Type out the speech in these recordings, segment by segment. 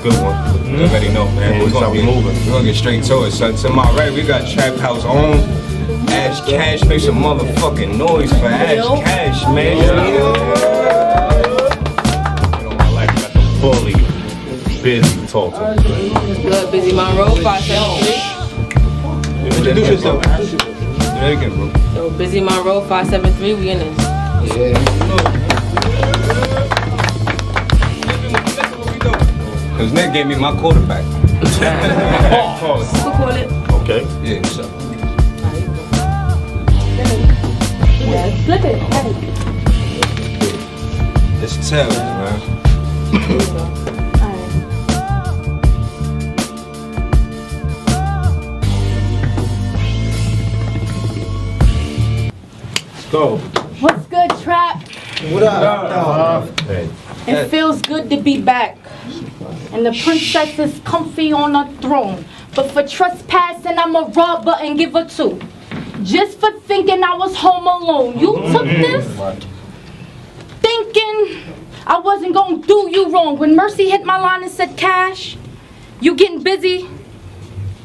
Good one. You already know, man. We're gonna get straight to it, son. To my right, we got Trap House on. Ash Cash, make some motherfucking noise for Ash Cash, man. You know my life got the bully, busy talk to me. Good, Busy Monroe, 573. Introduce yourself. Do that again, bro. So Busy Monroe, 573. We in this. Yeah. Cause Nick gave me my quarterback. We'll call it. Okay. Yeah, so. Flip it. It's tails, man. Let's go. What's good, Trap? What up? It feels good to be back. And the princess is comfy on her throne. But for trespassing, I'ma rob her and give her 2. Just for thinking I was home alone. You took this? Thinking I wasn't gonna do you wrong. When Mercy hit my line and said, Cash, you getting busy?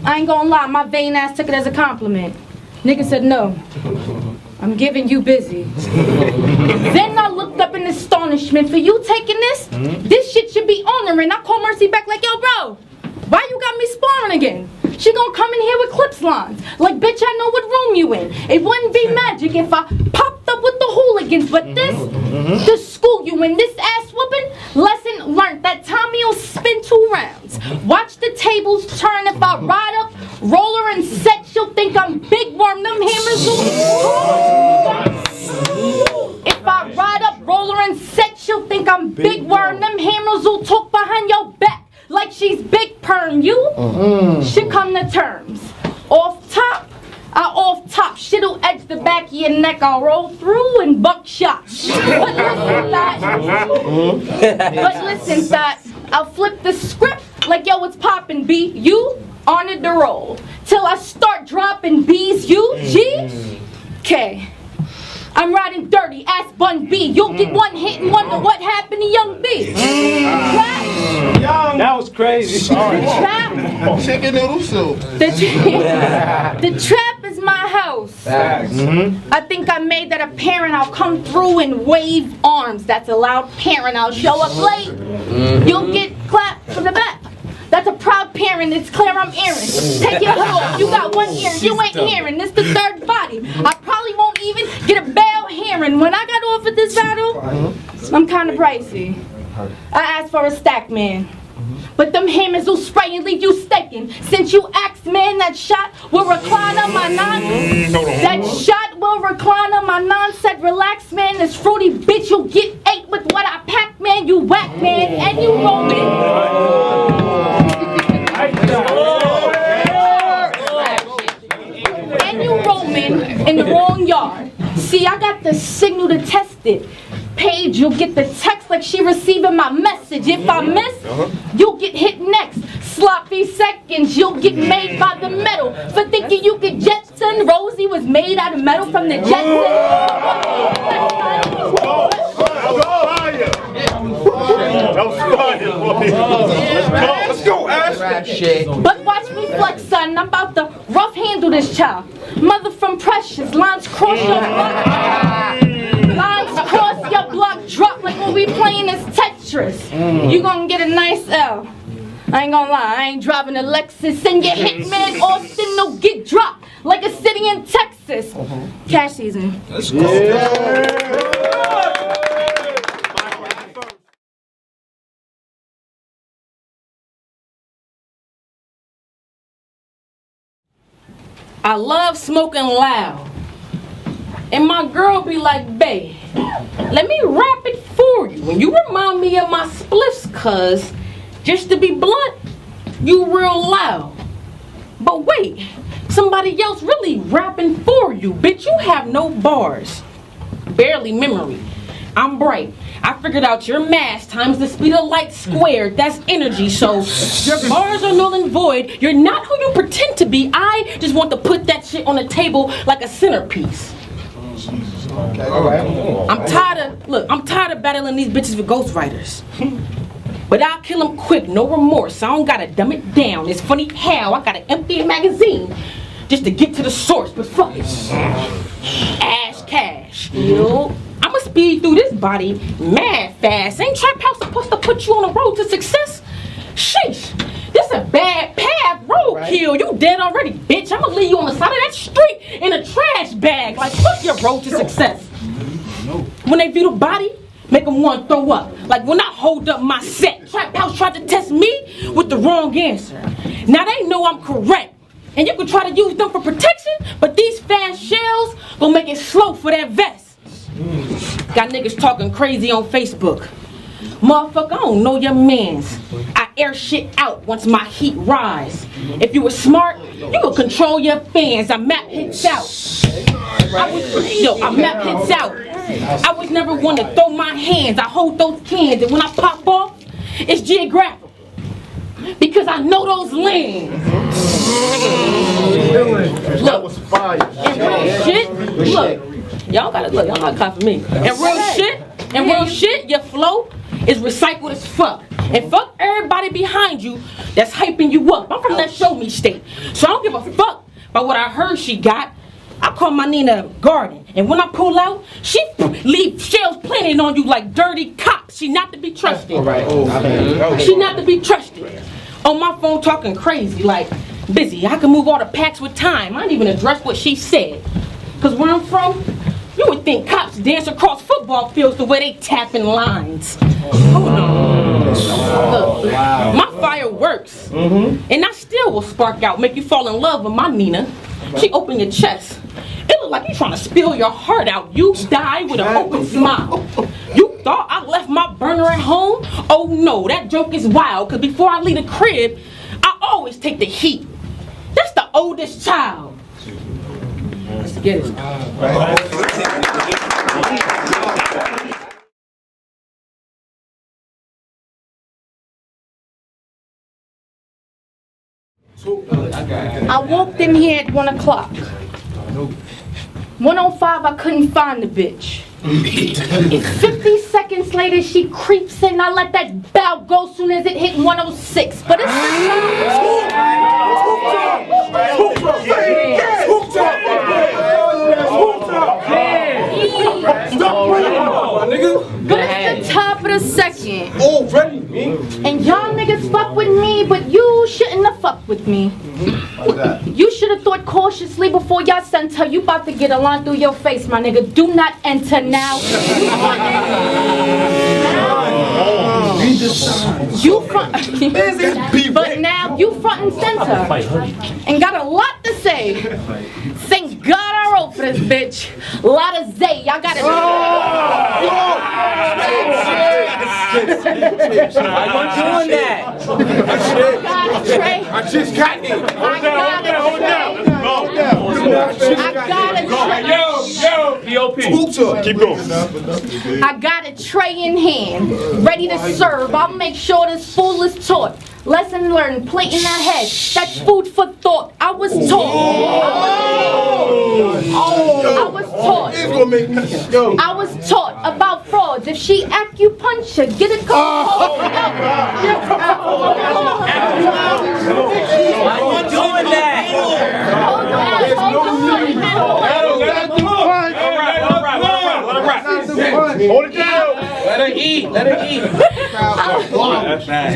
I ain't gonna lie, my vain ass took it as a compliment. Nigga said, no, I'm giving you busy. Then I looked up in astonishment. For you taking this? This shit should be honoring. I called Mercy back like, yo, bro, why you got me sparring again? She gonna come in here with clips lines. Like, bitch, I know what room you in. It wouldn't be magic if I popped up with the hooligans. But the school you in, this ass whooping, lesson learned that Tommy will spin 2 rounds. Watch the tables turn. If I ride up, roll her and set, she'll think I'm Big Worm. Them hammers will... If I ride up, roll her and set, she'll think I'm Big Worm. Them hammers will talk behind your back like she's Big Perm. You should come to terms. Off top, shit'll edge the back of your neck. I'll roll through and buck shots. But listen, Thot, I'll flip the script like, yo, what's poppin', B? You honored the role. Till I start dropping B's, you, G? K. I'm riding dirty, ass bun B. You'll get one hit and wonder what happened to young B. That was crazy. Sorry. Chicken noodle soup. The trap is my house. I think I made that apparent. I'll come through and wave arms. That's a loud parent. I'll show up late. You'll get clapped from the back. That's a proud parent. It's clear I'm Aaron. Take your hood off. You got one ear. You ain't hearing. This the 3rd body. I probably won't even get a bail hearing. When I got offered this battle, I'm kind of pricey. I asked for a stack, man. But them hammers will spray and leave you staking. Since you asked, man, that shot will recline on my That shot will recline on my said, relax, man. This fruity bitch, you'll get 8 with what I pack, man. You whack, man. And you roll it. And you roaming in the wrong yard. See, I got the signal to test it. Paige, you'll get the text like she receiving my message. If I miss, you'll get hit next. Sloppy seconds, you'll get made by the metal. For thinking you could Jetson, Rosie was made out of metal from the Jetsons. Let's go, Ash. But watch me flex, son. I'm about to rough handle this child. Mother from Precious, lines cross your block. Lines cross your block, drop like when we playing this Tetris. You gonna get a nice L. I ain't gonna lie, I ain't driving a Lexus. And your hitman Austin will get dropped like a city in Texas. Cash season. Let's go. I love smoking loud. And my girl be like, babe, let me rap it for you. And you remind me of my spliffs, cuz, just to be blunt, you real loud. But wait, somebody else really rapping for you. Bitch, you have no bars. Barely memory. I'm bright. I figured out your mass times the speed of light squared. That's energy, so your bars are null and void. You're not who you pretend to be. I just want to put that shit on the table like a centerpiece. I'm tired of battling these bitches with ghostwriters. But I'll kill him quick, no remorse. I don't gotta dumb it down. It's funny how I gotta empty a magazine just to get to the source, but fuck it. Ash cash. Yo, I'ma speed through this body mad fast. Ain't Trap House supposed to put you on the road to success? Sheesh, this a bad path, roadkill. You dead already, bitch. I'ma leave you on the side of that street in a trash bag. Like, fuck your road to success. When they view the body, make them want to throw up. Like when I hold up my set, Trap House tried to test me with the wrong answer. Now they know I'm correct. And you can try to use them for protection, but these fast shells gon' make it slow for that vest. Got niggas talking crazy on Facebook. Motherfucker, I don't know your mans. I air shit out once my heat rise. If you were smart, you could control your fans. I map hits out. I map hits out. I was never one to throw my hands. I hold those cans, and when I pop off, it's geographical. Because I know those lands. That was fire. And real shit, look, y'all gotta clap for me. And real shit, your flow is recycled as fuck. And fuck everybody behind you that's hyping you up. I'm from that show me state, so I don't give a fuck about what I heard she got. I call my Nina Garden, and when I pull out, she leave shells planted on you like dirty cops. She not to be trusted. She not to be trusted. On my phone talking crazy, like busy. I can move all the packs with time. I didn't even address what she said. Cause where I'm from, you would think cops dance across football fields the way they tapping lines. Hold on. Look, my fire works, and I still will spark out, make you fall in love with my Nina. She open your chest. It look like you trying to spill your heart out. You die with an open smile. You thought I left my burner at home? Oh no, that joke is wild, cause before I leave the crib, I always take the heat. That's the oldest child. Let's get it. I walked in here at 1 o'clock. 1:05, I couldn't find the bitch. 50 seconds later, she creeps in. I let that bow go soon as it hit 106. But it's the top of the second. Already, me? And y'all niggas fuck with me, but you shouldn't have fucked with me. You should have thought cautiously before y'all sent her. You about to get a line through your face, my nigga. Do not enter now. You front, but now you front and center, and got a lot to say. Thank God I wrote for this bitch. A lot of Zay, y'all got it. I wasn't doing that. I just got it. Hold down. Keep going. I got a tray in hand, ready to serve. I'll make sure this fool is taught. Lesson learned, plate in that head. That's food for thought. I was taught. I was taught about frauds. If she acupuncture, get a couple. I wasn't doing that. Hold it down. Let her eat. Let's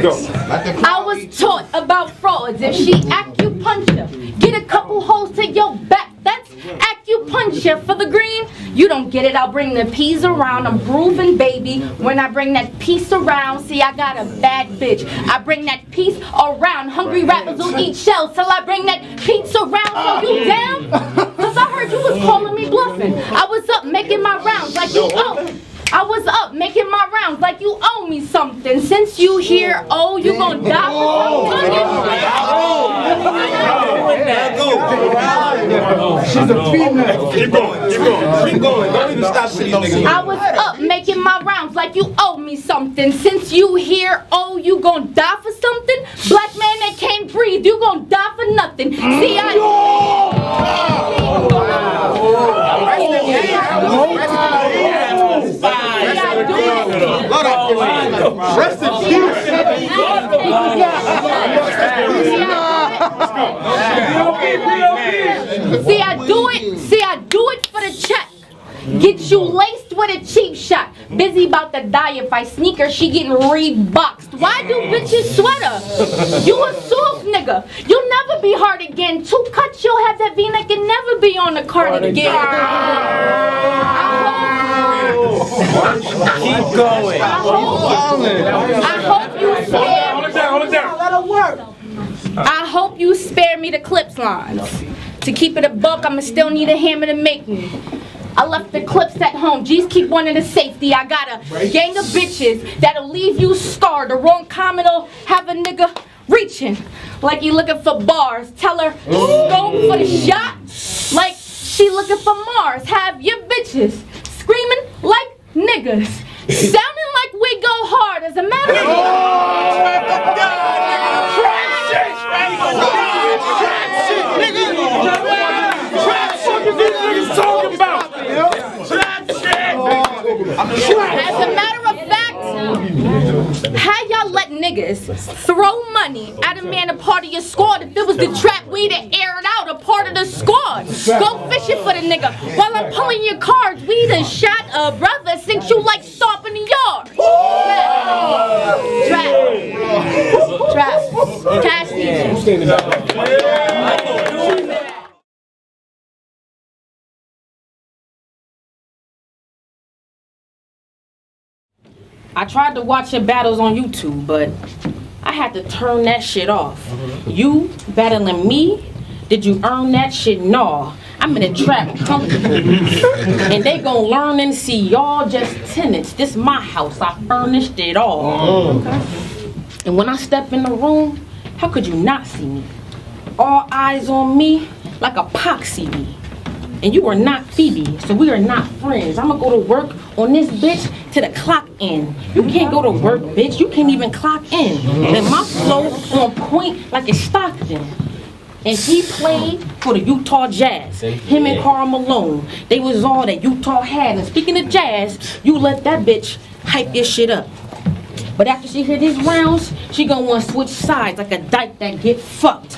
go. I was taught about frauds. If she acupuncture, get a couple holes to your back. That's acupuncture for the green. You don't get it. I'll bring the peas around. I'm grooving, baby. When I bring that piece around, see, I got a bad bitch. I bring that piece around. Hungry rappers will eat shells till I bring that pizza around. So you down? Cause I heard you was calling me bluffing. I was up making my rounds like you owe. I was up making my rounds like you owe me something. Since you here, oh, you gonna die for something? She's a female. Keep going. Don't even stop seeing niggas. I was up making my rounds like you owe me something. Since you here, oh, you gonna die for something? Black man that can't breathe, you gonna die for nothing. See, Rest in peace. See, I do it for the check. Get you laced with a cheap shot. Busy about to die if I sneak her, she getting reboxed. Why do bitches sweat her? You a soft nigga. You'll never be hard again. 2 cuts, you'll have that V-neck and never be on the cardigan. Keep going. I hope you spare. Hold it down. Let her work. I hope you spare me the clips lines. To keep it a buck, I'ma still need a hammer to make me. I left the clips at home. G's keep wanting the safety. I got a gang of bitches that'll leave you scarred. The wrong comment will have a nigga reaching like he looking for bars. Tell her go for the shot like she looking for Mars. Have your bitches screaming like niggas, sounding like we go hard. As a matter of fact, how y'all let niggas throw money at a man a part of your squad? If it was the trap, we'd air it out a part of the squad. Go fishing for the nigga while I'm pulling your cards. We'd have shot a brother since you like stomping the yard. Trap. Cash I tried to watch your battles on YouTube, but I had to turn that shit off. You battling me? Did you earn that shit? Nah. I'm in a trap comfortable. And they gon' learn and see y'all just tenants. This my house. I furnished it all. Okay? And when I step in the room, how could you not see me? All eyes on me like a poxy me. And you are not Phoebe, so we are not friends. I'ma go to work on this bitch to the clock in. You can't go to work, bitch. You can't even clock in. And my flow on point like it's Stockton. And he played for the Utah Jazz. Him and Karl Malone. They was all that Utah had. And speaking of jazz, you let that bitch hype your shit up. But after she hit these rounds, she gonna want to switch sides like a dyke that get fucked.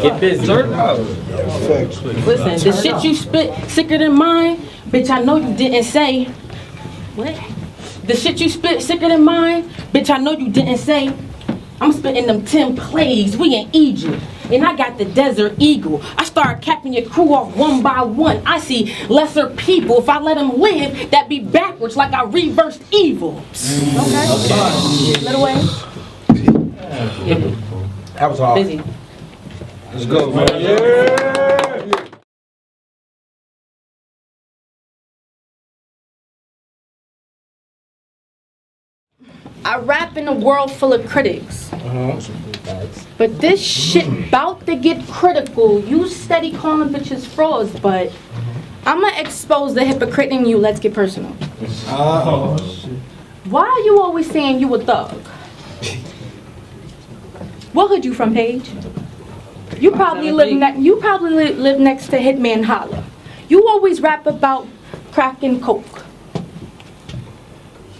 Get busy. Listen, the shit you spit sicker than mine, bitch, I know you didn't say. What? The shit you spit sicker than mine, bitch, I know you didn't say. I'm spitting them 10 plagues, we in Egypt. And I got the Desert Eagle. I start capping your crew off one by one. I see lesser people. If I let them live, that be backwards like I reversed evil. Okay? Little way. That was hard. Busy. Let's go, man. Yeah. I rap in a world full of critics. But this shit bout to get critical. You steady calling bitches frauds, but I'ma expose the hypocrite in you. Let's get personal. Why are you always saying you a thug? What hood you from, Paige? You probably live next to Hitman Holla. You always rap about crack and coke.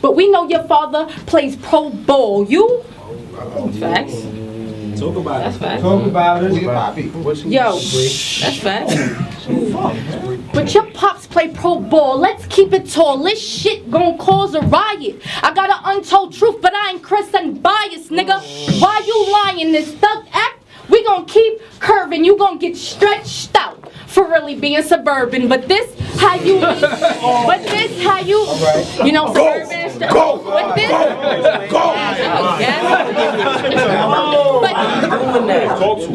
But we know your father plays pro bowl. You? Facts. Talk about That's facts. Talk about it. Yo, that's facts. But your pops play pro ball. Let's keep it tall. This shit gon' cause a riot. I got an untold truth, but I ain't Chris unbiased, nigga. Why you lying? This thug act, we gon' keep curving. You gon' get stretched out for really being suburban. But this how you, you know, suburban. But this,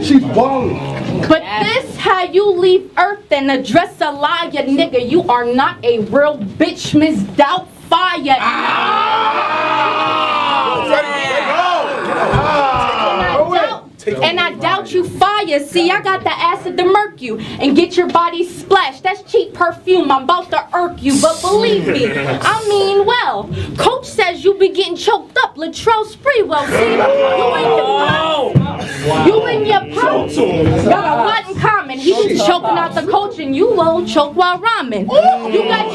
She's balling. But this how you leave Earth and address a liar, nigga. You are not a real bitch, Miss Doubtfire. And I doubt you fire. See, I got the acid to murk you and get your body splashed. That's cheap perfume. I'm about to irk you, but believe me, I mean well. Coach says you be getting choked up. Latrell Sprewell, see, you and your pop got a lot in common. He choking out the coach and you won't choke while rhyming. You got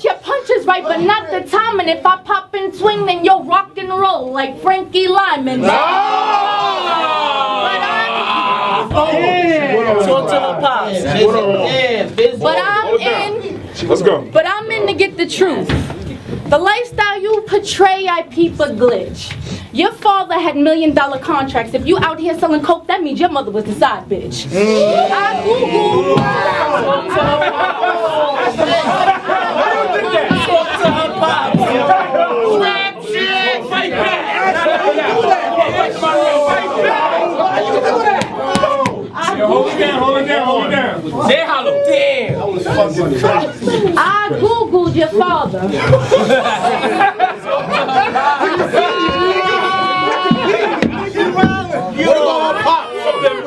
your punches right, but not the time. And if I pop and swing, then you'll rock and roll like Frankie Lyman. But I'm in to get the truth. The lifestyle you portray, I peep a glitch. Your father had $1 million contracts. If you out here selling coke, that means your mother was the side bitch. I Google. Hold it down. Say hello. Damn. I Googled your father.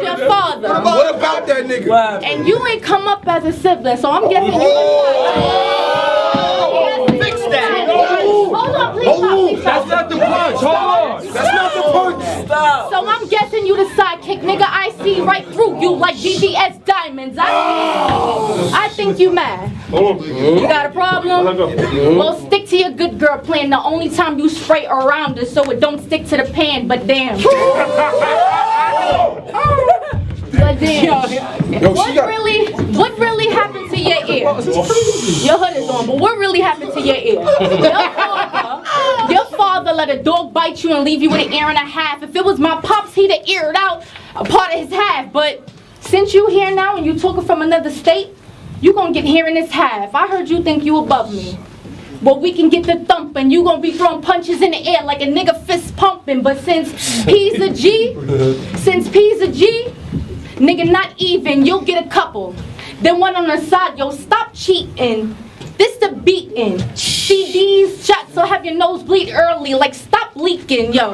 Your father. What about that nigga? And you ain't come up as a sibling, so I'm guessing you. Fix that. Hold on, please stop. That's not the punch. Hold on. That's not the punch. Stop. So I'm guessing you the sidekick, nigga. I see right through you like BBS diamonds. I think you mad. You got a problem? Well, stick to your good girl plan. The only time you spray around her so it don't stick to the pan, but damn. But damn. What really happened to your ear? Your hood is on, but what really happened to your ear? Your father let a dog bite you and leave you with an ear and a half. If it was my pops, he'd have eared out a part of his half. But since you here now and you talking from another state, you gonna get here in this half. I heard you think you above me. Well, we can get the thumping. You gonna be throwing punches in the air like a nigga fist pumping. But since P's a G, nigga not even, you'll get a couple. Then one on the side, yo, stop cheating. This the beating. CDs, shots, so have your nose bleed early. Like, stop leaking, yo.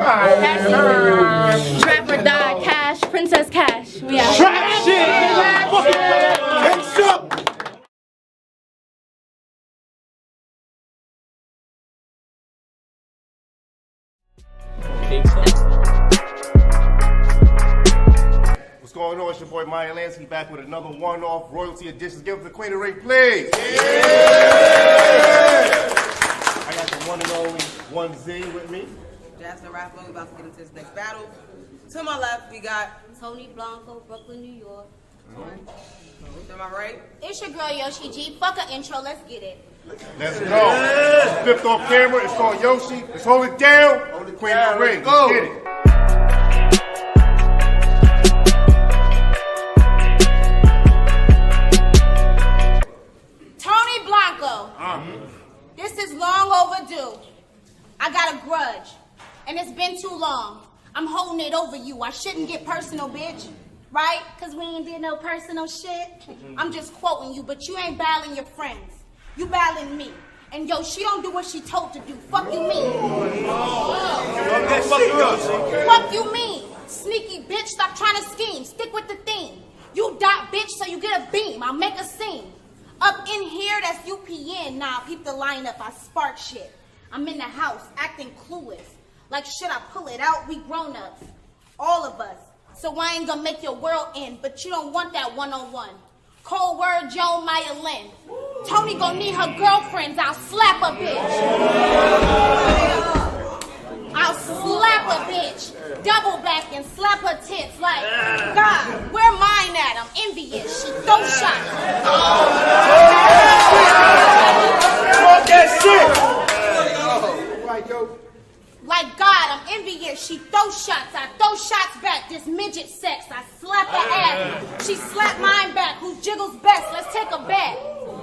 Trapper die, cash, princess cash. Yeah. Trap shit! Hands up! What's going on? It's your boy Maya Lansky back with another one-off royalty edition. Give it to Queen of Ray, please. Yeah. I got the one and only 1Z with me. Jasmine Raffalo, we about to get into this next battle. To my left, we got Tony Blanco, Brooklyn, New York. Am I right? It's your girl Yoshi G. Fuck a intro, let's get it. Let's go. It's flipped off camera. It's called Yoshi. Let's hold it down. Queen of Ray. Let's get it. Tony Blanco. This is long overdue. I got a grudge, and it's been too long. I'm holding it over you. I shouldn't get personal, bitch. Right? Because we ain't did no personal shit. I'm just quoting you, but you ain't battling your friends. You battling me. And yo, she don't do what she told to do. Fuck you mean. Fuck you mean. Sneaky bitch, stop trying to scheme. Stick with the theme. You dot bitch so you get a beam. I'll make a scene. Up in here, that's UPN. Nah, peep the lineup. I spark shit. I'm in the house, acting clueless. Like, should I pull it out? We grown-ups. All of us. So I ain't gonna make your world end, but you don't want that one-on-one. Cold word, Joe Maya Lynn. Tony gonna need her girlfriends. I'll slap a bitch. I'll slap a bitch. Double back and slap her tits like, God, where mine at? I'm envious. She throw shots. Talk that shit! Like God, I'm envious. She throw shots. I throw shots back. This midget sex. I slap her ass. She slapped mine back. Who jiggles best? Let's take a bet.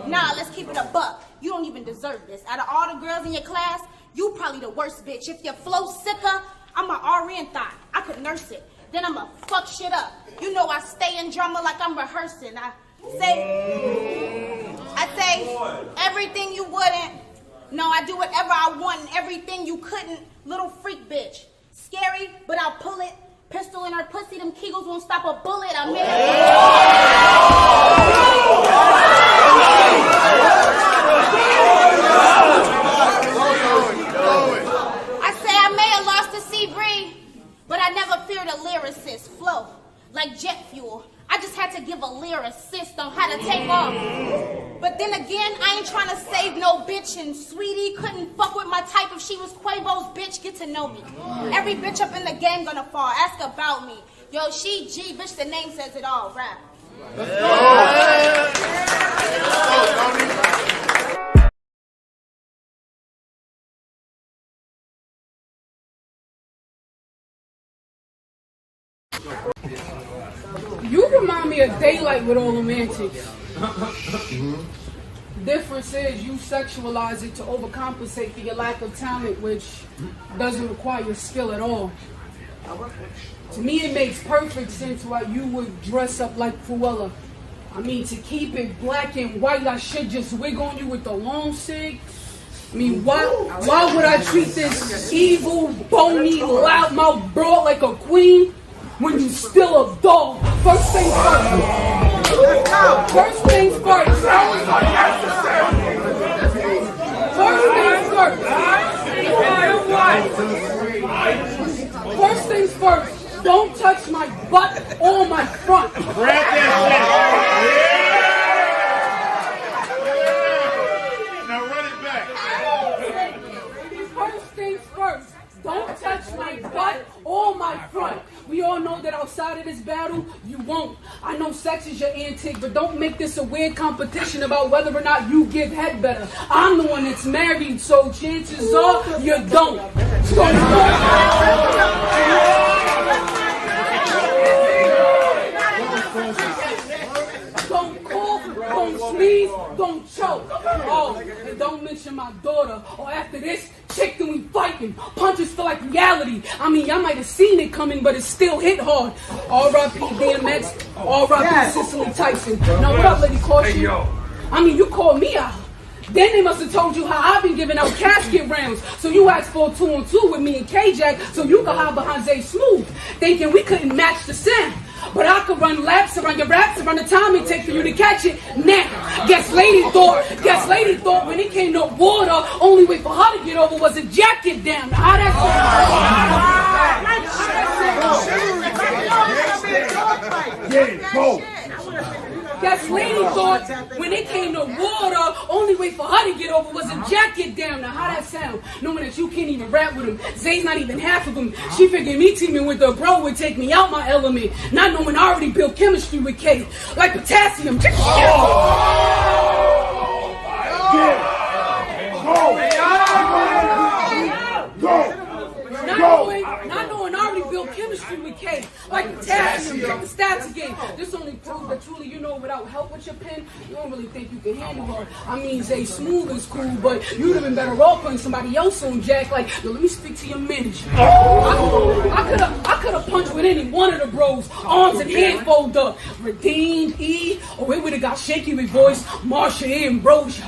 Nah, let's keep it a buck. You don't even deserve this. Out of all the girls in your class, you probably the worst bitch. If your flow sicker, I'm a RN thought. I could nurse it. Then I'ma fuck shit up. You know I stay in drama like I'm rehearsing. I say everything you wouldn't. No, I do whatever I want and everything you couldn't. Little freak bitch. Scary, but I'll pull it. Pistol in her pussy, them Kegels won't stop a bullet. I made I say I may have lost the sea breeze, but I never feared a lyricist flow like jet fuel. I just had to But then again, I ain't trying to save no bitch, and Sweetie couldn't fuck with my type if she was Quavo's bitch. Get to know me. Every bitch up in the game gonna fall. Ask about me. Yo, she G, bitch, the name says it all. Rap. You remind me of Daylight with all them antics. Difference is you sexualize it to overcompensate for your lack of talent, which doesn't require skill at all. To me, it makes perfect sense why you would dress up like Cruella. I mean, to keep it black and white, I should just wig on you with the long cig. I mean, why would I treat this evil, bony, loudmouth broad like a queen when you still a dog? First things first. First things first. First things first. First things first. Don't touch my butt or my front. Grab that shit. Now run it back. First things first. Don't touch my butt or my front. We all know that outside of this battle, you won't. I know sex is your antique, but don't make this a weird competition about whether or not you give head better. I'm the one that's married, so chances are you don't. So don't cough, don't sneeze, don't choke. Oh, and don't mention my daughter, or after this, chick then we fighting. Punches feel like reality. I mean, y'all might have seen it coming, but it still hit hard. R.I.P. DMX, R.I.P. Cicely Tyson. Now what up, Lady Caution? I mean, you called me out. Then they must have told you how I've been giving out casket rounds. So you asked for a 2-on-2 with me and K-Jack so you could hide behind Zay Smooth, thinking we couldn't match the sound. But I could run laps around your raps around the time it takes for you to catch it. Now, guess lady thought when it came to water, only way for her to get over was a jacket down. Now, how that Guess lady thought when it came to water, only way for her to get over was a jacket down. Now how that sound? Knowing that you can't even rap with him. Zay's not even half of him. She figured me teaming with her bro would take me out my element. Not knowing I already built chemistry with K. Like potassium. Check it Not knowing I already built chemistry with K. Like potassium, check the stats again. This only proves that truly you know without help with your pen, you don't really think you can handle her. I mean, Zay Smooth is cool, but you'd have been better off putting somebody else on Jack. Like, yo, let me speak to your manager. I could have punched with any one of the bros, arms and hands fold up. Redeemed, E, or it would have got shaky with voice, Marsha, E, and Brosia.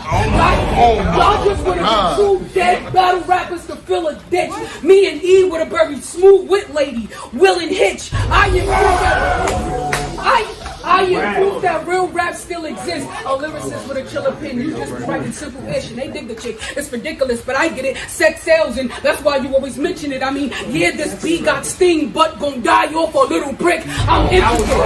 Y'all just would have been two dead battle rappers to fill a ditch. Me and E would have buried Smooth with Lady, Will and Hitch. I proof that real rap still exists. A lyricist with a killer pen, you just writing simple ish, and they dig the chick. It's ridiculous, but I get it. Sex sells, and that's why you always mention it. I mean, yeah, this B got sting, but gon' die off a little brick. I'm interested.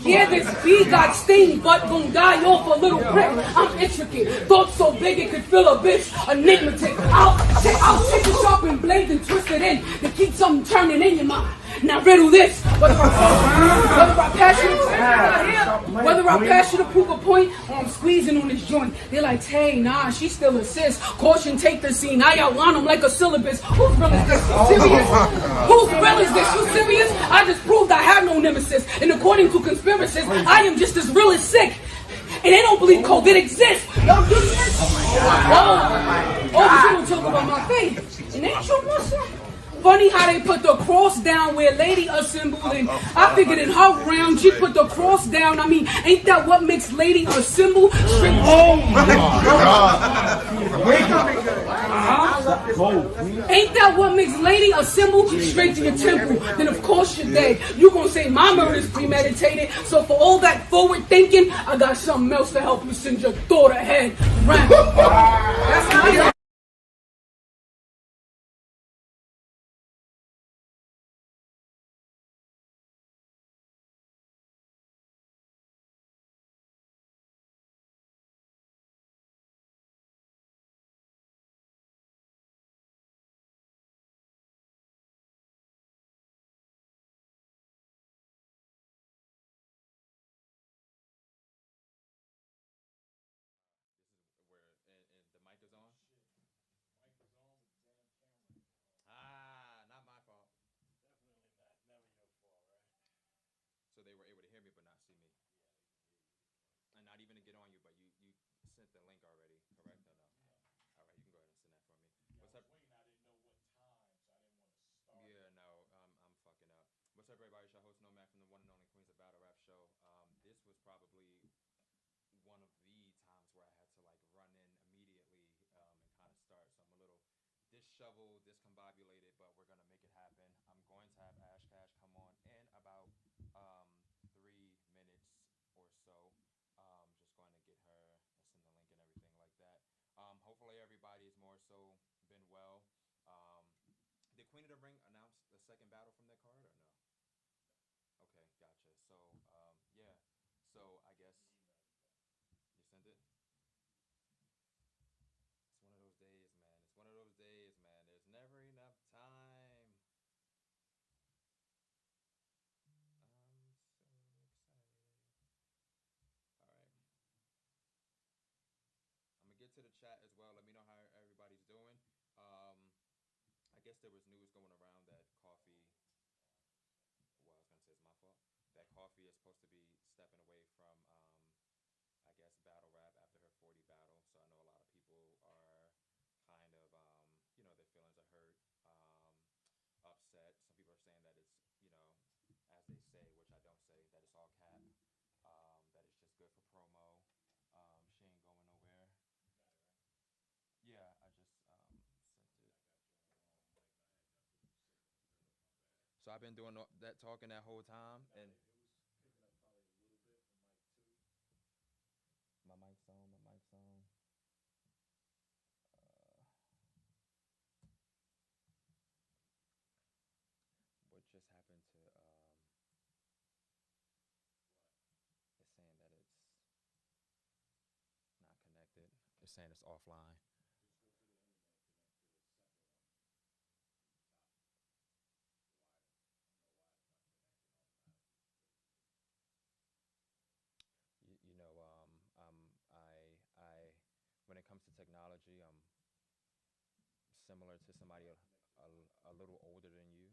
Yeah, this B got sting, but gon' die off a little prick. I'm intricate, thoughts so big it could fill a bitch. Enigmatic. I'll take a sharpened blade and twist it in to keep something turning in your mind. Now riddle this. Whether I pass you to prove a point, or I'm squeezing on this joint. They're like, hey, nah, she still assists. Caution, take the scene. I outline them like a syllabus. Who's real is this? You serious? Who's real is this? You serious? I just proved I have no nemesis. And according to conspiracists, I am just as real as sick. And they don't believe COVID exists. Y'all do this? Oh, you don't talk about my faith. And ain't you Muslim? Funny how they put the cross down where Lady assembled, and I figured in her round she put the cross down. I mean, ain't that what makes Lady a symbol? Ain't that what makes Lady a symbol? Straight to your temple. Then of course you're dead. You gonna say my murder's premeditated. So for all that forward thinking, I got something else to help you send your thought ahead. That's up, everybody? It's your host Nomad from the one and only Queens of Battle Rap Show. This was probably one of the times where I had to like run in immediately and kind of start. So I'm a little disheveled, discombobulated, but we're gonna make it happen. I'm going to have Ash Cash come on in about 3 minutes or so. Just going to get her, send the link and everything like that. Hopefully everybody is more so been well. Did Queen of the Ring announce the second battle from their card or no? Okay, gotcha. So, yeah. So I guess you sent it. It's one of those days, man. It's one of those days, man. There's never enough time. I'm so excited. All right. I'm gonna get to the chat as well. Let me know how everybody's doing. I guess there was news going around that Coffee. Well, I was gonna say it's my fault. That Coffee is supposed to be stepping away from, I guess, battle rap after her 40 battle. So I know a lot of people are kind of, their feelings are hurt, upset. Some people are saying that it's, as they say, which I don't say, that it's all cap. That it's just good for promo. She ain't going nowhere. Yeah, I just sent it. So I've been doing that talking that whole time, and It was picking up probably a little bit from mic 2. my mic's on. What just happened to it's saying that it's not connected. It's saying it's offline. Just go to the internet, connect to the second one. Top. Why? I don't know why it's not connecting automatically. I when it comes to technology, I'm similar to somebody a little older than you.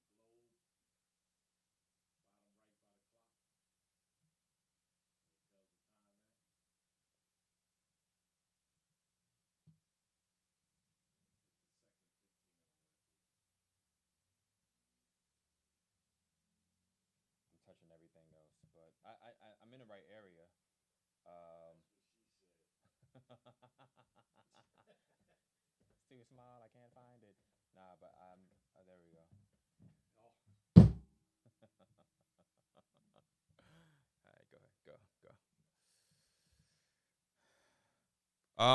You gotta click down at the bottom on the globe, bottom right by the clock. It tells the time at. Hit the second 15 or whatever it is. I'm touching everything else, but I'm in the right area. That's what she said. It's too small. I can't find it. Nah, but there we go. Oh. All right, go ahead, go.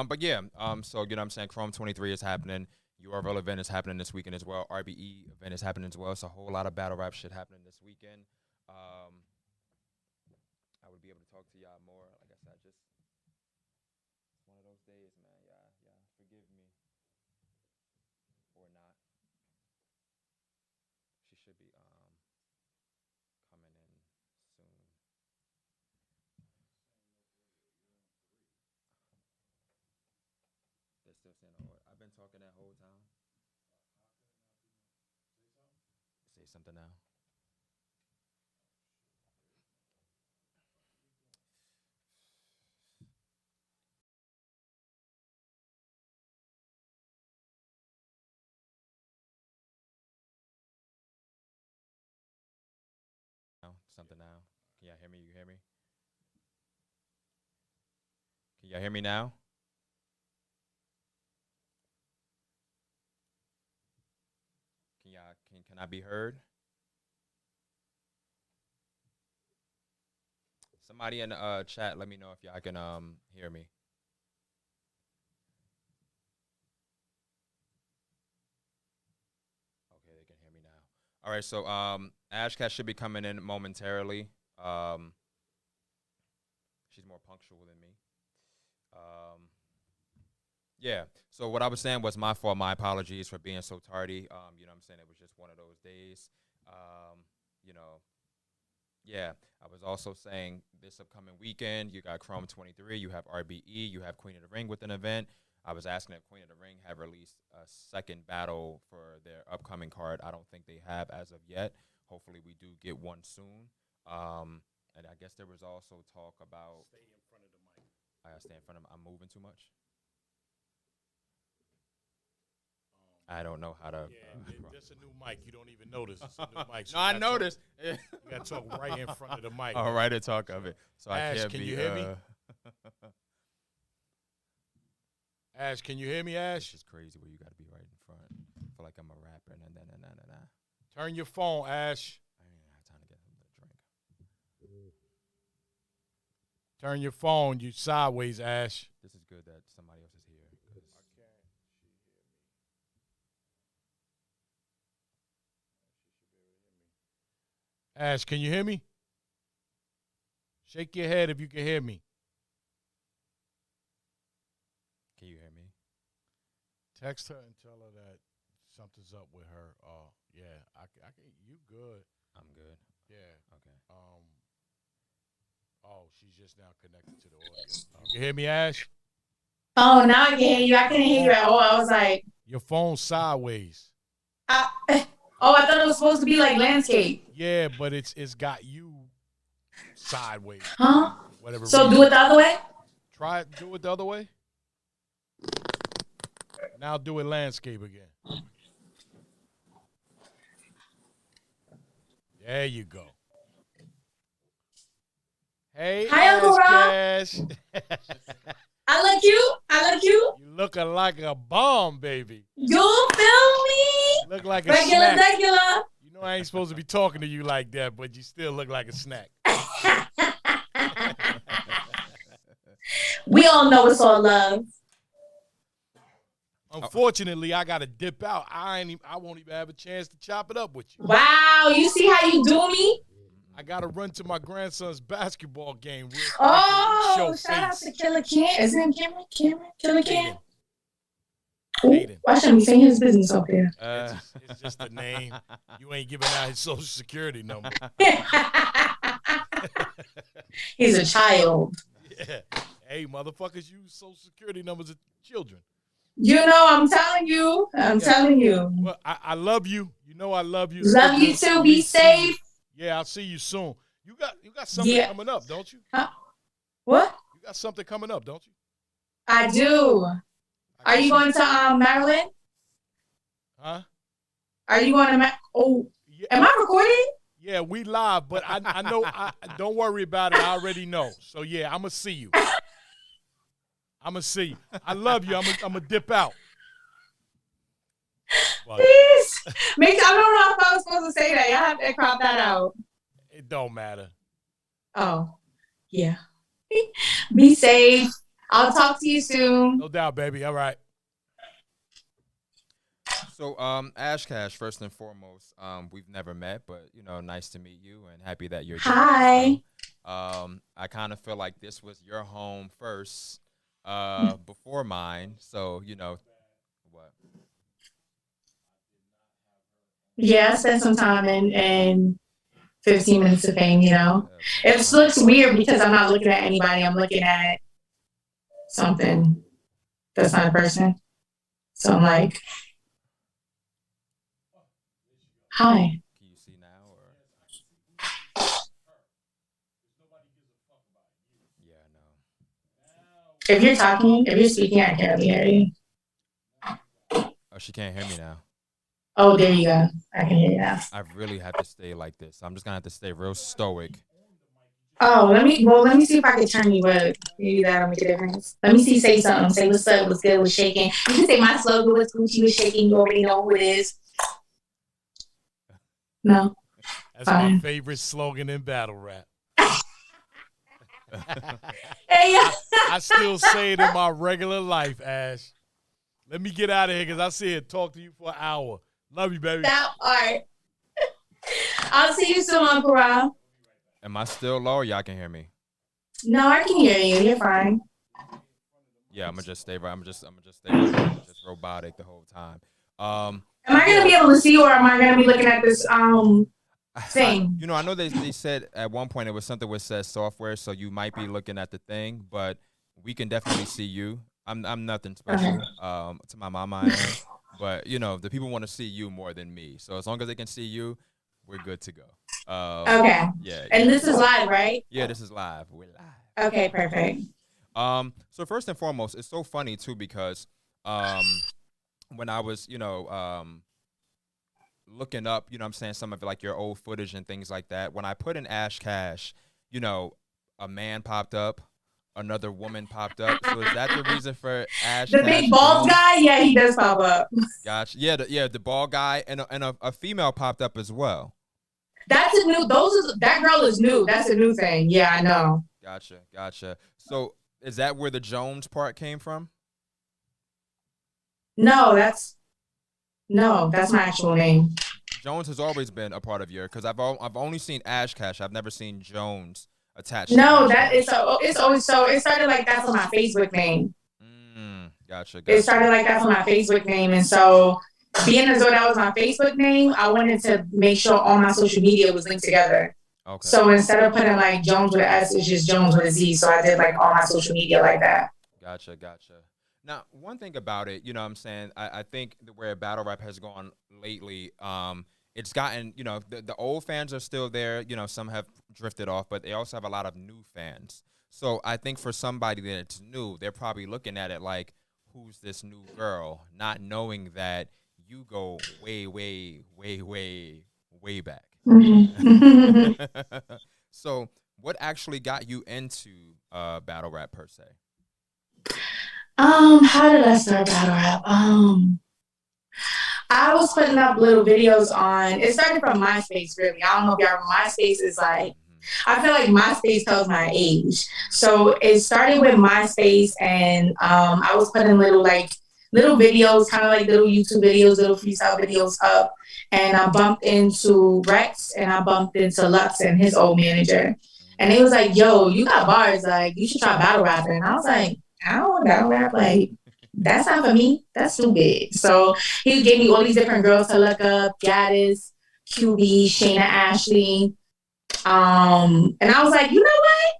But yeah, so you know what I'm saying, Chrome 23 is happening. URL event is happening this weekend as well. RBE event is happening as well. So a whole lot of battle rap shit happening this weekend. I would be able to talk to y'all more. Like I said, it's one of those days, man. Yeah, forgive me. Or not. She should be coming in soon. They're still saying, oh, I've been talking that whole time. How could it not be? Say something? Say something now. Something now. Can y'all hear me? You hear me? Can y'all hear me now? Can I be heard? Somebody in the chat, let me know if y'all can hear me. Okay, they can hear me now. All right, so Ashcat should be coming in momentarily. She's more punctual than me. Yeah, so what I was saying was my fault. My apologies for being so tardy. You know what I'm saying? It was just one of those days. Yeah, I was also saying this upcoming weekend, you got Chrome 23, you have RBE, you have Queen of the Ring with an event. I was asking if Queen of the Ring have released a second battle for their upcoming card. I don't think they have as of yet. Hopefully we do get one soon. And I guess there was also talk about... Stay in front of the mic. I gotta stay in front of... I'm moving too much? I don't know how to. That's a new mic. You don't even notice. It's a new mic. So No, I noticed. You got to talk right in front of the mic. All right, to talk of it. So Ash, I can't can be. you hear me? Ash, can you hear me, Ash? It's crazy where you got to be right in front. I feel like I'm a rapper. Nah. Turn your phone, Ash. I ain't have time to get him to drink. Turn your phone. You sideways, Ash. This is good that somebody else is here. Ash, can you hear me? Shake your head if you can hear me. Can you hear me? Text her and tell her that something's up with her. Yeah, I can. You good? I'm good. Yeah. Okay. Oh, she's just now connected to the audio. You can hear me, Ash? Oh, now I can hear you. I couldn't hear you at all. I was like, Your phone's sideways. I thought it was supposed to be like landscape. Yeah, but it's got you sideways. Huh? Whatever. So reason. do it the other way? Try it. Do it the other way. Now do it landscape again. There you go. Hey, Hi, Uncle Rob. Cash. I like you. I like you. You looking like a bomb, baby. You feel me? Look like a Regular, snack. regular. You know I ain't supposed to be talking to you like that, but you still look like a snack. We all know it's all love. Unfortunately, I gotta dip out. I won't even have a chance to chop it up with you. Wow, you see how you do me? I gotta run to my grandson's basketball game real quick. Oh, shout out to Killer Cam. Isn't it Cameron? Killer Cam? Hayden. Why shouldn't we say his business up there? It's just a name. You ain't giving out his social security number. He's a child. Yeah. Hey, motherfuckers use social security numbers of children. You know, I'm telling you. I'm telling you. Well, I love you. You know I love you. Love you too. Be safe. Yeah, I'll see you soon. You got something coming up, don't you? What? You got something coming up, don't you? I do. Are you going to Maryland? Huh? Are you going to am I recording? Yeah, we live, but I know. Don't worry about it. I already know. So yeah, I'm gonna see you. I'm gonna see you. I love you. I'm gonna dip out. Please. I don't know if I was supposed to say that. Y'all have to crop that out. It don't matter. Oh, yeah. Be safe. I'll talk to you soon. No doubt, baby. All right. So, Ash Cash, first and foremost, we've never met, but nice to meet you and happy that you're here. Hi. I kind of feel like this was your home first, before mine. So, what? Yeah, I spent some time in 15 minutes of fame, It looks weird because I'm not looking at anybody. I'm looking at something that's not a person. So I'm like, hi. Can you see now? Yeah, I know. If you're speaking, I can't really hear you. Oh, she can't hear me now. Oh, there you go. I can hear you now. I really have to stay like this. I'm just gonna have to stay real stoic. Oh, let me see if I can turn you up. Maybe that'll make a difference. Let me see. Say something. Say what's up. What's good? What's shaking? You can say my slogan. What's Gucci? What's shaking? You already know who it is. No. That's my favorite slogan in battle rap. Hey, I still say it in my regular life, Ash. Let me get out of here because I said talk to you for an hour. Love you, baby. That part. I'll see you soon, Uncle Rob. Am I still low or y'all can hear me? No, I can hear you. You're fine. Yeah, I'm gonna just stay right. I'm just stay right. Just robotic the whole time. Am I gonna be able to see, or am I gonna be looking at this thing? I know they said at one point it was something which says software, so you might be looking at the thing, but we can definitely see you. I'm nothing special. To my mama, I am. But the people want to see you more than me. So as long as they can see you, we're good to go. Okay. Yeah. And this is live, right? Yeah, this is live. We're live. Okay, perfect. So first and foremost, it's so funny too because when I was, looking up, I'm saying, some of like your old footage and things like that. When I put in Ash Cash, a man popped up, another woman popped up. So is that the reason for Ash The Cash big bald Jones? guy, yeah, he does pop up. Gotcha. Yeah, the bald guy and a female popped up as well. That's a new. That girl is new. That's a new thing. Yeah, I know. Gotcha. So is that where the Jones part came from? No, that's my actual name. Jones has always been a part of your, because I've only seen Ash Cash. I've never seen Jones attached. No, to that is so. It's always so. It started like that for my Facebook name. Gotcha. It started like that for my Facebook name, and so being as though that was my Facebook name, I wanted to make sure all my social media was linked together. Okay. So instead of putting like Jones with an S, it's just Jones with a Z. So I did like all my social media like that. Gotcha. Now, one thing about it, what I'm saying, I think where battle rap has gone lately, it's gotten, the old fans are still there. Some have drifted off, but they also have a lot of new fans. So I think for somebody that's new, they're probably looking at it like, who's this new girl, not knowing that you go way, way, way, way, way back. Mm-hmm. So what actually got you into battle rap per se? How did I start battle rap? I was putting up little videos on, it started from MySpace, really. I don't know if y'all remember. MySpace is like, I feel like MySpace tells my age. So it started with MySpace, and I was putting little videos, kind of like little YouTube videos, little freestyle videos up. And I bumped into Rex, and I bumped into Lux and his old manager. And they was like, yo, you got bars, like, you should try battle rapping. And I was like, I don't want to battle rap, like, that's not for me. That's too big. So he gave me all these different girls to look up: Gaddis, QB, Shayna Ashley. And I was like, you know what?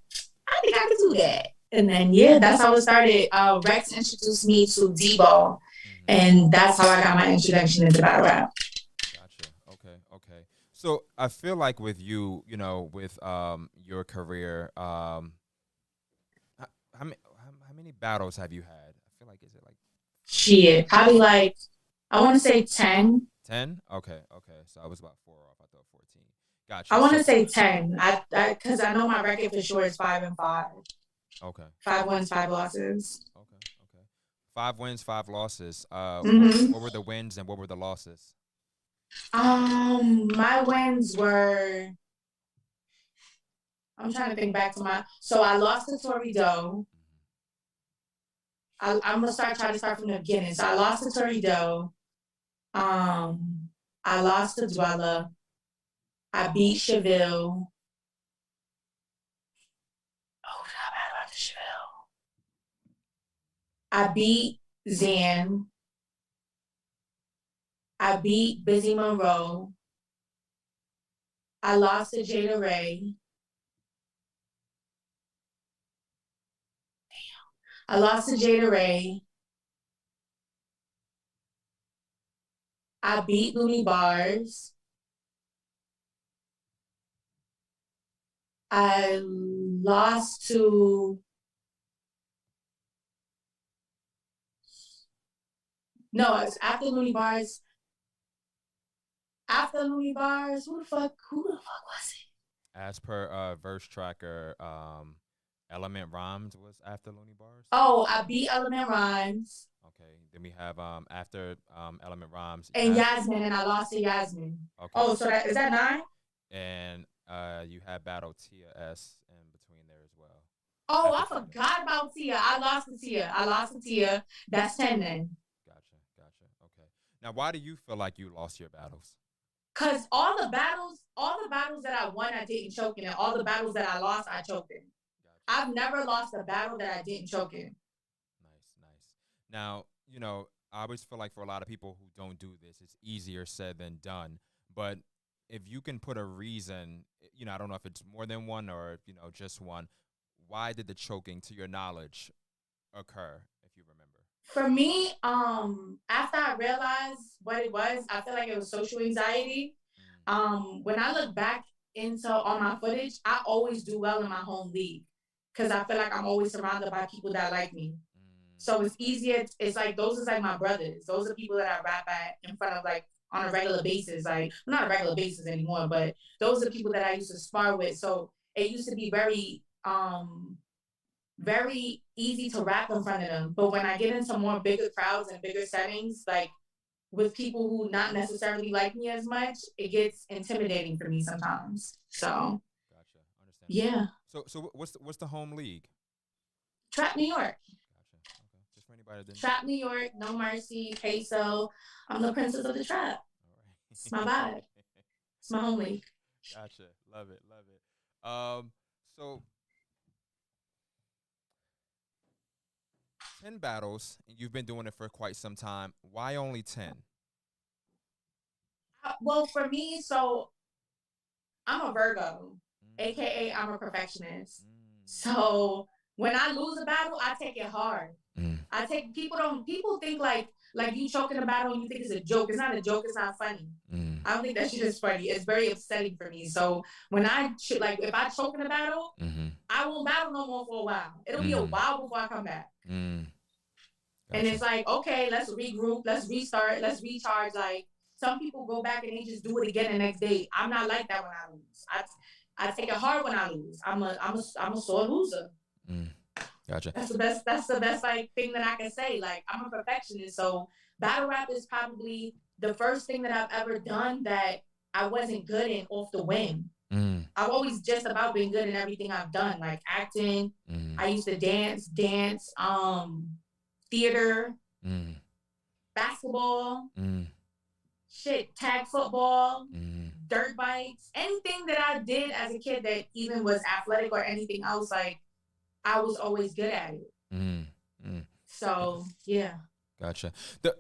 I think I can do that. And then, yeah, that's how it started. Rex introduced me to Debo, and that's how I got my introduction into battle rap. Gotcha. Okay. So I feel like with you, with your career, how many battles have you had? I feel like, is it like? Shit, probably like, I want to say 10. 10? Okay. So I was about 4 off. I thought 14. Gotcha. I want to say 10. Because I know my record for sure is 5-5. Okay. 5 wins, 5 losses. Okay. 5 wins, 5 losses. What were the wins and what were the losses? My wins were, I'm trying to think back to so I lost to Tori Doe. I'm gonna try to start from the beginning. So I lost to Tori Doe. I lost to Dwella. I beat Cheville. Oh, did I battle after Cheville? I beat Zan. I beat Busy Monroe. I lost to Jada Ray. I lost to Jada Ray. I beat Looney Bars. I lost to, no, it's after Looney Bars. After Looney Bars, who the fuck was it? As per Verse Tracker, Element Rhymes was after Looney Bars. Oh, I beat Element Rhymes. Okay, then we have after Element Rhymes and Yasmin, and I lost to Yasmin. Okay. Oh, so is that 9? And you had battle Tia S in between there as well. Oh, I forgot about Tia. I lost to Tia. That's 10 then. Gotcha. Okay. Now, why do you feel like you lost your battles? Cause all the battles that I won, I didn't choke in, and all the battles that I lost, I choked in. Gotcha. I've never lost a battle that I didn't choke in. Nice. Now, I always feel like for a lot of people who don't do this, it's easier said than done. But if you can put a reason, I don't know if it's more than one or, just one, why did the choking, to your knowledge, occur, if you remember? For me, after I realized what it was, I feel like it was social anxiety. When I look back into all my footage, I always do well in my home league because I feel like I'm always surrounded by people that like me. So it's easier. It's like those is like my brothers. Those are people that I rap at in front of like on a regular basis. Like not a regular basis anymore, but those are people that I used to spar with. So it used to be very easy to rap in front of them. But when I get into more bigger crowds and bigger settings, like with people who not necessarily like me as much, it gets intimidating for me sometimes. So, Gotcha. Understand. Yeah. So what's the home league? Trap New York. Gotcha. Okay. Just for anybody that didn't. Trap New York, No Mercy, Peso. I'm the princess of the trap. All right. It's my vibe. It's my home league. Gotcha. Love it. Love it. So 10 battles, and you've been doing it for quite some time. Why only 10? Well, for me, so I'm a Virgo, aka I'm a perfectionist. So when I lose a battle, I take it hard. I take people think like you choking a battle and you think it's a joke. It's not a joke. It's not funny. I don't think that shit is funny. It's very upsetting for me. So when if I choke in a battle, I won't battle no more for a while. It'll be a while before I come back. Gotcha. And it's like, okay, let's regroup, let's restart, let's recharge. Like some people go back and they just do it again the next day. I'm not like that when I lose. I take it hard when I lose. I'm a sore loser. Gotcha. That's the best like thing that I can say. Like I'm a perfectionist, so battle rap is probably the first thing that I've ever done that I wasn't good in off the whim. I've always just about been good in everything I've done, like acting. I used to dance, theater, basketball, tag football, dirt bikes, anything that I did as a kid that even was athletic or anything else, like I was always good at it. So yeah. Gotcha.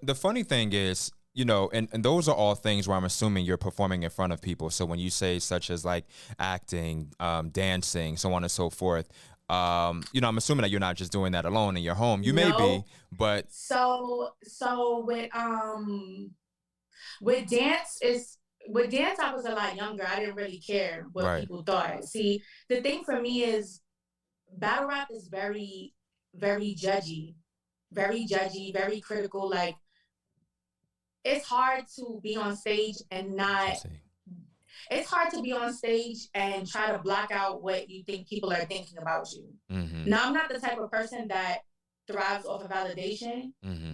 The funny thing is, you know, and those are all things where I'm assuming you're performing in front of people. So when you say such as like acting, dancing, so on and so forth, you know, I'm assuming that you're not just doing that alone in your home. You may be, but so with dance I was a lot younger. I didn't really care what people thought. See, the thing for me is battle rap is very, very judgy, very critical. Like it's hard to be on stage and not. It's hard to be on stage and try to block out what you think people are thinking about you. Now, I'm not the type of person that thrives off of validation,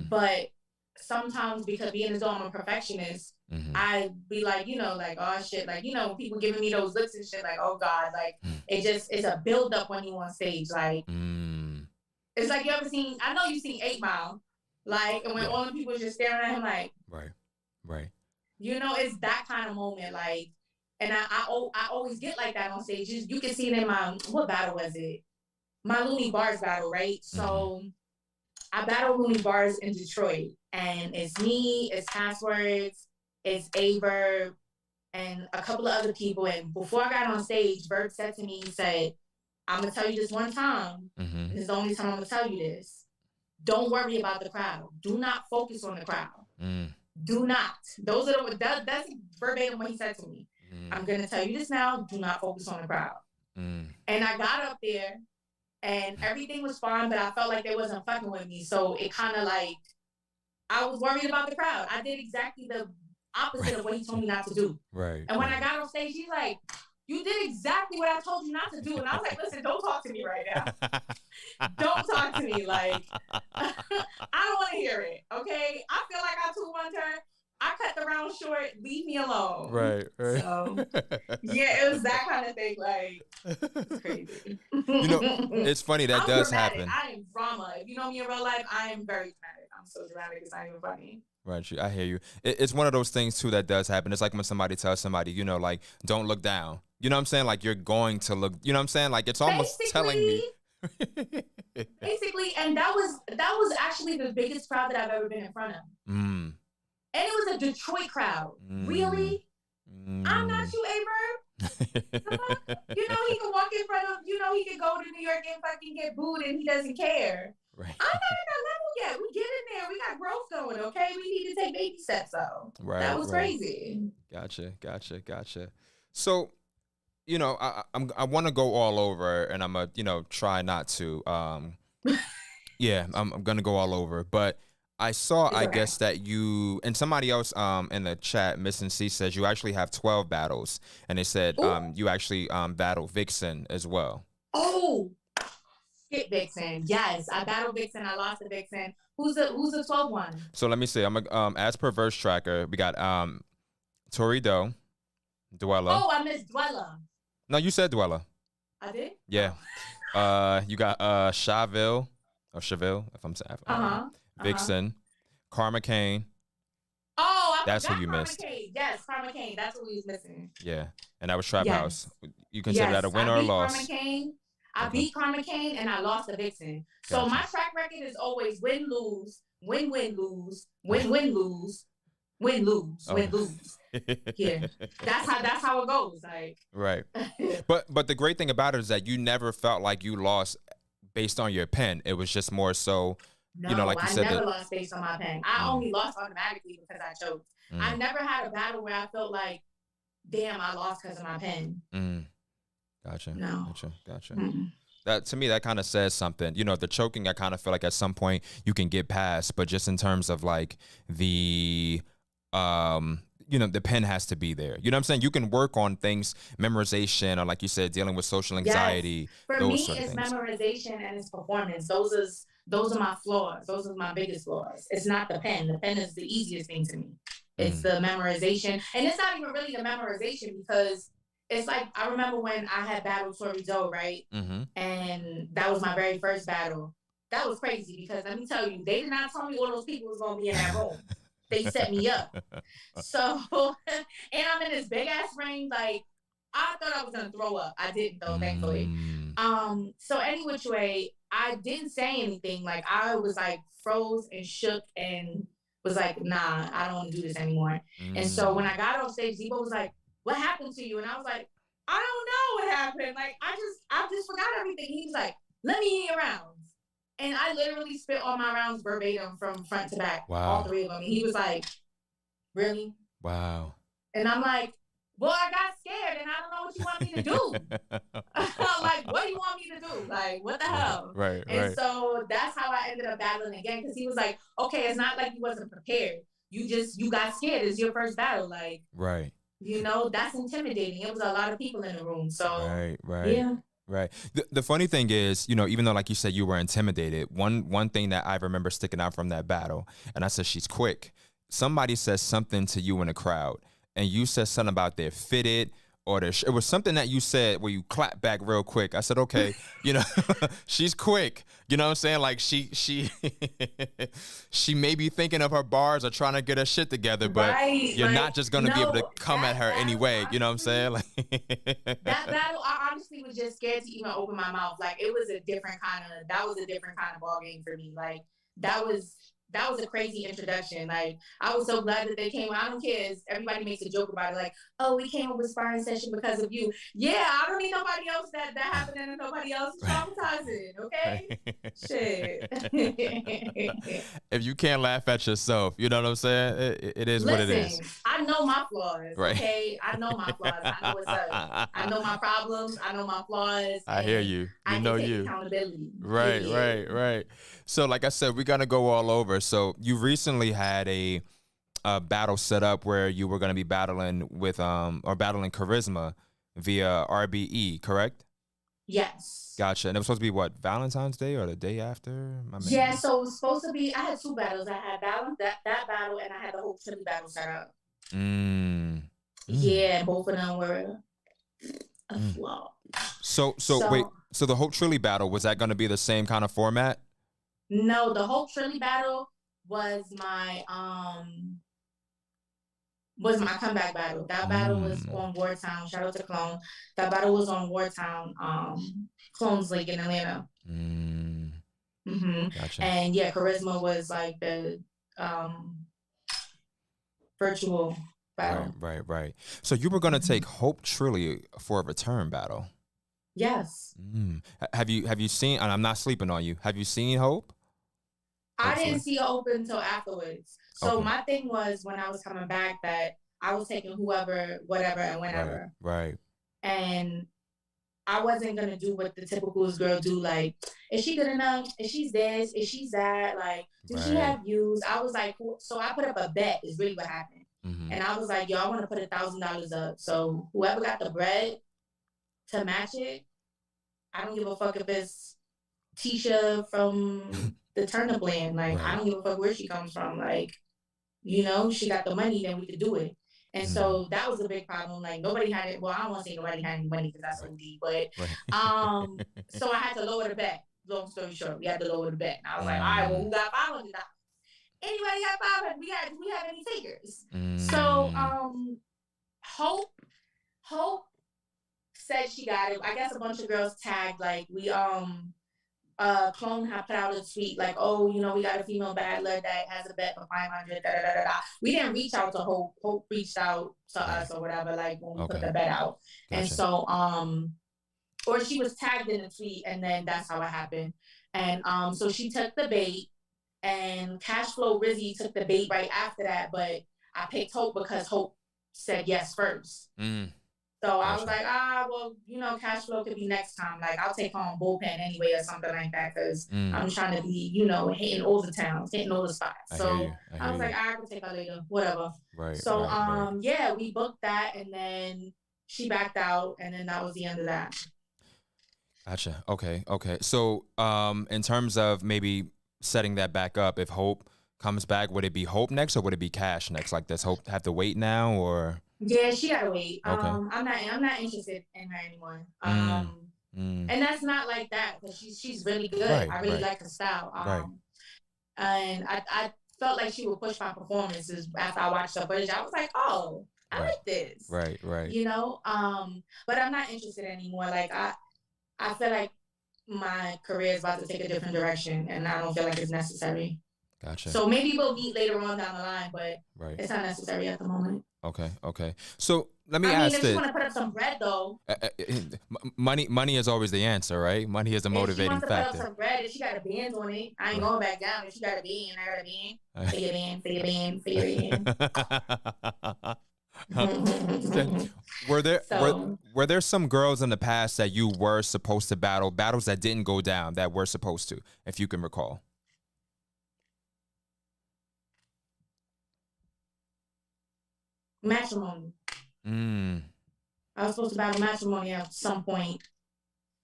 but sometimes because being as though I'm a perfectionist, I be like, you know, like, oh shit, like, you know, people giving me those looks and shit, like, oh God, like, it's a build up when you on stage. Like, it's like, I know you've seen 8 Mile, like, and when all the people just staring at him, like, right. You know, it's that kind of moment, like, and I always get like that on stage. You can see it in what battle was it? My Looney Bars battle, right? So I battle Looney Bars in Detroit, and it's me, it's Passwords, it's Averb, and a couple of other people. And before I got on stage, Verb said to me, he said, I'm going to tell you this one time. And this is the only time I'm going to tell you this. Don't worry about the crowd. Do not focus on the crowd. Do not. That's verbatim what he said to me. I'm going to tell you this now. Do not focus on the crowd. And I got up there and everything was fine, but I felt like they wasn't fucking with me. So it kind of like, I was worried about the crowd. I did exactly the opposite of what he told me not to do. And when I got on stage, he's like, you did exactly what I told you not to do. And I was like, listen, don't talk to me right now. Don't talk to me. Like, I don't want to hear it. Okay. I feel like I took one turn. I cut the round short. Leave me alone. Right. So, yeah, it was that kind of thing. Like, it's crazy. You know, it's funny that does dramatic. happen. I am drama. If you know me in real life, I am very dramatic. I'm so dramatic. It's not even funny. Right, I hear you. It's one of those things too that does happen. It's like when somebody tells somebody, you know, like, don't look down. You know what I'm saying? Like you're going to look. You know what I'm saying? Like it's almost telling me. Basically, and that was actually the biggest crowd that I've ever been in front of. And it was a Detroit crowd. Really? I'm not you, Averb. You know, he can walk in front of, you know, he can go to New York and fucking get booed and he doesn't care. Right. I'm not in that level yet. We get in there. We got growth going, okay? We need to take baby steps, though. Right. That was crazy. Gotcha. So, you know, I want to go all over, and I'm gonna, you know, try not to. Yeah, I'm gonna go all over, but I saw, I guess, that you and somebody else in the chat, Missing C, says you actually have 12 battles, and they said you actually battle Vixen as well. Oh, skip Vixen. Yes, I battled Vixen. I lost to Vixen. Who's the 12 one? So let me see. I'm as per verse tracker, we got Tori Doe, Dweller. Oh, I missed Dweller. No, you said Dweller. I did? Yeah. You got Chaville, or Chaville, if I'm saying. Vixen, Karma Kane. Oh, that's who you Karma missed. Kane. Yes, Karma Kane. That's what we was missing. Yeah, and that was Trap Yes. House. You consider that a win or a loss? Karma Kane. I beat Karma Kane and I lost to Vixen. So my track record is always win, lose, win, lose, win, lose, win, lose, win, lose. Yeah, that's how it goes. Like right. But the great thing about it is that you never felt like you lost based on your pen. It was just more so. No, you know, like you said, I never lost based on my pen. I only lost automatically because I choked. I never had a battle where I felt like, damn, I lost because of my pen. Gotcha. No. Gotcha. That to me, that kind of says something. You know, the choking, I kind of feel like at some point you can get past, but just in terms of like the you know, the pen has to be there. You know what I'm saying? You can work on things, memorization, or like you said, dealing with social anxiety. Yes. For me, it's memorization and it's performance. Those are my flaws. Those are my biggest flaws. It's not the pen. The pen is the easiest thing to me. It's the memorization. And it's not even really the memorization because it's like, I remember when I had battled Tori Doe, right? And that was my very first battle. That was crazy because let me tell you, they did not tell me all those people was going to be in that room. They set me up. So, and I'm in this big ass ring. Like, I thought I was going to throw up. I didn't though, thankfully. So any which way, I didn't say anything. Like, I was like froze and shook and was like, nah, I don't want to do this anymore. And so when I got off stage, Zebo was like, what happened to you? And I was like, I don't know what happened. Like, I just forgot everything. He was like, let me hear your rounds. And I literally spit all my rounds verbatim from front to back. Wow. All three of them. And he was like, really? Wow. And I'm like, well, I got scared and I don't know what you want me to do. I'm like, what do you want me to do? Like, what the hell? Right. And so that's how I ended up battling again. Because he was like, okay, it's not like you wasn't prepared. You got scared. It's your first battle. Like, right. You know, that's intimidating. It was a lot of people in the room. So, right. Yeah. Right. The funny thing is, you know, even though like you said you were intimidated, one thing that I remember sticking out from that battle, and I said she's quick. Somebody says something to you in the crowd, and you said something about they're fitted or it was something that you said where you clapped back real quick. I said, okay, you know, she's quick. You know what I'm saying? Like she she may be thinking of her bars or trying to get her shit together, but you're like, not just going to be able to come at her anyway. You know what I'm saying? Like that battle, I honestly was just scared to even open my mouth. Like that was a different kind of ball game for me. Like that was a crazy introduction. Like I was so glad that they came. I don't care. Everybody makes a joke about it. Like, oh, we came up with sparring session because of you. Yeah, I don't need nobody else that happened and nobody else is traumatizing. Okay, shit. If you can't laugh at yourself, you know what I'm saying? It is what it is. I know my flaws. Right. Okay, I know my flaws. I know what's up. I know my problems. I know my flaws. I hear you. I know can take you. Accountability. Right. So, like I said, we're gonna go all over. So you recently had a battle set up where you were going to be battling with or battling Charisma via RBE, correct? Yes. Gotcha. And it was supposed to be what, Valentine's Day or the day after? Yeah, so it was supposed to be. I had two battles. I had that battle, and I had the whole Chili battle set up. Yeah, both of them were a flop. So wait. So the Hope Trilly battle, was that going to be the same kind of format? No, the Hope Trilly battle was my comeback battle. That battle was on Wartown. Shout out to Clone. That battle was on Wartown, Clones League in Atlanta. Gotcha. And yeah, Charisma was like the virtual battle. Right. So you were gonna take Hope Trilly for a return battle. Yes. Have you seen? And I'm not sleeping on you. Have you seen Hope? I didn't see Hope until afterwards. So my thing was when I was coming back that I was taking whoever, whatever, and whenever. Right. And I wasn't gonna do what the typical girl do. Like, is she good enough? Is she this? Is she that? Like, do she have views? I was like, so I put up a bet. Is really what happened. And I was like, yo, I want to put $1,000 up. So whoever got the bread to match it, I don't give a fuck if it's Tisha from the Turner Blend. Like, I don't give a fuck where she comes from. Like, you know, she got the money, then we could do it. And so that was a big problem. Like, nobody had it. Well, I don't want to say nobody had any money because that's OD. But so I had to lower the bet. Long story short, we had to lower the bet. And I was like, all right, well, who got $500? Anybody got 500? Do we have any takers? So Hope said she got it. I guess a bunch of girls tagged, like, we Clone had put out a tweet like, oh, you know, we got a female battler that has a bet for 500. Da, da, da, da, da. We didn't reach out to Hope. Hope reached out to us or whatever, like when we put the bet out. Gotcha. And so or she was tagged in the tweet, and then that's how it happened. And so she took the bait, and Cashflow Rizzy took the bait right after that, but I picked Hope because Hope said yes first. So I was like, well, you know, Cashflow could be next time. Like, I'll take home bullpen anyway or something like that because I'm trying to be, you know, hitting all the towns, hitting all the spots. I was like, I can take her later, whatever. So, yeah, we booked that, and then she backed out, and then that was the end of that. Gotcha. Okay. So, in terms of maybe setting that back up, if Hope comes back, would it be Hope next or would it be Cash next? Like, does Hope have to wait now or? Yeah, she gotta wait. I'm not interested in her anymore. And that's not like that because she's really good. I really like her style. And I felt like she would push my performances after I watched her footage. I was like, oh, I like this. Right. You know, but I'm not interested anymore. Like I feel like my career is about to take a different direction, and I don't feel like it's necessary. Gotcha. So maybe we'll meet later on down the line, but it's not necessary at the moment. Okay. So let me ask this. If you want to put up some bread, though. Money is always the answer, right? Money is the motivating factor. If she wants to put up some bread, if she got a band on it, I ain't going back down. If she got a band, I got a band. Figure band. Were there some girls in the past that you were supposed to battles that didn't go down that were supposed to, if you can recall? Matrimony. I was supposed to battle Matrimony at some point,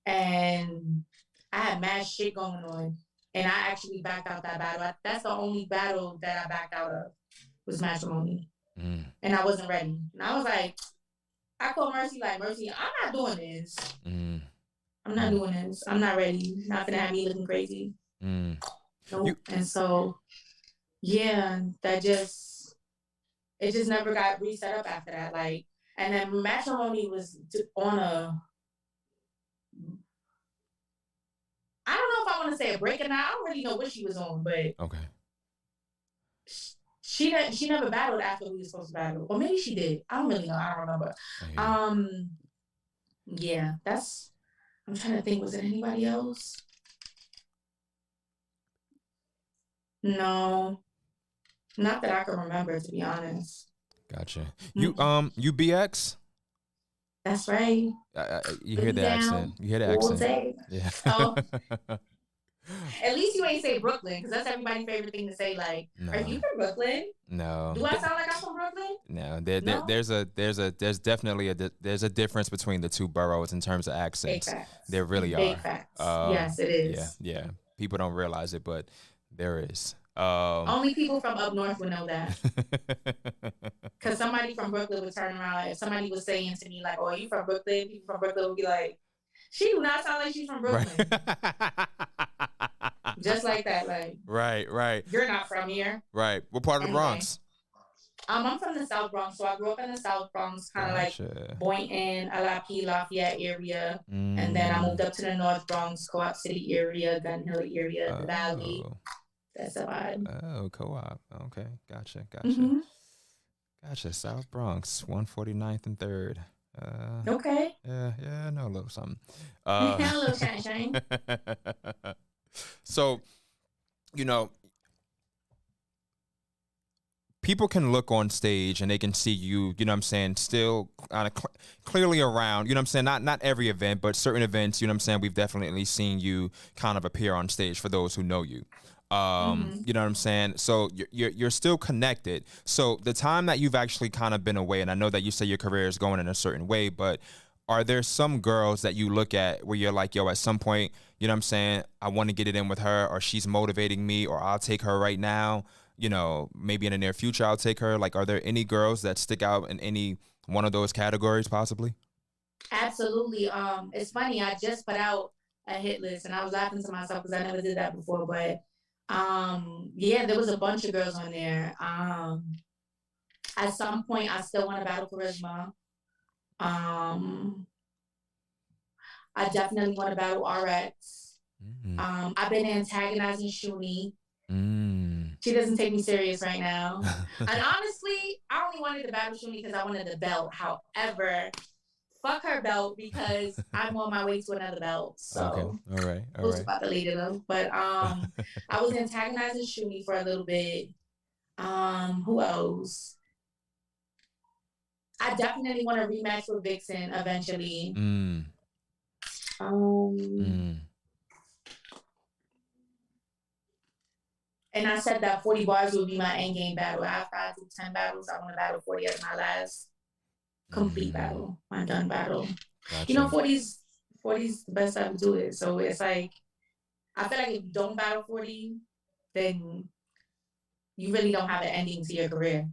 and I had mad shit going on, and I actually backed out that battle. That's the only battle that I backed out of was Matrimony, and I wasn't ready. And I was like, I called Mercy like, Mercy, I'm not doing this. I'm not doing this. I'm not ready. Not gonna have me looking crazy. Nope. And so, yeah, it just never got reset up after that. Like, and then Matrimony was on I don't know if I want to say a break or not. I don't really know what she was on, but she never battled after we were supposed to battle, or maybe she did. I don't really know. I don't remember. Yeah, I'm trying to think. Was it anybody else? No. Not that I can remember, to be honest. Gotcha. You BX? That's right. You hear the accent. You hear the accent. Yeah. Oh. At least you ain't say Brooklyn, because that's everybody's favorite thing to say. Like, are you from Brooklyn? No. Do I sound like I'm from Brooklyn? No. There's definitely a difference between the two boroughs in terms of accents. Big facts. There really Big facts. Yes, it is. Yeah. People don't realize it, but there is. Only people from up north would know that. Because somebody from Brooklyn would turn around. If somebody was saying to me, like, oh, are you from Brooklyn? People from Brooklyn would be like, she do not sound like she's from Brooklyn. Just like that. Like, right. You're not from here. Right. What part of the Bronx? I'm from the South Bronx. So I grew up in the South Bronx, kind of like Boynton, LIP, Lafayette area. And then I moved up to the North Bronx, Co-op City area, Gun Hill area, the Valley. That's a vibe. Oh, Co-op. Okay. Gotcha. Gotcha. South Bronx, 149th and 3rd. Okay. Yeah, I know a little something. A little shine. So, you know, people can look on stage and they can see you, you know what I'm saying, still clearly around, you know what I'm saying, not every event, but certain events, you know what I'm saying, we've definitely seen you kind of appear on stage for those who know you. You know what I'm saying? So you're still connected. So the time that you've actually kind of been away, and I know that you say your career is going in a certain way, but are there some girls that you look at where you're like, yo, at some point, you know what I'm saying, I want to get it in with her, or she's motivating me, or I'll take her right now, you know, maybe in the near future I'll take her? Like, are there any girls that stick out in any one of those categories possibly? Absolutely. It's funny. I just put out a hit list, and I was laughing to myself because I never did that before. But yeah, there was a bunch of girls on there. At some point, I still want to battle charisma. I definitely want to battle RX. I've been antagonizing Shuni. She doesn't take me serious right now. And honestly, I only wanted to battle Shuni because I wanted the belt. However, fuck her belt because I'm on my way to another belt. So okay, all right. We'll talk about that later though. But I was antagonizing Shuni for a little bit. Who else? I definitely want to rematch with Vixen eventually. And I said that 40 bars would be my end game battle. After I do 10 battles, I want to battle 40 as my last complete battle, my done battle. Gotcha. You know, 40's the best time to do it. So it's like, I feel like if you don't battle 40, then you really don't have an ending to your career.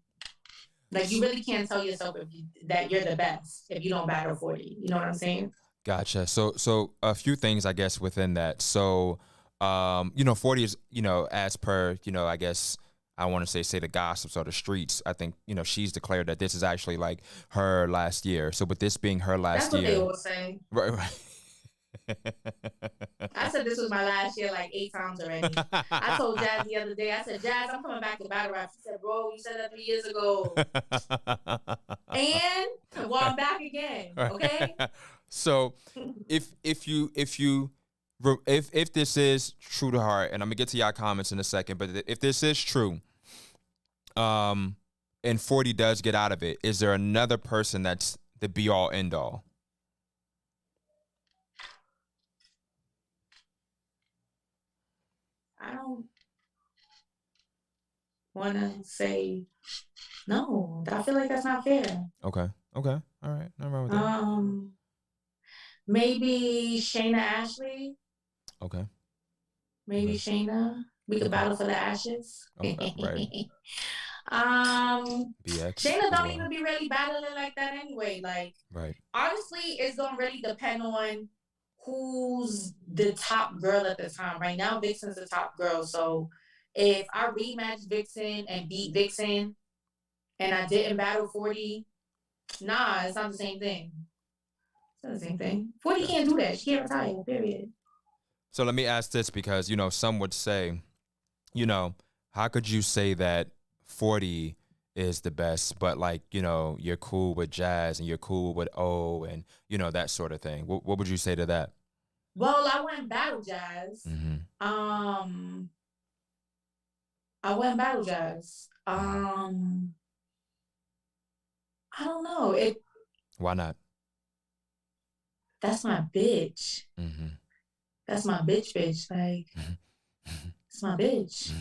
Like, you really can't tell yourself that you're the best if you don't battle 40. You know what I'm saying? Gotcha. So a few things, I guess, within that. So, you know, 40 is, you know, as per, you know, I guess I want to say the gossips or the streets. I think, you know, she's declared that this is actually like her last year. So with this being her last year. That's what they all say. Right. I said this was my last year like 8 times already. I told Jazz the other day, I said, Jazz, I'm coming back to battle rap. She said, bro, you said that 3 years ago. And well, I'm back again. Okay. So if this is true to heart, and I'm gonna get to y'all comments in a second, but if this is true, and 40 does get out of it, is there another person that's the be all end all? I don't want to say no. I feel like that's not fair. Okay. All right. Nothing wrong with that. Maybe Shayna Ashley. Okay. Maybe Shayna. We could battle for the ashes. Right. BX. Shayna don't even be really battling like that anyway. Like, right. Honestly, it's gonna really depend on who's the top girl at the time. Right now, Vixen's the top girl. So if I rematch Vixen and beat Vixen and I didn't battle 40, nah, it's not the same thing. It's not the same thing. 40 can't do that. She can't retire, period. So let me ask this, because, you know, some would say, you know, how could you say that 40 is the best, but like, you know, you're cool with Jazz and you're cool with O and, you know, that sort of thing? What would you say to that? Well, I went battle Jazz. I went battle Jazz. I don't know. Why not? That's my bitch. That's my bitch. Like, it's my bitch.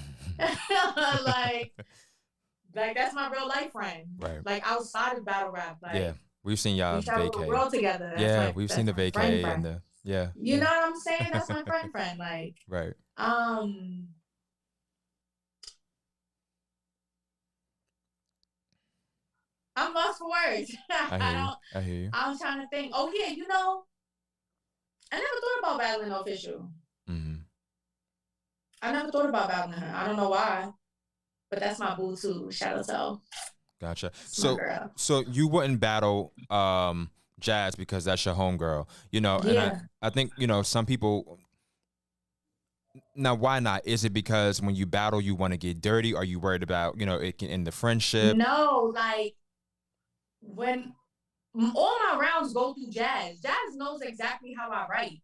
like that's my real life friend. Right. Like outside of battle rap. Like, yeah, we've seen y'all vacay. We travel together. We've seen the vacay and the You know what I'm saying? That's my friend. Like, right. I'm lost for words. I hear you. I'm trying to think. Oh yeah, you know, I never thought about battling Official. I never thought about battling her. I don't know why, but that's my boo too. Shout out to her. Gotcha. So you wouldn't battle Jazz because that's your homegirl, you know? Yeah. And I think, you know, some people. Now, why not? Is it because when you battle, you want to get dirty? Are you worried about, you know, it can end the friendship? No, like when all my rounds go through Jazz. Jazz knows exactly how I write.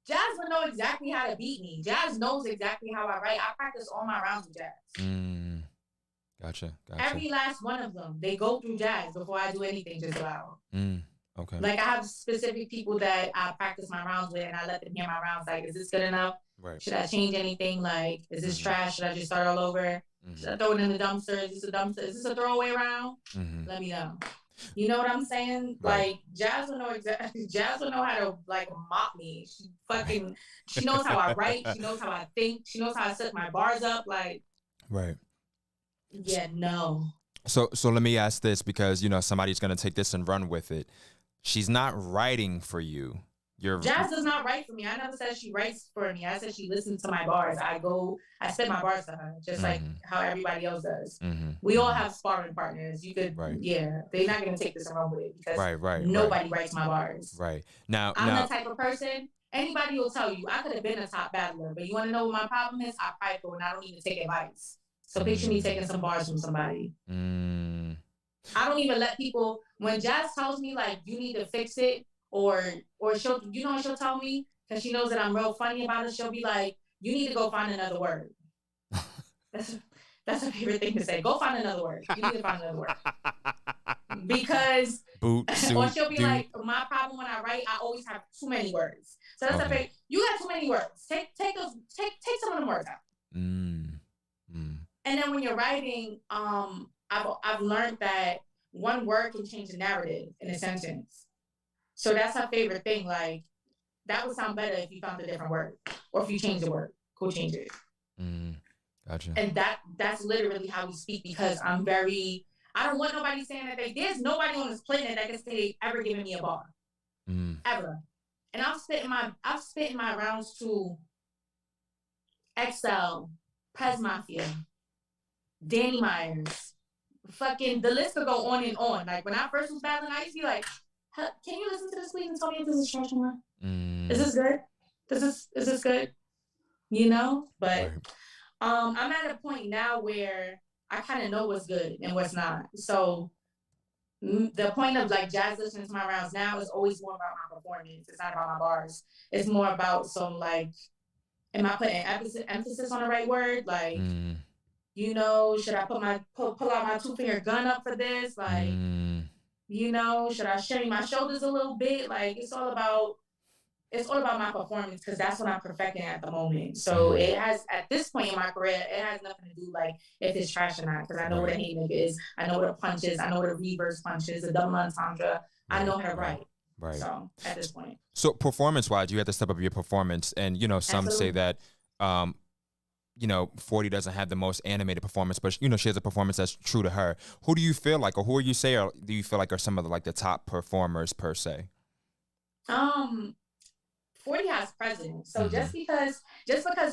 Jazz would know exactly how to beat me. Jazz knows exactly how I write. I practice all my rounds with Jazz. Gotcha. Every last one of them, they go through Jazz before I do anything just loud. Okay. Like I have specific people that I practice my rounds with, and I let them hear my rounds. Like, is this good enough? Right. Should I change anything? Like, is this trash? Should I just start all over? Should I throw it in the dumpster? Is this a dumpster? Is this a throwaway round? Let me know. You know what I'm saying? Right. Like Jazz will know exactly. Jazz will know how to like mop me. She knows how I write. She knows how I think. She knows how I set my bars up. Like, right. Yeah, no. So let me ask this, because you know somebody's gonna take this and run with it. She's not writing for you. Jazz does not write for me. I never said she writes for me. I said she listens to my bars. I spit my bars to her, just like how everybody else does. We all have sparring partners. You could, yeah. They're not gonna take this and run with it because nobody writes my bars. Right. Now, I'm the type of person. Anybody will tell you I could have been a top battler, but you want to know what my problem is? I prideful and I don't even take advice. So picture me taking some bars from somebody. I don't even let people. When Jazz tells me like you need to fix it, or she'll, you know what she'll tell me, because she knows that I'm real funny about it. She'll be like, you need to go find another word. That's her favorite thing to say. Go find another word. You need to find another word. Because or she'll be like, my problem when I write, I always have too many words. So that's her favorite. You got too many words. Take some of them words out. And then when you're writing, I've learned that one word can change the narrative in a sentence. So that's her favorite thing. Like, that would sound better if you found a different word, or if you change the word. Go change it. Gotcha. And that's literally how we speak, because I don't want nobody saying that there's nobody on this planet that can say they ever given me a bar. Ever. And I've spit in my rounds to XL, Pez Mafia, Danny Myers, fucking, the list could go on and on. Like, when I first was battling, I used to be like, can you listen to this, please, and tell me if this is trash or not? Is this good? Is this good? You know? But I'm at a point now where I kind of know what's good and what's not. So the point of like Jazz listening to my rounds now is always more about my performance. It's not about my bars. It's more about some like, am I putting emphasis on the right word? Like, you know, should I pull out my 2-finger gun up for this? Like, you know, should I shimmy my shoulders a little bit? Like, it's all about my performance, because that's what I'm perfecting at the moment. So it has, at this point in my career, it has nothing to do like if it's trash or not, because I know what a haymaker is. I know what a punch is. I know what a reverse punch is, a double entendre. I know how to write. Right. So at this point. So performance-wise, you have to step up your performance, and you know some say that. You know, 40 doesn't have the most animated performance, but you know, she has a performance that's true to her. Who do you feel like, or who are you say, or do you feel like are some of the like the top performers per se? 40 has presence. So just because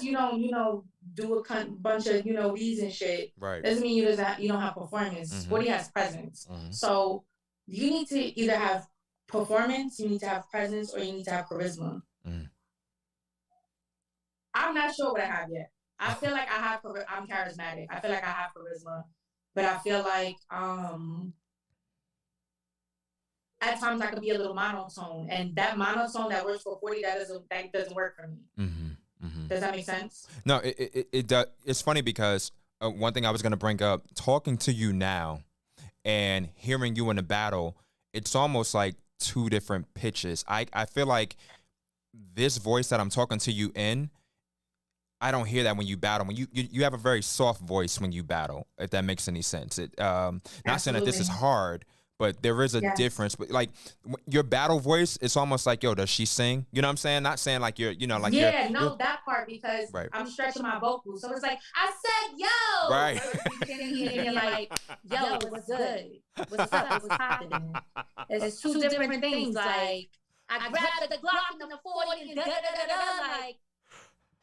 you don't do a bunch of these and shit, doesn't mean you don't have performance. 40 has presence. So you need to either have performance, you need to have presence, or you need to have charisma. I'm not sure what I have yet. I feel like I'm charismatic. I feel like I have charisma, but I feel like at times I could be a little monotone, and that monotone that works for 40, that doesn't work for me. Does that make sense? No, it does. It's funny because one thing I was going to bring up, talking to you now and hearing you in a battle, it's almost like two different pitches. I feel like this voice that I'm talking to you in, I don't hear that when you battle. When you have a very soft voice when you battle, if that makes any sense. Not saying that this is hard, but there is a difference. But like your battle voice, it's almost like, yo, does she sing? You know what I'm saying? Not saying like you're, like that part, because I'm stretching my vocals. So it's like, I said, yo. Right. And you're like, yo, what's good? What's up? What's happening? It's two different things. Like, I grabbed the Glock and the 40 and da-da-da-da-da. Like,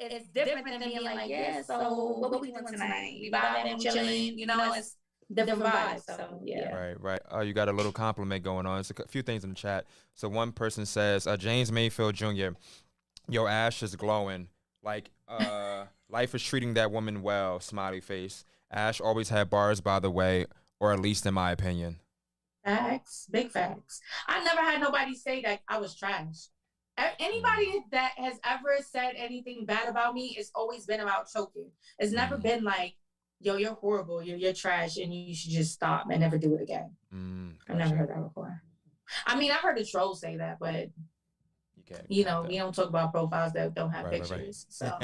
it's different than being like, yeah, so what we doing tonight? We vibing and chilling, it's different vibes. So yeah. Right. Oh, you got a little compliment going on. It's a few things in the chat. So one person says, James Mayfield Jr., your ash is glowing. Like life is treating that woman well, smiley face. Ash always had bars, by the way, or at least in my opinion. Facts, big facts. I never had nobody say that I was trash. Anybody that has ever said anything bad about me, it's always been about choking. It's never been like, yo, you're horrible, you're trash, and you should just stop and never do it again. I've never heard that before. I mean, I've heard a troll say that, but you know, we don't talk about profiles that don't have pictures. So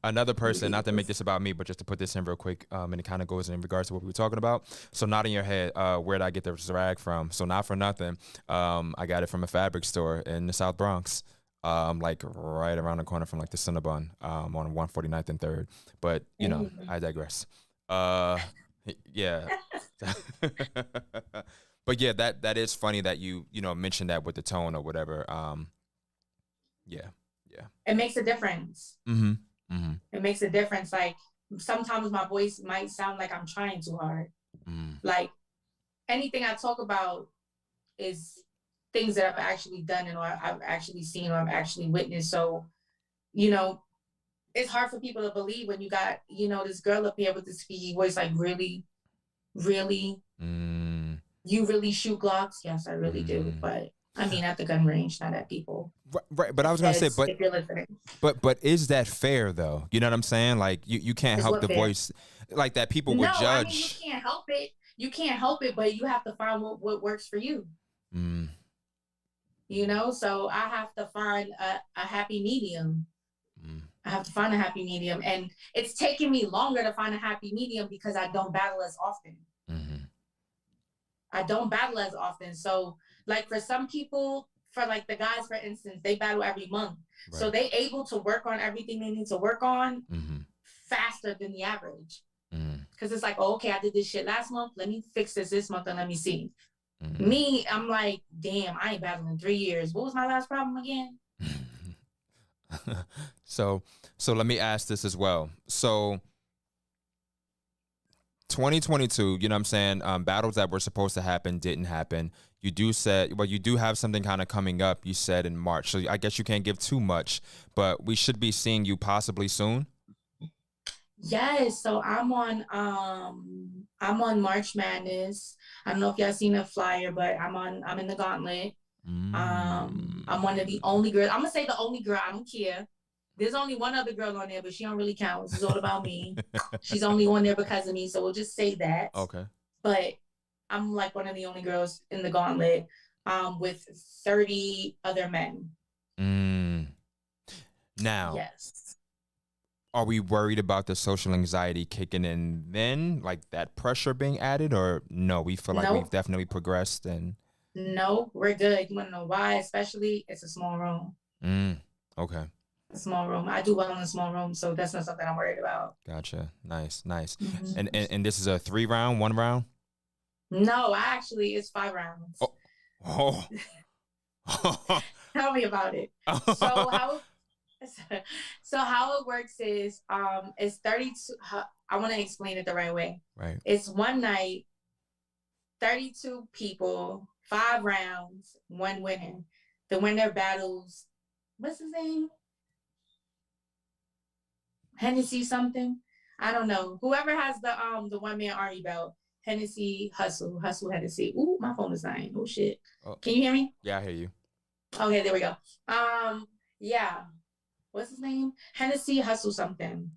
another person, not to make this about me, but just to put this in real quick, and it kind of goes in regards to what we were talking about. So nodding your head, where did I get the rag from? So not for nothing, I got it from a fabric store in the South Bronx. Like right around the corner from like the Cinnabon, on 149th and 3rd. But you know, I digress. Yeah. But yeah, that is funny that you know mentioned that with the tone or whatever. Yeah. It makes a difference. It makes a difference. Like sometimes my voice might sound like I'm trying too hard. Like anything I talk about is things that I've actually done and or I've actually seen or I've actually witnessed. So, you know, it's hard for people to believe when you got, you know, this girl up here with this squeaky voice, like really. You really shoot Glocks? Yes, I really do. But I mean, at the gun range, not at people. Right. But I was gonna say, if you're listening. But is that fair though? You know what I'm saying? Like you can't help the voice like that. People would judge. I mean, you can't help it. You can't help it, but you have to find what works for you. You know, so I have to find a happy medium. I have to find a happy medium, and it's taking me longer to find a happy medium because I don't battle as often. I don't battle as often. So like for some people, for like the guys, for instance, they battle every month. Right. So they able to work on everything they need to work on faster than the average. Because it's like, oh, okay, I did this shit last month. Let me fix this month and let me see. Me, I'm like, damn, I ain't battling in 3 years. What was my last problem again? So let me ask this as well. So 2022, you know what I'm saying? Battles that were supposed to happen didn't happen. You do have something kind of coming up, you said in March. So I guess you can't give too much, but we should be seeing you possibly soon. Yes. So I'm on March Madness. I don't know if y'all seen a flyer, but I'm in the gauntlet. I'm one of the only girls. I'm gonna say the only girl. I don't care. There's only one other girl on there, but she don't really count. This is all about me. She's only on there because of me, so we'll just say that. Okay. But I'm like one of the only girls in the gauntlet, with 30 other men. Now, yes. Are we worried about the social anxiety kicking in then, like that pressure being added, or no? We feel like we've definitely progressed and. No, we're good. You want to know why? Especially, it's a small room. Okay. A small room. I do well in a small room, so that's not something I'm worried about. Gotcha. Nice. And this is a 3-round, 1 round? No, actually, it's 5 rounds. Oh. Tell me about it. So how it works is, it's 32. I want to explain it the right way. Right. It's one night, 32 people, 5 rounds, 1 winner. The winner battles. What's his name? Hennessy something, I don't know. Whoever has the 1-man army belt, Hennessy Hustle Hennessy. Ooh, my phone is dying. Oh shit. Can you hear me? Yeah, I hear you. Okay, there we go. Yeah. What's his name? Hennessy Hustle something.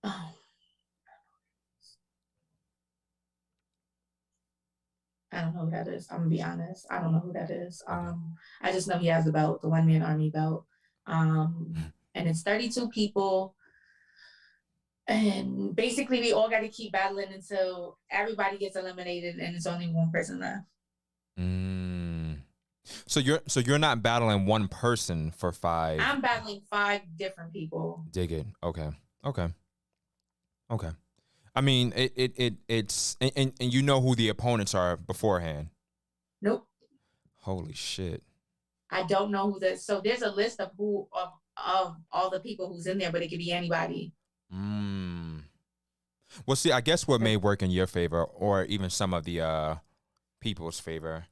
Oh. I don't know who that is. I'm gonna be honest. I don't know who that is. I just know he has the belt, the 1-man army belt. And it's 32 people. And basically we all got to keep battling until everybody gets eliminated and it's only 1 person left. So you're not battling 1 person for 5. I'm battling 5 different people. Dig it. Okay. I mean, it's and you know who the opponents are beforehand. Nope. Holy shit. I don't know who that. So there's a list of of all the people who's in there, but it could be anybody. Well, see, I guess what may work in your favor, or even some of the people's favor,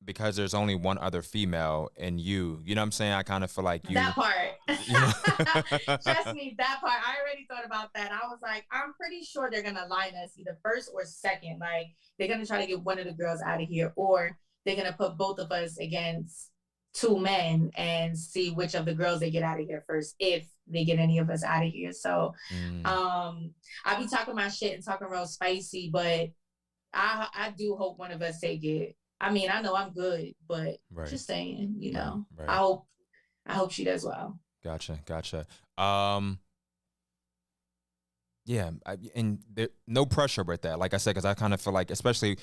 because there's only 1 other female and you know what I'm saying? I kind of feel like you. That part. Trust me, that part. I already thought about that. I was like, I'm pretty sure they're going to line us either first or second. Like, they're going to try to get one of the girls out of here, or they're going to put both of us against two men and see which of the girls they get out of here first, if they get any of us out of here. So I be talking my shit and talking real spicy, but I do hope one of us take it. I mean, I know I'm good, but just saying, you know, I hope she does well. Gotcha. Yeah, and no pressure with that. Like I said, because I kind of feel like, especially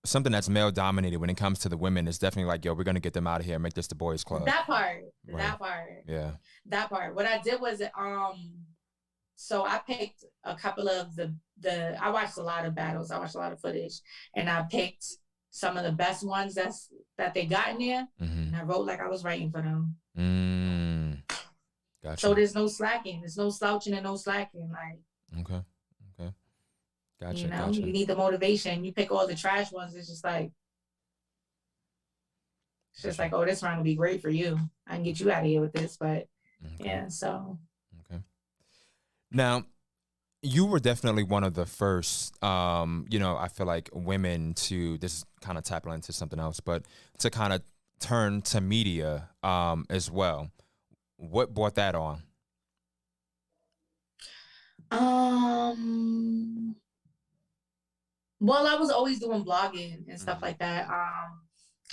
something that's male dominated when it comes to the women, is definitely like, yo, we're gonna get them out of here and make this the boys' club. That part. Yeah. That part. What I did was, so I picked a couple of I watched a lot of battles. I watched a lot of footage, and I picked some of the best ones that they got in there, and I wrote like I was writing for them. Gotcha. So there's no slacking. There's no slouching and no slacking. Like. Okay. Gotcha. You know, you need the motivation. You pick all the trash ones. It's just like, oh, this round will be great for you. I can get you out of here with this, but yeah. So. Okay. Now, you were definitely one of the first. You know, I feel like women to, this is kind of tapping into something else, but to kind of turn to media as well. What brought that on? Well, I was always doing blogging and stuff like that.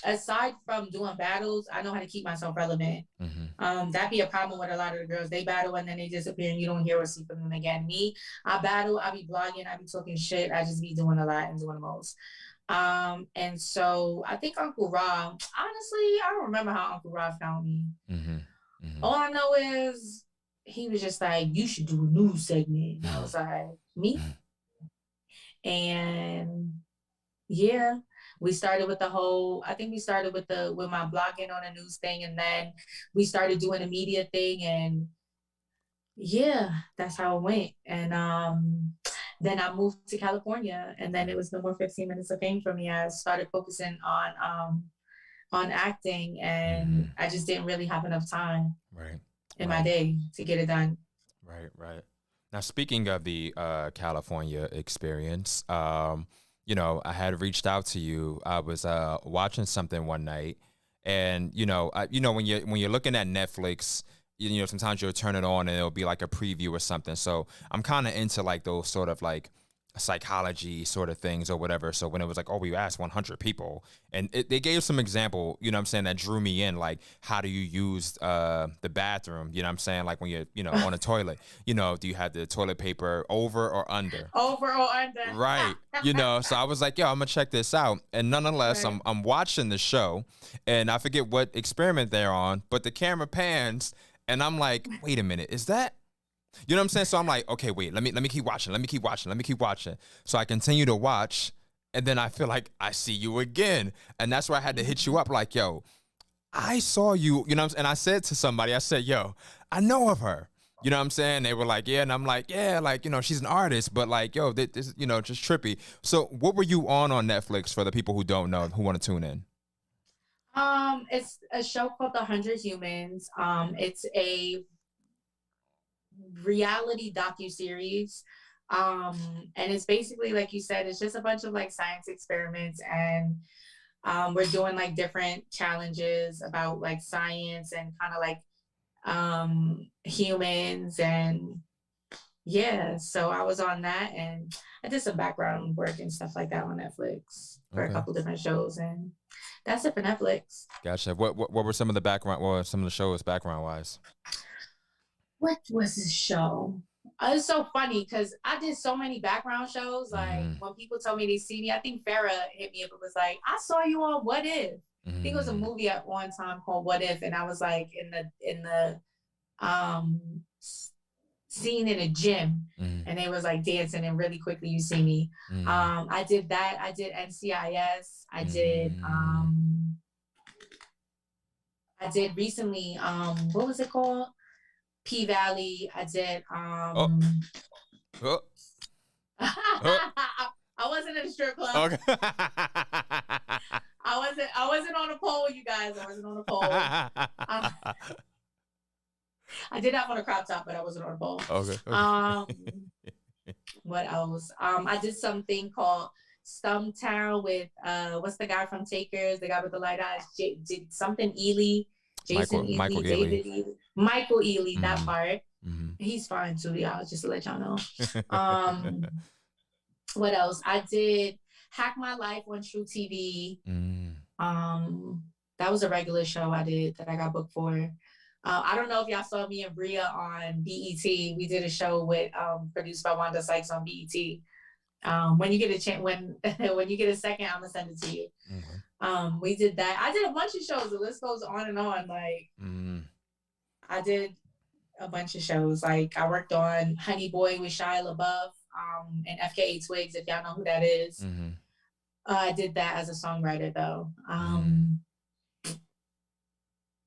Aside from doing battles, I know how to keep myself relevant. That'd be a problem with a lot of the girls. They battle and then they disappear and you don't hear or see from them again. Me, I battle, I be blogging, I be talking shit. I just be doing a lot and doing the most. And so I think Uncle Rob, honestly, I don't remember how Uncle Rob found me. All I know is he was just like, you should do a news segment. And I was like, me? And yeah, we started with I think we started with my blogging on a news thing, and then we started doing a media thing, and yeah, that's how it went. And then I moved to California, and then it was no more 15 minutes of fame for me. I started focusing on acting, and I just didn't really have enough time in my day to get it done. Right. Now, speaking of the California experience, you know, I had reached out to you. I was watching something one night, and you know, when you're looking at Netflix, you know, sometimes you'll turn it on and it'll be like a preview or something. So I'm kind of into like those sort of like psychology sort of things or whatever. So when it was like, oh, we asked 100 people, and they gave some example, you know what I'm saying, that drew me in, like, how do you use the bathroom, you know what I'm saying, like when you're, you know, on a toilet, you know, do you have the toilet paper over or under? Right. You know, so I was like, yo, I'm gonna check this out. And nonetheless, I'm watching the show, and I forget what experiment they're on, but the camera pans, and I'm like, wait a minute, is that, you know what I'm saying? So I'm like, okay, wait, let me keep watching. So I continue to watch, and then I feel like I see you again. And that's why I had to hit you up like, yo, I saw you, you know what I'm saying? And I said to somebody, I said, yo, I know of her. You know what I'm saying? They were like, yeah. And I'm like, yeah, like, you know, she's an artist, but like, yo, this, you know, just trippy. So what were you on Netflix for the people who don't know, who want to tune in? It's a show called The 100 Humans. It's a reality docu-series, and it's basically, like you said, it's just a bunch of like science experiments, and we're doing like different challenges about like science and kind of like humans, and yeah, so I was on that, and I did some background work and stuff like that on Netflix for a couple different shows, and that's it for Netflix. Gotcha. What were some of the background, what were some of the shows background wise? What was this show? It's so funny because I did so many background shows. Like when people told me they see me, I think Farrah hit me up and was like, I saw you on What If. I think it was a movie at one time called What If, and I was like in the scene in a gym, and they was like dancing, and really quickly you see me. I did that. I did NCIS. I did recently, what was it called? P-Valley. I did I wasn't in a strip club. Okay. I wasn't on a pole, you guys. I wasn't on a pole. I did have on a crop top, but I wasn't on a pole. Okay. What else? I did something called Stumptown with what's the guy from Takers? The guy with the light eyes, did something Ely. Jason Ely, Michael David Ely, Michael Ely, that Mhm. part. Mhm. He's fine too, y'all, just to let y'all know. What else? I did Hack My Life on True TV. That was a regular show I did that I got booked for. I don't know if y'all saw me and Bria on BET. We did a show with produced by Wanda Sykes on BET. When you get a chance, when you get a second, I'm gonna send it to you. We did that. I did a bunch of shows. The list goes on and on. Like I did a bunch of shows. Like I worked on Honey Boy with Shia LaBeouf and FKA Twigs, if y'all know who that is. I did that as a songwriter though.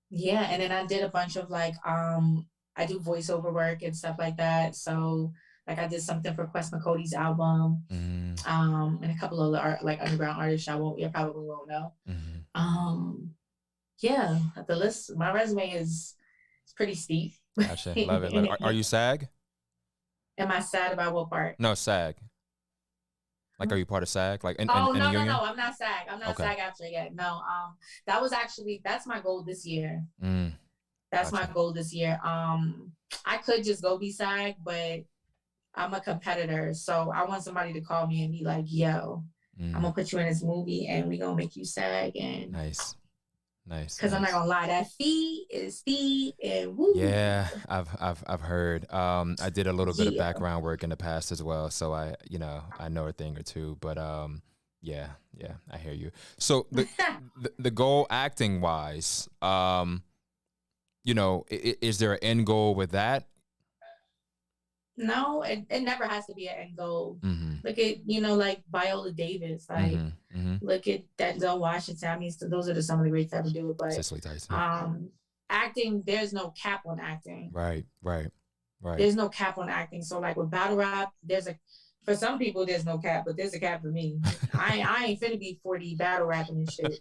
Yeah, and then I did a bunch of like I do voiceover work and stuff like that. So like I did something for Quest McCody's album, and a couple of like underground artists you probably won't know. Yeah, the list, my resume is pretty steep. Gotcha. Love it. Are you SAG? Am I sad about what part? No, SAG. Like, are you part of SAG? Like, in No, the union? no, I'm not SAG. I'm not SAG after yet. No, that's my goal this year. That's my goal this year. I could just go be SAG, but I'm a competitor, so I want somebody to call me and be like, "Yo, I'm gonna put you in this movie, and we gonna make you SAG." And nice. Because I'm not gonna lie, that fee is steep and woo. Yeah, I've heard. I did a little bit of background work in the past as well, so I know a thing or two. But yeah, I hear you. So the goal acting wise, is there an end goal with that? No, it never has to be an end goal. Look at like Viola Davis, like look at Denzel Washington. I mean, those are some of the greats that ever do it. But Cicely Tyson. Acting, there's no cap on acting. Right. There's no cap on acting. So like with battle rap, for some people there's no cap, but there's a cap for me. I ain't finna be 40 battle rapping and shit.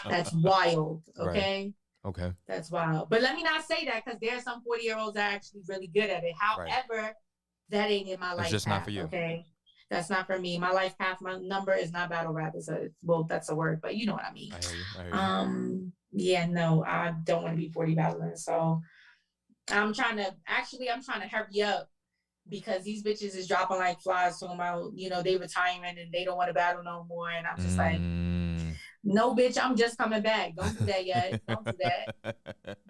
That's wild. Okay. Okay. That's wild. But let me not say that, because there are some 40-year-olds that are actually really good at it. However, that ain't in my life. It's just path, not for you. Okay. That's not for me. My life path, my number is not battle rap. That's a word, but you know what I mean. I hear you. Yeah, no, I don't want to be 40 battling. So I'm trying to hurry up, because these bitches is dropping like flies talking about, they retiring and they don't want to battle no more. And I'm just like, no, bitch, I'm just coming back. Don't do that yet. Don't do that.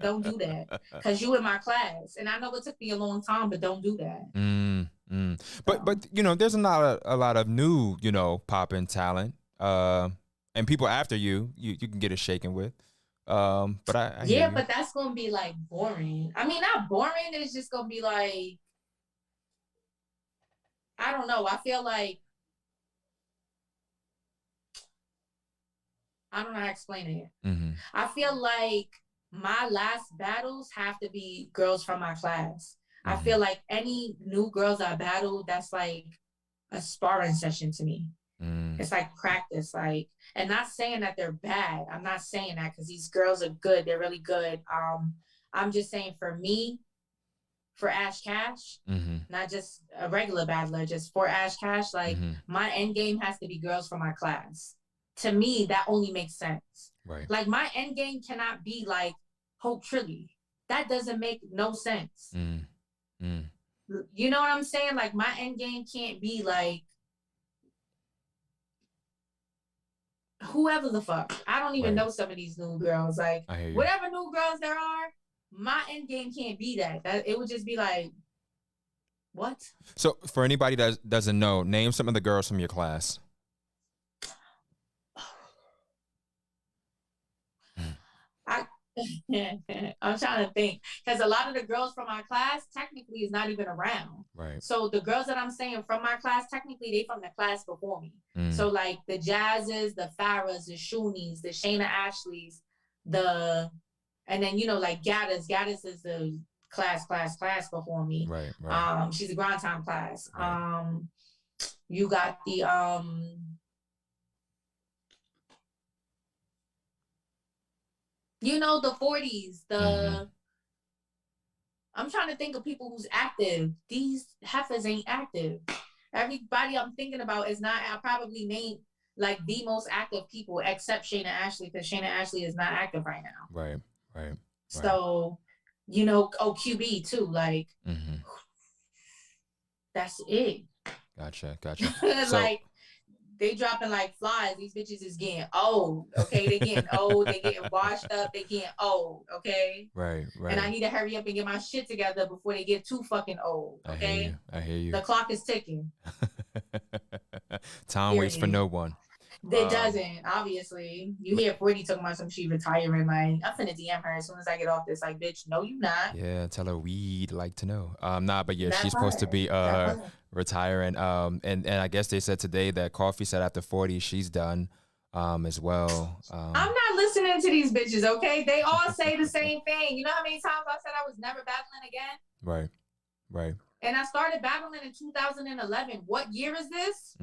Don't do that. Because you in my class. And I know it took me a long time, but don't do that. But there's a lot of new, popping talent. And people after you can get it shaken with. But I hear you. But that's gonna be like boring. I mean, not boring, it's just gonna be like, I don't know. I feel like, I don't know how to explain it. I feel like my last battles have to be girls from my class. I feel like any new girls I battle, that's like a sparring session to me. It's like practice, like, and not saying that they're bad. I'm not saying that, because these girls are good. They're really good. I'm just saying, for me, for Ash Cash, not just a regular battler, just for Ash Cash, like my end game has to be girls from my class. To me, that only makes sense. Right. Like my end game cannot be like Hope Trilly. That doesn't make no sense. You know what I'm saying? Like my end game can't be like whoever the fuck. I don't even know some of these new girls. Like whatever new girls there are, my end game can't be that. It would just be like, what? So for anybody that doesn't know, name some of the girls from your class. I'm trying to think, because a lot of the girls from my class technically is not even around. Right. So the girls that I'm saying from my class, technically they from the class before me. So like the Jazzes, the Farahs, the Shoonies, the Shayna Ashleys, and then like Gaddis. Gaddis is the class before me. Right. She's a Grand Time class. Right. You got the the 40s, I'm trying to think of people who's active. These heifers ain't active. Everybody I'm thinking about is not. I probably named like the most active people except Shayna Ashley, because Shayna Ashley is not active right now. Right. So, you know, QB too, like that's it. Gotcha. Like they dropping like flies. These bitches is getting old. Okay, they getting old. They getting washed up. They getting old. Okay. Right. And I need to hurry up and get my shit together before they get too fucking old. Okay. I hear you. The clock is ticking. Time waits for no one. It doesn't, obviously. You hear 40 talking about some she retiring, like, I'm finna DM her as soon as I get off this. Like, bitch, no, you not. Yeah, tell her we'd like to know. But yeah, That she's supposed to be retiring. And I guess they said today that Coffee said after 40 she's done as well. I'm not listening to these bitches, okay? They all say the same thing. You know how many times I said I was never battling again? Right. And I started battling in 2011. What year is this?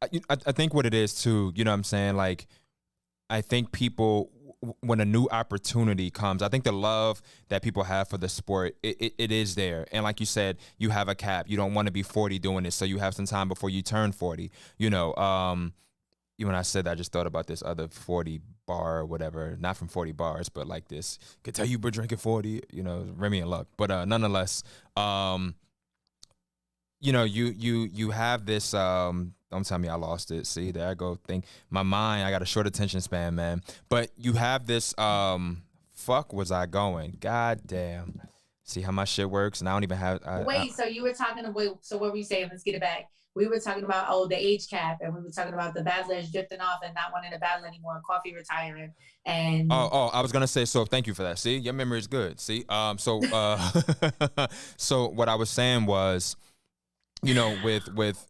I think what it is too, you know what I'm saying? Like, I think people, when a new opportunity comes, I think the love that people have for the sport, it is there. And like you said, you have a cap. You don't want to be 40 doing this, so you have some time before you turn 40. You know, when I said that, I just thought about this other 40 bar or whatever, not from 40 bars, but like this, could tell you we're drinking 40, you know, Remy and Luck. But nonetheless, you know, you have this, don't tell me I lost it. See, there I go. Think my mind, I got a short attention span, man. But you have this, fuck was I going? God damn. See how my shit works? And I don't even have. So you were talking about, so what were you saying? Let's get it back. We were talking about, the age cap, and we were talking about the battlers drifting off and not wanting to battle anymore, Coffee retiring. And I was gonna say, so thank you for that. See, your memory is good. See, so what I was saying was, you know, with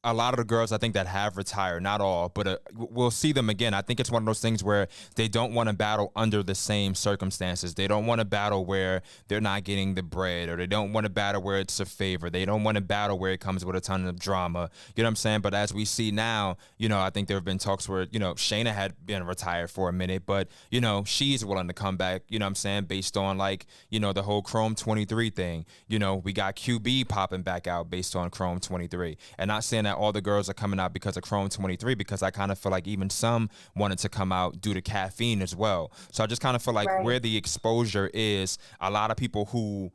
a lot of the girls, I think, that have retired, not all, but we'll see them again. I think it's one of those things where they don't want to battle under the same circumstances. They don't want to battle where they're not getting the bread, or they don't want to battle where it's a favor. They don't want to battle where it comes with a ton of drama. You know what I'm saying? But as we see now, you know, I think there have been talks where, you know, Shayna had been retired for a minute, but, you know, she's willing to come back, you know what I'm saying, based on, like, you know, the whole Chrome 23 thing. You know, we got QB popping back out based on Chrome 23. And not saying that all the girls are coming out because of Chrome 23, because I kind of feel like even some wanted to come out due to caffeine as well. So I just kind of feel like where the exposure is, a lot of people who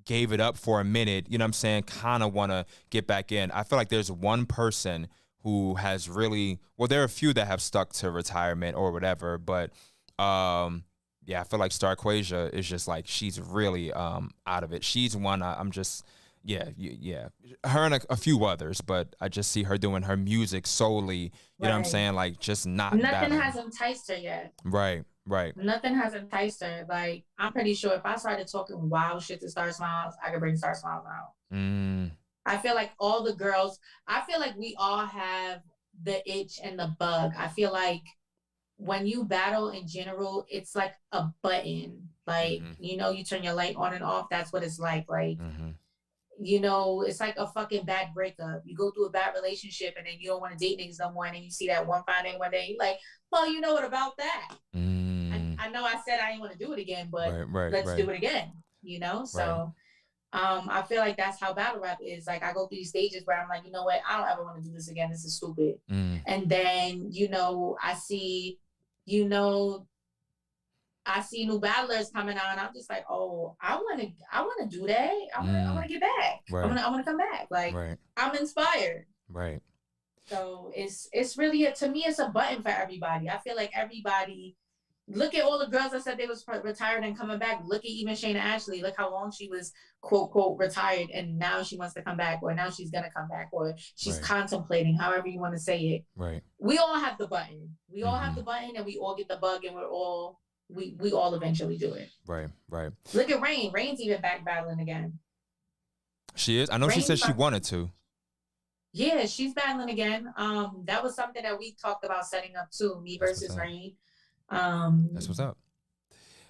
gave it up for a minute, you know what I'm saying, kind of want to get back in. I feel like there's one person who has really, well, there are a few that have stuck to retirement or whatever, but yeah, I feel like Starquasia is just like, she's really out of it. She's one I'm just, yeah, her and a few others, but I just see her doing her music solely, you know what I'm saying, like, just nothing battling. has enticed her yet. Right. Nothing has enticed her. Like, I'm pretty sure if I started talking wild shit to Star Smiles, I could bring Star Smiles out. I feel like all the girls, I feel like we all have the itch and the bug. I feel like when you battle in general, it's like a button. Like, you know, you turn your light on and off. That's what it's like. Like, you know, it's like a fucking bad breakup. You go through a bad relationship and then you don't want to date niggas no more. And then you see that one fine day one day, you're like, well, you know what about that? I know I said I didn't want to do it again, but let's do it again, you know? So I feel like that's how battle rap is. Like, I go through these stages where I'm like, you know what? I don't ever want to do this again. This is stupid. And then, you know, I see new battlers coming out, and I'm just like, oh, I want to do that. I want to get back. I want to come back. Like, I'm inspired. Right. So it's really to me, it's a button for everybody. I feel like everybody. Look at all the girls that said they was retired and coming back. Look at even Shayna Ashley. Look how long she was quote quote retired, and now she wants to come back, or now she's gonna come back, or she's contemplating. However you want to say it. Right. We all have the button. We all have the button, and we all get the bug, and we all eventually do it. Right. Look at Rain. Rain's even back battling again. She is. I know she said she wanted to. Yeah, she's battling again. That was something that we talked about setting up too. Me versus Rain. That's what's up.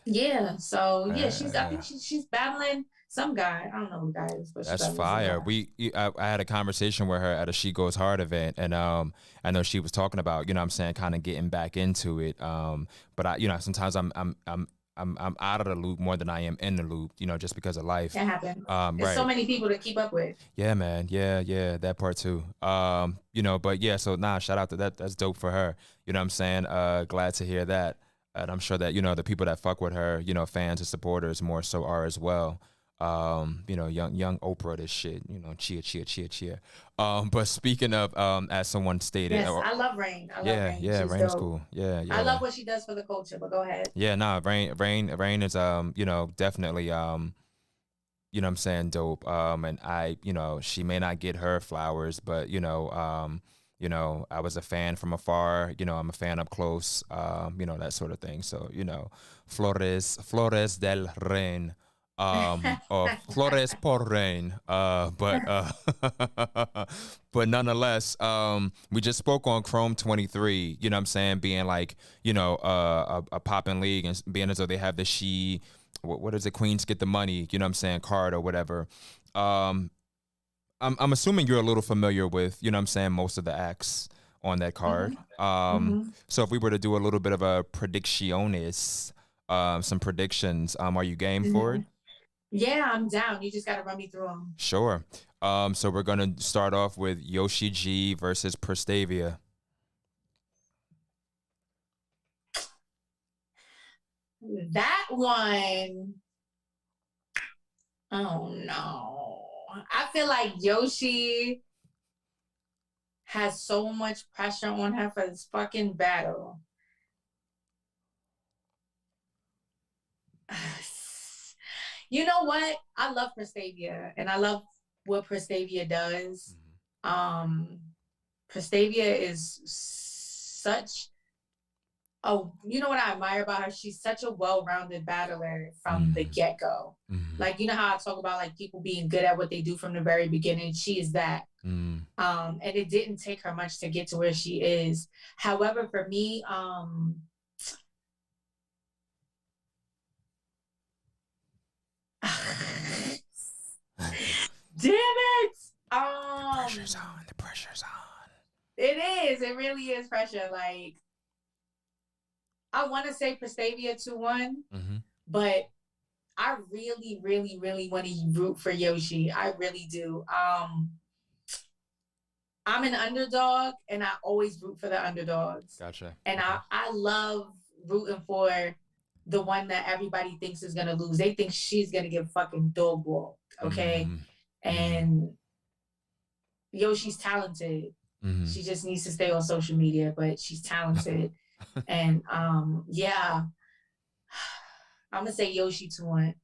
Yeah. So yeah, I think she's battling some guy. I don't know who the guy is, but that's fire. I had a conversation with her at a She Goes Hard event, and I know she was talking about, you know what I'm saying, kind of getting back into it. But I, you know, sometimes I'm out of the loop more than I am in the loop, you know, just because of life. That happens. There's Right. so many people to keep up with. Yeah, man. Yeah, that part too. You know, but yeah, so shout out to that. That's dope for her. You know what I'm saying? Glad to hear that. And I'm sure that, you know, the people that fuck with her, you know, fans and supporters more so are as well. You know, young Oprah, this shit, you know, cheer. But speaking of, as someone stated, Yes, I love Rain. I love Rain. Yeah, She's Rain's dope. cool. Yeah. I love what she does for the culture, but go ahead. Yeah, Rain is you know, definitely you know what I'm saying, dope. And I, you know, she may not get her flowers, but you know, I was a fan from afar, you know, I'm a fan up close, you know, that sort of thing. So, you know, Flores del Rain. Or Flores por Rain, but nonetheless, we just spoke on Chrome 23, you know what I'm saying, being like, you know, a poppin' league and being as though they have the what is it, Queens Get the Money, you know what I'm saying, card or whatever. I'm assuming you're a little familiar with, you know what I'm saying, most of the acts on that card. So if we were to do a little bit of a predicciones, some predictions, are you game for it? Yeah, I'm down. You just got to run me through them. Sure. So we're going to start off with Yoshi G versus Prestavia. That one, oh no. I feel like Yoshi has so much pressure on her for this fucking battle. You know what? I love Prestavia and I love what Prestavia does. Prestavia is such you know what I admire about her? She's such a well-rounded battler from the get-go. Like, you know how I talk about like people being good at what they do from the very beginning? She is that. And it didn't take her much to get to where she is. However, for me, damn it! The pressure's on. The pressure's on. It is. It really is pressure. Like, I want to say Prestavia 2-1, but I really, really, really want to root for Yoshi. I really do. I'm an underdog, and I always root for the underdogs. Gotcha. And I love rooting for the one that everybody thinks is gonna lose. They think she's gonna get fucking dog walked, okay? And Yoshi's talented. She just needs to stay on social media, but she's talented. And yeah, I'm gonna say Yoshi 2-1.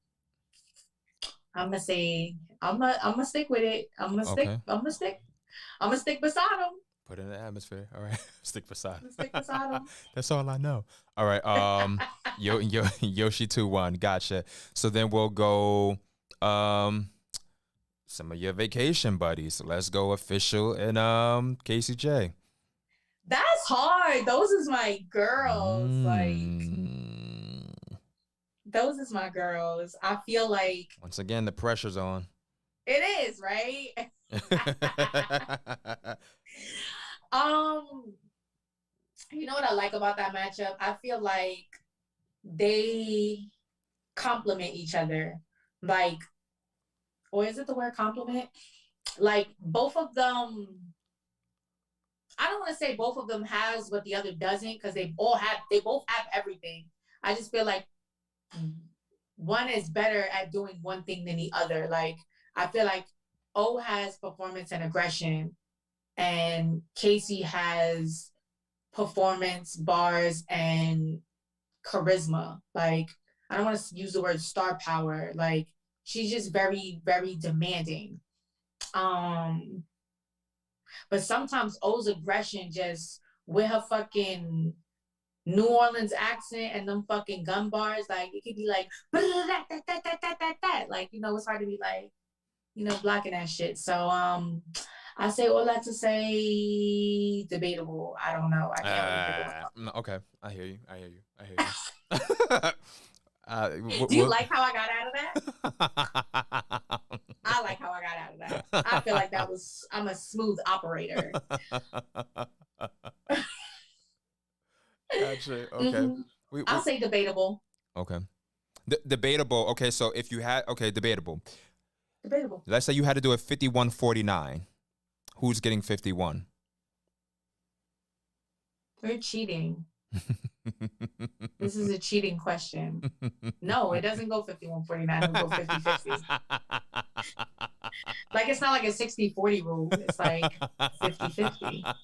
I'm gonna stick with it. I'm gonna stick beside him. Put it in the atmosphere. All right. Stick beside him. Stick beside him. That's all I know. All right. Yoshi 2-1. Gotcha. So then we'll go some of your vacation buddies. So let's go Official and KCJ. That's hard. Those is my girls. Like, those is my girls. I feel like once again the pressure's on. It is, right? You know what I like about that matchup? I feel like they complement each other. Like, or is it the word compliment? Like, both of them, I don't want to say both of them has what the other doesn't, because they both have everything. I just feel like one is better at doing one thing than the other. Like, I feel like O has performance and aggression, and Casey has performance, bars, and charisma. Like, I don't want to use the word star power. Like, she's just very, very demanding. But sometimes O's aggression just with her fucking New Orleans accent and them fucking gun bars, like, it could be like, like, you know, it's hard to be like, you know, blocking that shit. So I say all that to say debatable. I don't know. I can't okay. I hear you. Do you like how I got out of that? I like how I got out of that. I feel like I'm a smooth operator. Actually, okay. I'll say debatable. Okay. Debatable. Okay, so if you had debatable. Debatable. Let's say you had to do it 51-49. Who's getting 51? You're cheating. This is a cheating question. No, it doesn't go 51-49. It will go 50-50. Like, it's not like a 60-40 rule. It's like 50-50.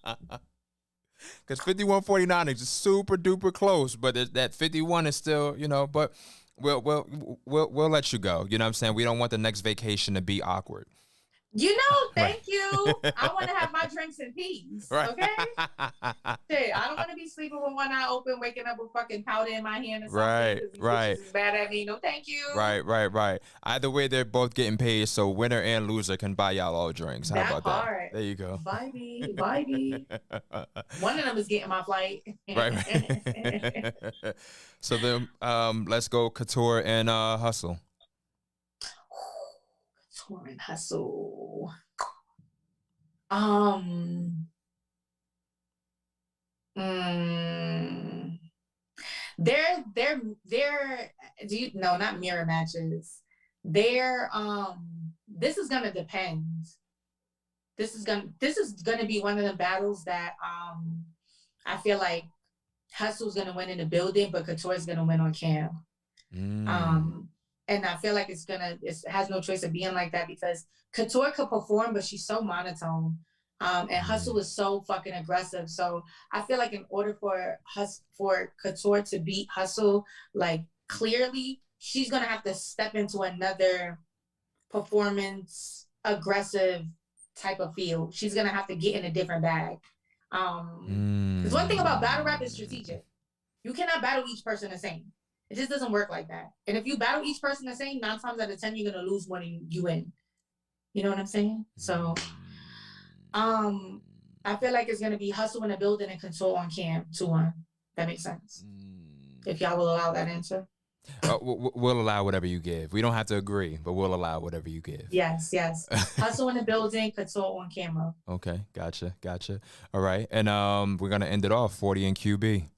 Because 51-49 is just super duper close, but that 51 is still, but we'll let you go. You know what I'm saying? We don't want the next vacation to be awkward. Thank you. I want to have my drinks in peace. Right. Okay? Shit, I don't want to be sleeping with one eye open, waking up with fucking powder in my hand or something. Right. Is mad at me. No, thank you. Right. Either way, they're both getting paid, so winner and loser can buy y'all all drinks. How about that? There you go. Bye. One of them is getting my flight. Right. So then, let's go Couture and Hustle. Couture and Hustle. They're not mirror matches. This is gonna depend. This is gonna be one of the battles that I feel like Hustle's gonna win in the building, but Couture's gonna win on cam. And I feel like it has no choice of being like that because Couture could perform, but she's so monotone. And Hustle is so fucking aggressive. So I feel like in order for Couture to beat Hustle, like clearly, she's gonna have to step into another performance aggressive type of field. She's gonna have to get in a different bag. Because one thing about battle rap is strategic. You cannot battle each person the same. It just doesn't work like that. And if you battle each person the same, 9 times out of 10, you're gonna lose one and you win. You know what I'm saying? So I feel like it's gonna be Hustle in the building and Control on cam 2-1. That makes sense. If y'all will allow that answer. We'll allow whatever you give. We don't have to agree, but we'll allow whatever you give. Yes. Hustle in the building, Control on camera. Okay, gotcha. All right, and we're gonna end it off 40 and QB.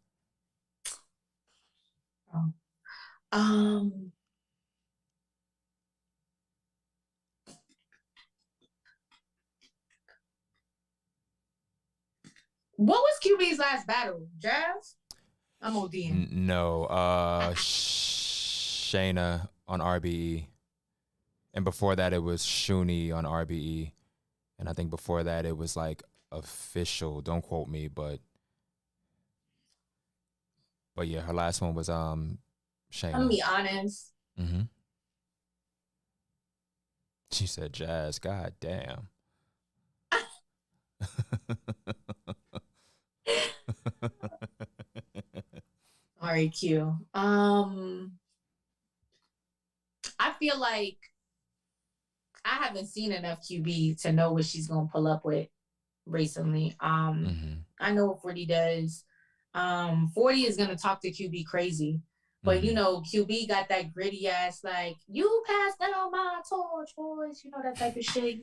What was QB's last battle? Jazz? I'm ODing. No, Shayna on RBE, and before that it was Shuni on RBE, and I think before that it was like official. Don't quote me, but yeah, her last one was Shayna. I'm gonna be honest. She said Jazz. God damn. All right, Q. I feel like I haven't seen enough QB to know what she's gonna pull up with recently. I know what 40 does. 40 is gonna talk to QB crazy. But QB got that gritty ass, like, you passed down my torch, boys, that type of shit,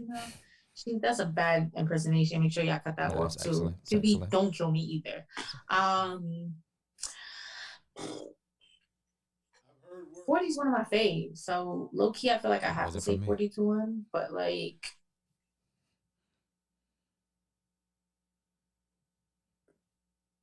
that's a bad impersonation. Make sure y'all cut that off too. QB, don't kill me either. 40 is one of my faves. So low key, I feel like I have to say 40 to 1, but like,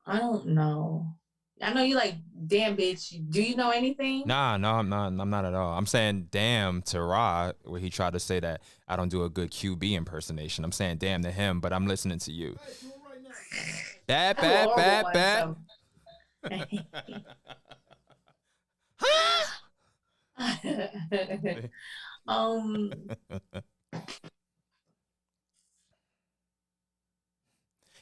I don't know. I know you like, damn bitch. Do you know anything? Nah, no, I'm not at all. I'm saying damn to Ra, where he tried to say that I don't do a good QB impersonation. I'm saying damn to him, but I'm listening to you. Bad.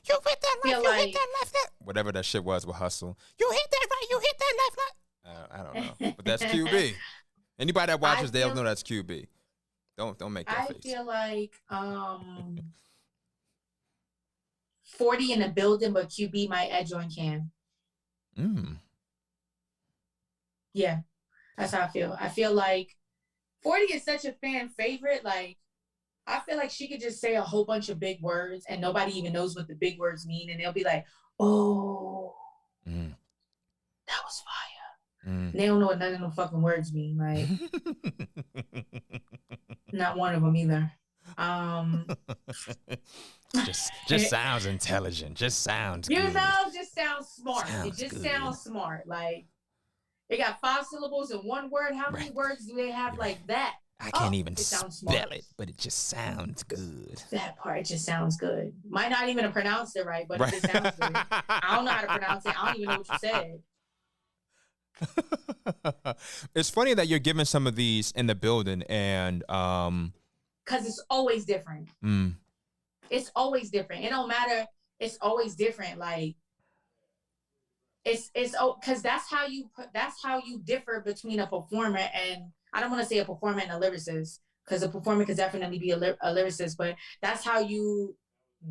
You hit that left, you hit that left. Whatever that shit was with Hustle. You hit that right, you hit that left. I don't know. But that's QB. Anybody that watches, they'll know that's QB. Don't make that face. I feel like 40 in the building, but QB might edge on Cam. Yeah, that's how I feel. I feel like 40 is such a fan favorite. Like, I feel like she could just say a whole bunch of big words and nobody even knows what the big words mean. And they'll be like, oh, that was fire. They don't know what none of them fucking words mean. Like, not one of them either. Just sounds intelligent. Just sounds good. Just sounds smart. It just sounds smart. Like, they got 5 syllables in one word. How many words do they have like that? I can't even spell it, but it just sounds good. That part just sounds good. Might not even have pronounced it right, but it just sounds good. I don't know how to pronounce it. I don't even know what you said. It's funny that you're giving some of these in the building, and because it's always different. It's always different. It don't matter. It's always different. Like it's because that's how you differ between a performer and, I don't want to say a performer and a lyricist, because a performer could definitely be a lyricist, but that's how you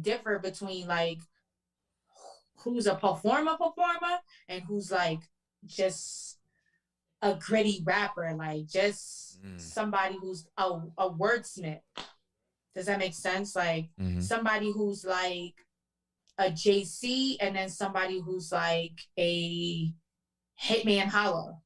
differ between like who's a performer and who's like just a gritty rapper, like just somebody who's a wordsmith. Does that make sense? Like somebody who's like a JC, and then somebody who's like a Hitman Holla.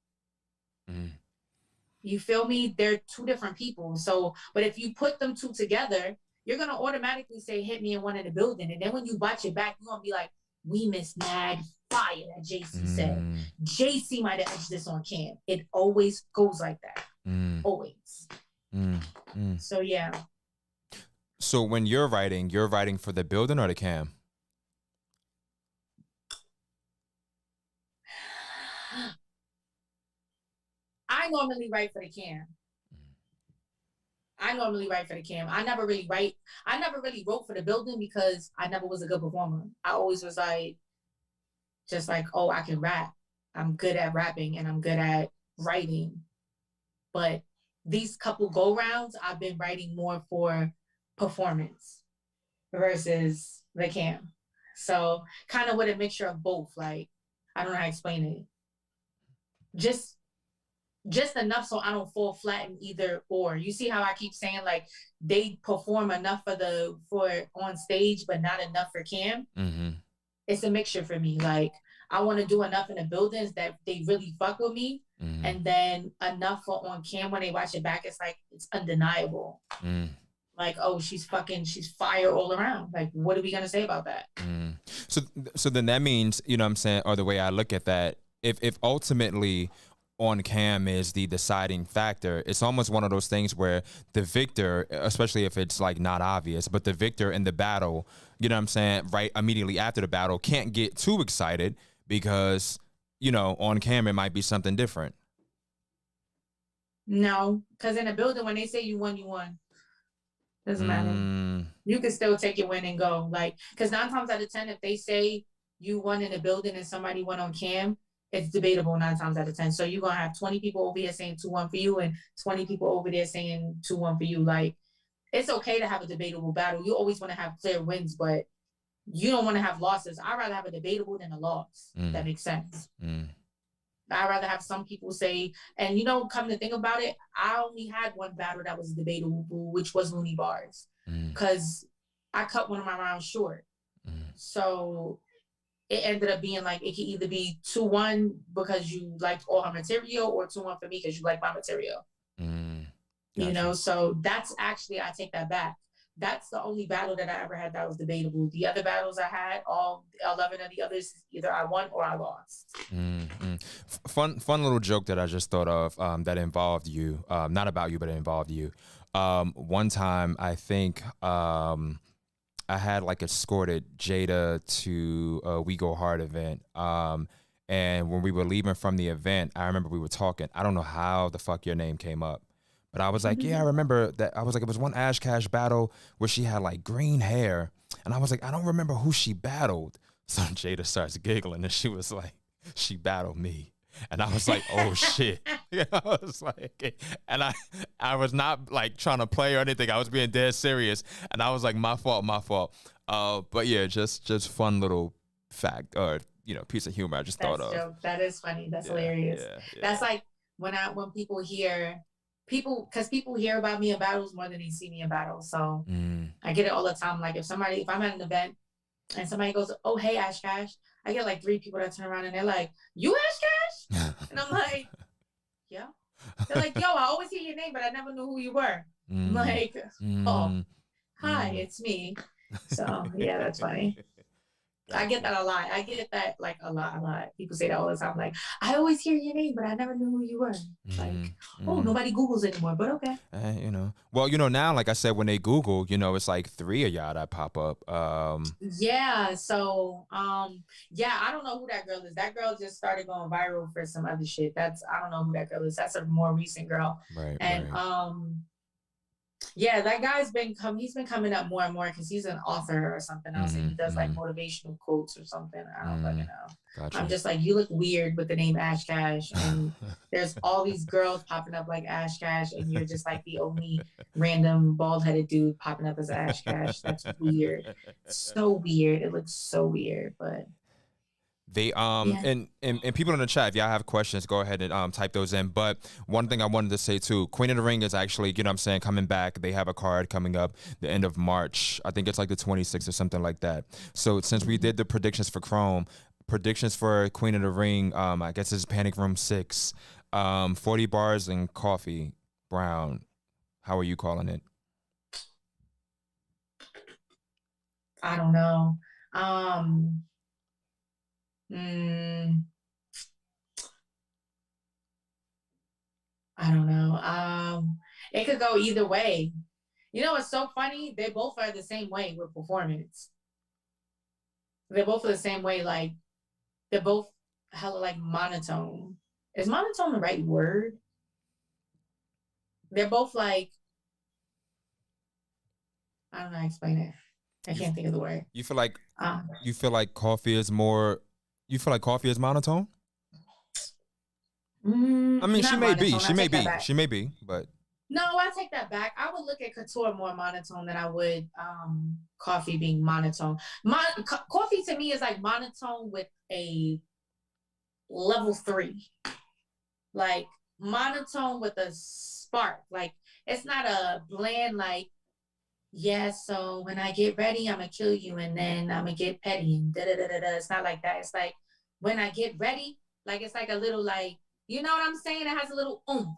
You feel me? They're two different people. So, but if you put them two together, you're going to automatically say hit me in one in the building. And then when you watch it back, you're going to be like, we miss mad fire that JC said. JC might have edged this on Cam. It always goes like that. Always. So, yeah. So when you're writing for the building or the Cam? I normally write for the Cam. I never really wrote for the building because I never was a good performer. I always was like, just like, oh, I can rap. I'm good at rapping and I'm good at writing. But these couple go-rounds, I've been writing more for performance versus the Cam. So kind of with a mixture of both. Like, I don't know how to explain it. Just enough so I don't fall flat in either or. You see how I keep saying like they perform enough for on stage, but not enough for Cam? It's a mixture for me. Like I want to do enough in the buildings that they really fuck with me, and then enough for on Cam when they watch it back. It's like it's undeniable. Like, oh, she's fire all around. Like, what are we gonna say about that? So then that means, you know what I'm saying, or the way I look at that, if ultimately on Cam is the deciding factor, it's almost one of those things where the victor, especially if it's like not obvious, but the victor in the battle, you know what I'm saying, right immediately after the battle, can't get too excited because, you know, on Cam it might be something different. No, because in a building, when they say you won, you won. Doesn't matter. You can still take your win and go. Like, because 9 times out of 10, if they say you won in a building and somebody won on Cam, it's debatable 9 times out of 10. So you're going to have 20 people over here saying 2-1 for you and 20 people over there saying 2-1 for you. Like, it's okay to have a debatable battle. You always want to have clear wins, but you don't want to have losses. I'd rather have a debatable than a loss. If that makes sense. I'd rather have some people say, and you know, come to think about it, I only had one battle that was debatable, which was Looney Bars. Because I cut one of my rounds short. So it ended up being like, it could either be 2-1 because you liked all her material or 2-1 for me because you like my material. You know, so that's actually, I take that back. That's the only battle that I ever had that was debatable. The other battles I had, all 11 of the others, either I won or I lost. Fun little joke that I just thought of that involved you. Not about you, but it involved you. One time, I think I had like escorted Jada to a We Go Hard event. And when we were leaving from the event, I remember we were talking. I don't know how the fuck your name came up. But I was like, yeah, I remember that. I was like, it was one Ash Cash battle where she had like green hair. And I was like, I don't remember who she battled. So Jada starts giggling and she was like, she battled me. And I was like, oh shit. I was like, and I was not like trying to play or anything. I was being dead serious. And I was like, my fault. But yeah, just fun little fact or, you know, piece of humor I just thought of. Joke. That is funny. That's hilarious. Yeah. That's like when people hear, because people hear about me in battles more than they see me in battles. So I get it all the time. Like if I'm at an event and somebody goes, oh, hey, Ash Cash, I get like 3 people that turn around and they're like, you Ash Cash? And I'm like, yeah. They're like, yo, I always hear your name, but I never knew who you were. I'm like, oh, hi, it's me. So yeah, that's funny. I get that a lot. I get that like a lot. People say that all the time. Like, I always hear your name, but I never knew who you were. Like, oh, nobody Googles anymore, but okay. You know, well, you know, now, like I said, when they Google, you know, it's like 3 of y'all that pop up. Yeah. So, yeah, I don't know who that girl is. That girl just started going viral for some other shit. I don't know who that girl is. That's a more recent girl. Right. And, yeah, that guy's he's been coming up more and more because he's an author or something else, and he does like motivational quotes or something. I don't fucking know. Gotcha. I'm just like, you look weird with the name Ash Cash, and there's all these girls popping up like Ash Cash, and you're just like the only random bald-headed dude popping up as Ash Cash. That's weird. So weird. It looks so weird, but. They and people in the chat, if y'all have questions, go ahead and type those in. But one thing I wanted to say too, Queen of the Ring is actually, you know what I'm saying, coming back. They have a card coming up the end of March. I think it's like the 26th or something like that. So since we did the predictions for Chrome, predictions for Queen of the Ring, I guess it's Panic Room 6, 40 bars and coffee. Brown, how are you calling it? I don't know. I don't know. It could go either way. You know, it's so funny. They both are the same way with performance. They're both the same way. Like, they're both hella like monotone. Is monotone the right word? They're both like, I don't know how to explain it. I can't think of the word. You feel like coffee is more. You feel like coffee is monotone? I mean, she may be, but no, I take that back. I would look at couture more monotone than I would coffee being monotone. Coffee to me is like monotone with a level 3, like monotone with a spark. Like, it's not a bland like, yeah, so when I get ready, I'm gonna kill you, and then I'm gonna get petty and da da da da da. It's not like that. It's like, when I get ready, like, it's like a little like, you know what I'm saying? It has a little oomph.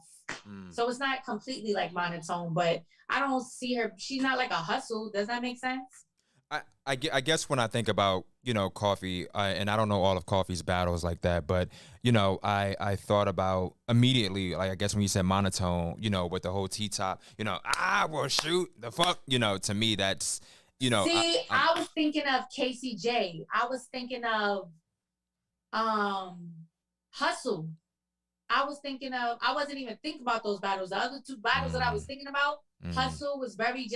So it's not completely like monotone, but I don't see her. She's not like a hustle. Does that make sense? I guess when I think about, you know, coffee, and I don't know all of coffee's battles like that, but, you know, I thought about immediately, like, I guess when you said monotone, you know, with the whole T-top, you know, well, shoot, the fuck, you know, to me, that's, you know. See, I was thinking of KCJ. I was thinking of Hustle. I wasn't even thinking about those battles. The other 2 battles that I was thinking about, Hustle was very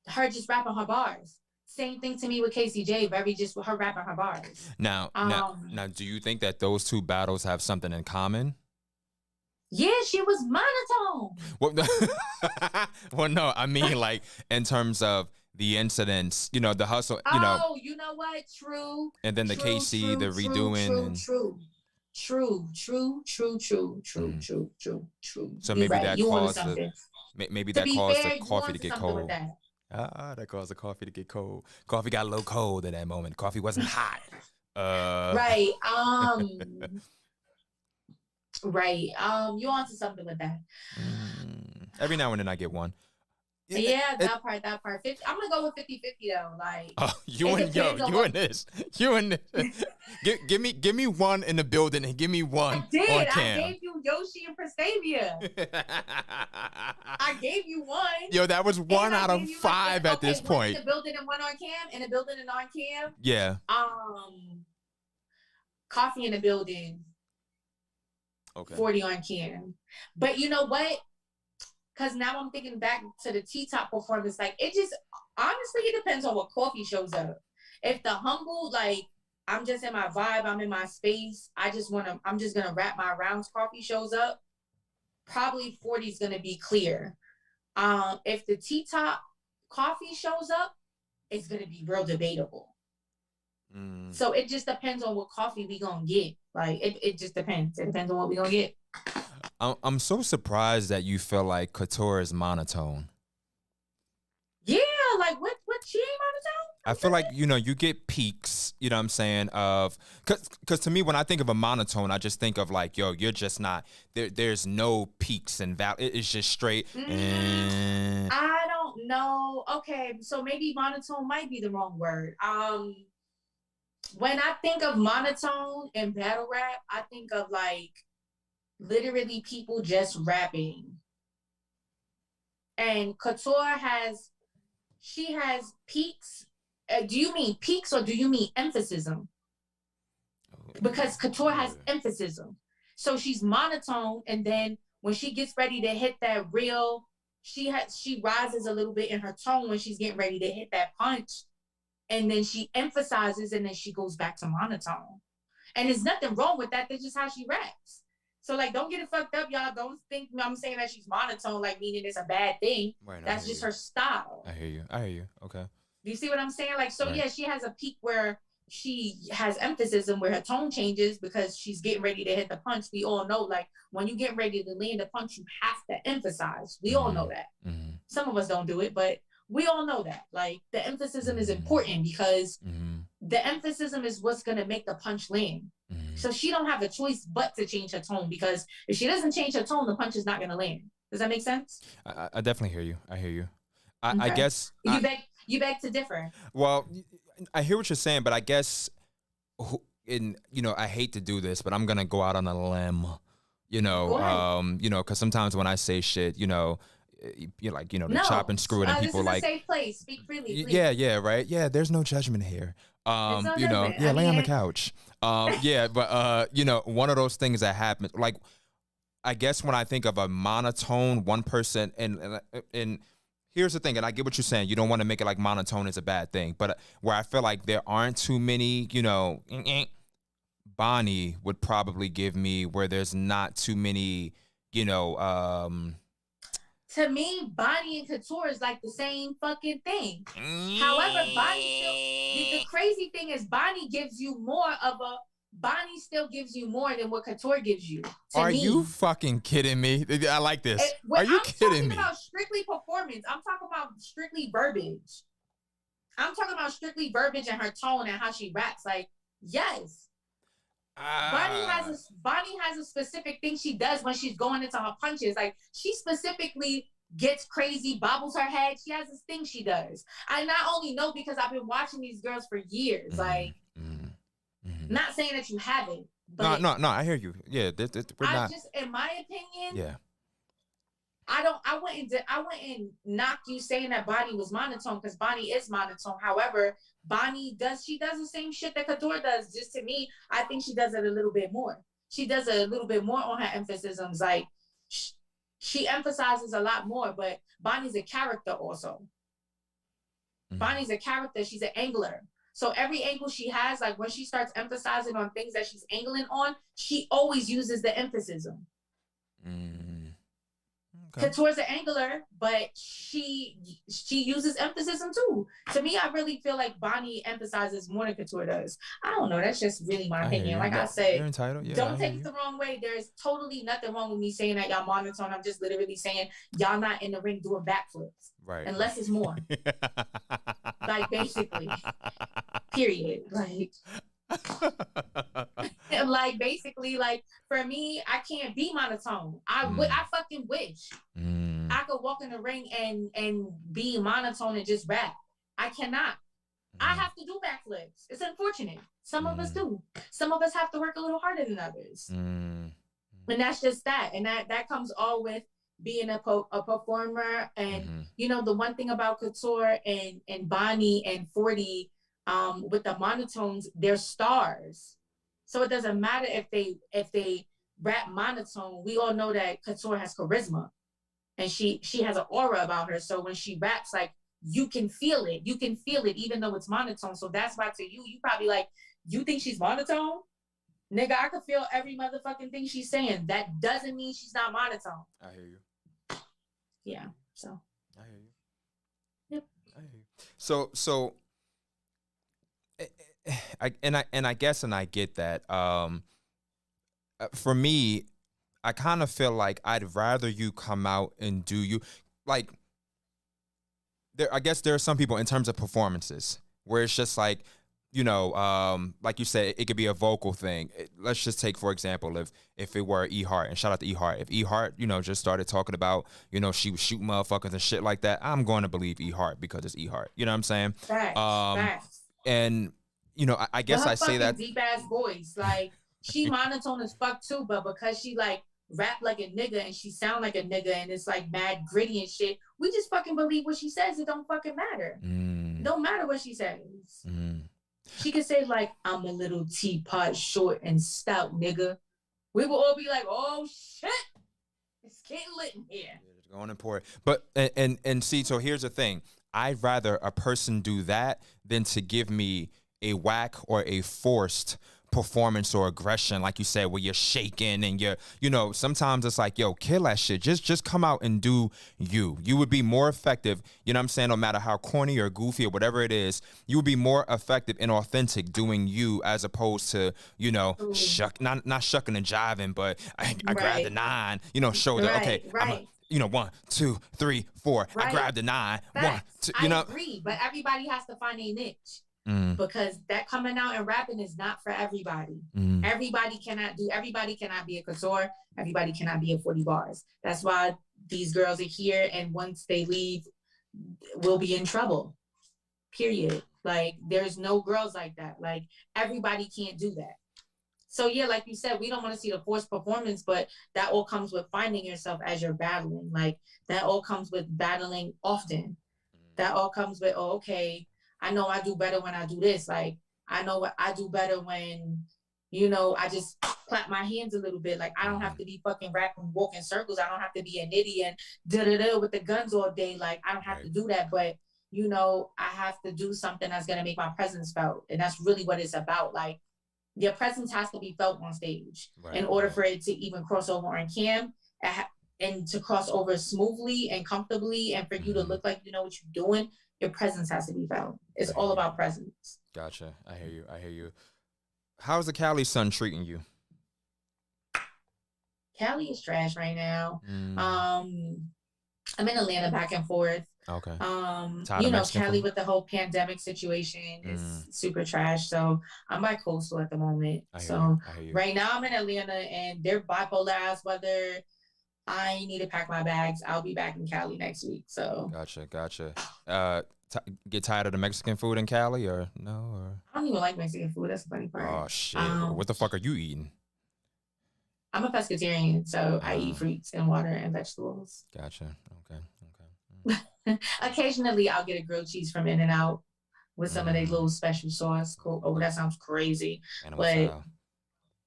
her just rapping her bars. Same thing to me with KCJ, very just with her rapping her bars. Now, do you think that those 2 battles have something in common? Yeah, she was monotone. Well, no, I mean, like, in terms of the incidents, you know, the hustle, you know. Oh, you know what? True. And then the KC, the redoing. True. So maybe that caused the coffee to get cold. That caused the coffee to get cold. Coffee got a little cold in that moment. Coffee wasn't hot. Right. Right. You onto something with that. Every now and then I get one. Yeah, that part. I'm gonna go with 50-50 though. Like, you and this. give me one in the building and give me one on cam. I gave you Yoshi and Prestavia. I gave you one. Yo, that was 1 out of 5 at this point. In the building and 1 on cam, and the building and on cam. Yeah. Coffee in the building. Okay. 40 on cam. But you know what? Because now I'm thinking back to the T-top performance. Like, it just, honestly, it depends on what coffee shows up. If the humble, like, I'm just in my vibe, I'm in my space, I'm just going to rap my rounds coffee shows up, probably 40 is going to be clear. If the T-top coffee shows up, it's going to be real debatable. So it just depends on what coffee we going to get. Like, it just depends. It depends on what we going to get. I'm so surprised that you feel like couture is monotone. Yeah, like what she ain't monotone? I feel like, you know, you get peaks, you know what I'm saying, of, because to me, when I think of a monotone, I just think of like, yo, you're just not, there's no peaks and valleys. It's just straight. I don't know. Okay, so maybe monotone might be the wrong word. When I think of monotone and battle rap, I think of like literally people just rapping. And Couture she has peaks. Do you mean peaks or do you mean emphasis? Because Couture has emphasis. So she's monotone, and then when she gets ready to hit that real, she rises a little bit in her tone when she's getting ready to hit that punch. And then she emphasizes, and then she goes back to monotone. And there's nothing wrong with that. That's just how she raps. So, like, don't get it fucked up, y'all. Don't think I'm saying that she's monotone, like, meaning it's a bad thing. Right, that's just her style. I hear you. Okay. Do you see what I'm saying? Like, so, yeah, she has a peak where she has emphasis and where her tone changes because she's getting ready to hit the punch. We all know, like, when you get ready to land a punch, you have to emphasize. We all know that. Some of us don't do it, but we all know that. Like, the emphasis is important because the emphasis is what's going to make the punch land. So she don't have a choice but to change her tone, because if she doesn't change her tone, the punch is not going to land. Does that make sense? I definitely hear you. I hear you. Okay. I guess you beg to differ. Well, I hear what you're saying, but I guess I hate to do this, but I'm gonna go out on a limb. Because sometimes when I say shit, you're like, they chop and screw it, and people this is like, a safe place. Speak freely. Please. Yeah, right. Yeah, there's no judgment here. Lay on the couch. But one of those things that happens, like, I guess when I think of a monotone, one person, and here's the thing, and I get what you're saying. You don't want to make it like monotone is a bad thing, but where I feel like there aren't too many, Bonnie would probably give me where there's not too many, To me, Bonnie and Couture is like the same fucking thing. However, Bonnie still, the crazy thing is Bonnie still gives you more than what Couture gives you. Are you fucking kidding me? I like this. Are you kidding me? I'm talking about strictly performance. I'm talking about strictly verbiage. I'm talking about strictly verbiage and her tone and how she raps. Like, yes. Bonnie has a specific thing she does when she's going into her punches. Like, she specifically gets crazy, bobbles her head. She has this thing she does. I not only know because I've been watching these girls for years. Not saying that you haven't. But no, I hear you. Yeah, in my opinion, yeah. I wouldn't knock you saying that Bonnie was monotone, because Bonnie is monotone. However, she does the same shit that Couture does. Just to me, I think she does it a little bit more. She does it a little bit more on her emphasis. Like, she emphasizes a lot more, but Bonnie's a character also. Bonnie's a character. She's an angler. So every angle she has, like when she starts emphasizing on things that she's angling on, she always uses the emphasis. Okay. Couture's an angler, but she uses emphasis too. To me, I really feel like Bonnie emphasizes more than Couture does. I don't know. That's just really my opinion. Like I said, you're entitled. Yeah, don't take it the wrong way. There's totally nothing wrong with me saying that y'all monotone. I'm just literally saying y'all not in the ring doing backflips. Right. Unless it's more. Like, basically. Period. Like, basically, like, for me, I can't be monotone. I fucking wish I could walk in the ring and be monotone and just rap. I cannot. I have to do backflips. It's unfortunate. Some of us do. Some of us have to work a little harder than others. And that's just that. And that comes all with being a performer. And the one thing about Couture and Bonnie and 40, with the monotones, they're stars. So it doesn't matter if they rap monotone. We all know that Couture has charisma, and she has an aura about her. So when she raps, like, you can feel it. You can feel it even though it's monotone. So that's why to you probably like, you think she's monotone? Nigga, I could feel every motherfucking thing she's saying. That doesn't mean she's not monotone. I hear you. Yeah. So I hear you. Yep. I hear you. So I guess I get that. For me, I kind of feel like I'd rather you come out and do you like. I guess there are some people in terms of performances where it's just like, you know, like you said, it could be a vocal thing. Let's just take, for example, if it were E Hart, and shout out to E Hart. If E Hart, you know, just started talking about, you know, she was shooting motherfuckers and shit like that, I'm going to believe E Hart because it's E Hart. You know what I'm saying? Facts. And you know, I guess I say that deep ass voice, like she monotone as fuck too, but because she like rap like a nigga and she sound like a nigga and it's like mad gritty and shit, we just fucking believe what she says. It don't fucking matter. It don't matter what she says. She could say like, I'm a little teapot, short and stout nigga. We will all be like, oh shit, it's getting lit in here. It's going important. But and see, so here's the thing. I'd rather a person do that than to give me a whack or a forced performance or aggression, like you said, where you're shaking and you're, you know, sometimes it's like, yo, kill that shit. Just come out and do you. You would be more effective, you know what I'm saying, no matter how corny or goofy or whatever it is, you would be more effective and authentic doing you as opposed to, you know, not shucking and jiving, but I grabbed the 9, you know, shoulder, okay, I'm you know, 1, 2, 3, 4. I grabbed the 9, Facts. 1, 2, you know. I agree, but everybody has to find a niche. Because that coming out and rapping is not for everybody. Everybody cannot be a couture. Everybody cannot be a 40 bars. That's why these girls are here, and once they leave, we'll be in trouble. Period. Like, there's no girls like that. Like, everybody can't do that. So yeah, like you said, we don't want to see the forced performance, but that all comes with finding yourself as you're battling. Like, that all comes with battling often. That all comes with, oh, okay, I know I do better when I do this. Like, I know what I do better when, you know, I just clap my hands a little bit. Like, I don't have to be fucking rapping, walking circles. I don't have to be a nitty and da-da-da with the guns all day. Like, I don't have to do that. But, you know, I have to do something that's going to make my presence felt. And that's really what it's about. Like, your presence has to be felt on stage in order for it to even cross over on cam and to cross over smoothly and comfortably and for you to look like you know what you're doing. Your presence has to be felt. It's all about presence. Gotcha. I hear you. How's the Cali sun treating you? Cali is trash right now. I'm in Atlanta back and forth. Okay. You know, Cali with the whole pandemic situation is super trash. So I'm by coastal at the moment. I hear you. Right now I'm in Atlanta and they're bipolar ass weather. I need to pack my bags. I'll be back in Cali next week. So Gotcha. Get tired of the Mexican food in Cali or no? Or I don't even like Mexican food. That's the funny part. Oh shit! What the fuck are you eating? I'm a pescatarian, so I eat fruits and water and vegetables. Gotcha. Okay. Occasionally, I'll get a grilled cheese from In-N-Out with some of their little special sauce. Cool. Oh, that sounds crazy. But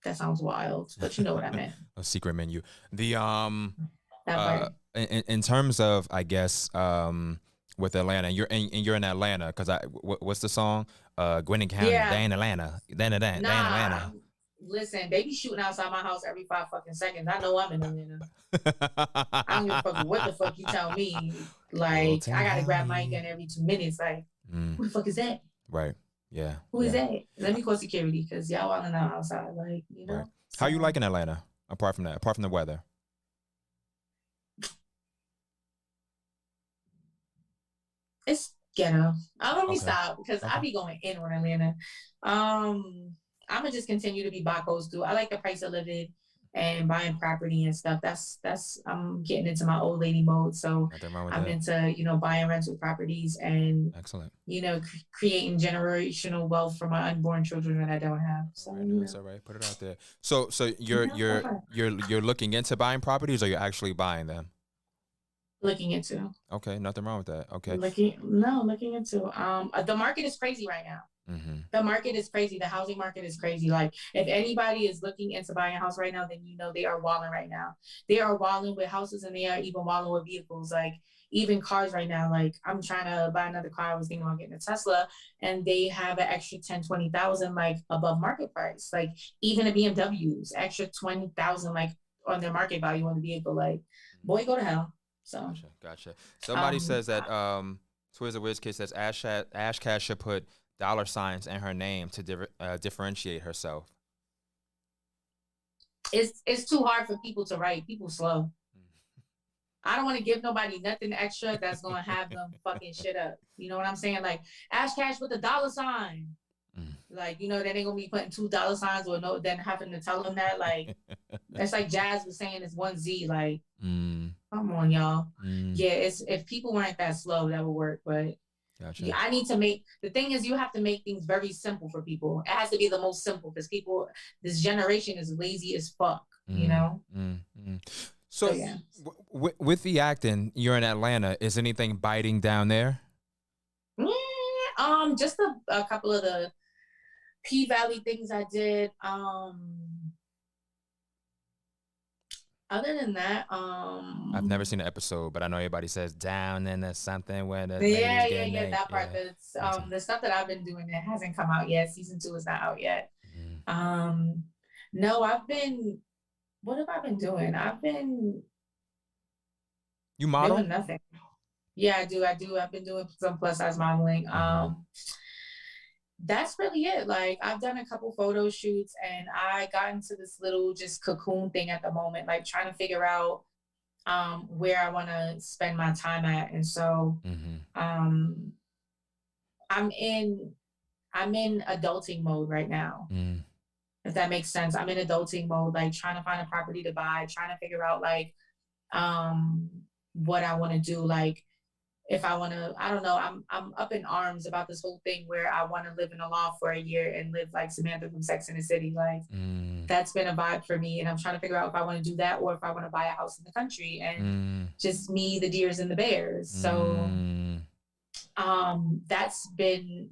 that sounds wild. But you know what I meant. A secret menu. The in terms of, I guess, with Atlanta, you're in Atlanta because what's the song? Gwinnett County, they in Atlanta, they in Atlanta. Listen, they be shooting outside my house every 5 fucking seconds. I know I'm in Atlanta. I don't give a fuck what the fuck you tell me. Like, I gotta grab my gun every 2 minutes. Like, who the fuck is that? Right. Yeah. Who is that? Let me call security because y'all wilding out outside. Like, you know. Right. How you liking Atlanta? Apart from the weather. It's ghetto. Let me stop because I be going in on Atlanta. I'm gonna just continue to be bi-coastal. I like the price of living and buying property and stuff. That's I'm getting into my old lady mode. So I'm into, you know, buying rental properties and you know, creating generational wealth for my unborn children that I don't have. So that's all right. Put it out there. So you're looking into buying properties or you're actually buying them? Looking into. Okay, nothing wrong with that. Okay. Looking into. The market is crazy right now. The market is crazy. The housing market is crazy. Like, if anybody is looking into buying a house right now, then you know they are walling right now. They are walling with houses and they are even walling with vehicles. Like, even cars right now. Like, I'm trying to buy another car. I was thinking about getting a Tesla and they have an extra 10,000-20,000 like above market price. Like, even a BMW's extra 20,000 like on their market value on the vehicle. Like, boy, go to hell. So Gotcha. Somebody says that Twizzle Wiz Kid says Ash Cash should put $signs in her name to differentiate herself. It's too hard for people to write. People slow. I don't want to give nobody nothing extra that's gonna have them fucking shit up. You know what I'm saying? Like Ash Cash with the $sign. Like, you know, they ain't gonna be putting $2 or no, then having to tell them that. Like, that's like Jazz was saying it's 1Z. Like, come on, y'all. Yeah, it's if people weren't that slow, that would work. But yeah, I need to make the thing is you have to make things very simple for people. It has to be the most simple because people, this generation is lazy as fuck, you know? So yeah. with the acting, you're in Atlanta. Is anything biting down there? Just a couple of the P Valley things I did. Other than that, I've never seen an episode, but I know everybody says down and there's something where the that part. That's the stuff that I've been doing that hasn't come out yet. Season 2 is not out yet. No, I've been. What have I been doing? I've been. You model? Doing nothing. Yeah, I do. I've been doing some plus size modeling. That's really it. Like I've done a couple photo shoots and I got into this little just cocoon thing at the moment, like trying to figure out where I want to spend my time at. And so I'm in adulting mode right now. If that makes sense. I'm in adulting mode, like trying to find a property to buy, trying to figure out like what I want to do. Like if I want to, I don't know, I'm up in arms about this whole thing where I want to live in a loft for a year and live like Samantha from Sex and the City. Like that's been a vibe for me. And I'm trying to figure out if I want to do that or if I want to buy a house in the country and just me, the deers and the bears. So that's been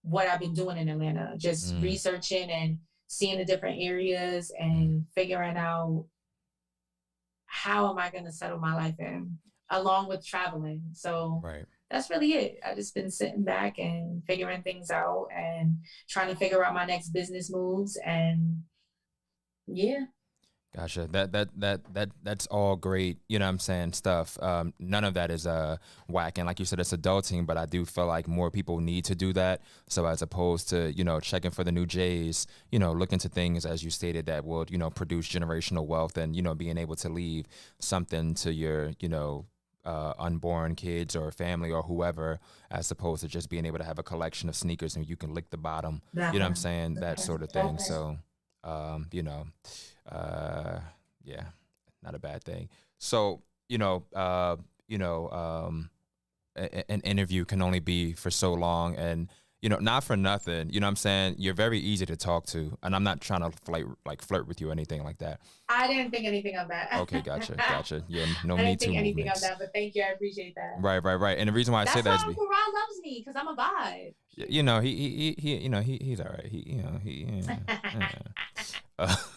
what I've been doing in Atlanta, just researching and seeing the different areas and figuring out how am I going to settle my life in, along with traveling. So that's really it. I just been sitting back and figuring things out and trying to figure out my next business moves. And yeah. Gotcha. That's all great, you know what I'm saying, stuff. None of that is whack. And like you said, it's adulting, but I do feel like more people need to do that. So as opposed to, you know, checking for the new J's, you know, look into things, as you stated, that will, you know, produce generational wealth and, you know, being able to leave something to your, you know, unborn kids or family or whoever, as opposed to just being able to have a collection of sneakers and you can lick the bottom, you know what I'm saying, that sort of thing. So, you know, yeah, not a bad thing. So, an interview can only be for so long, and, you know, not for nothing, you know what I'm saying? You're very easy to talk to, and I'm not trying to flirt with you or anything like that. I didn't think anything of that. Okay, gotcha. Yeah, no I Me didn't Too think anything movements. of that, but thank you. I appreciate that. Right. And the reason why I say that is Uncle Ron loves me because I'm a vibe. You know, he's all right.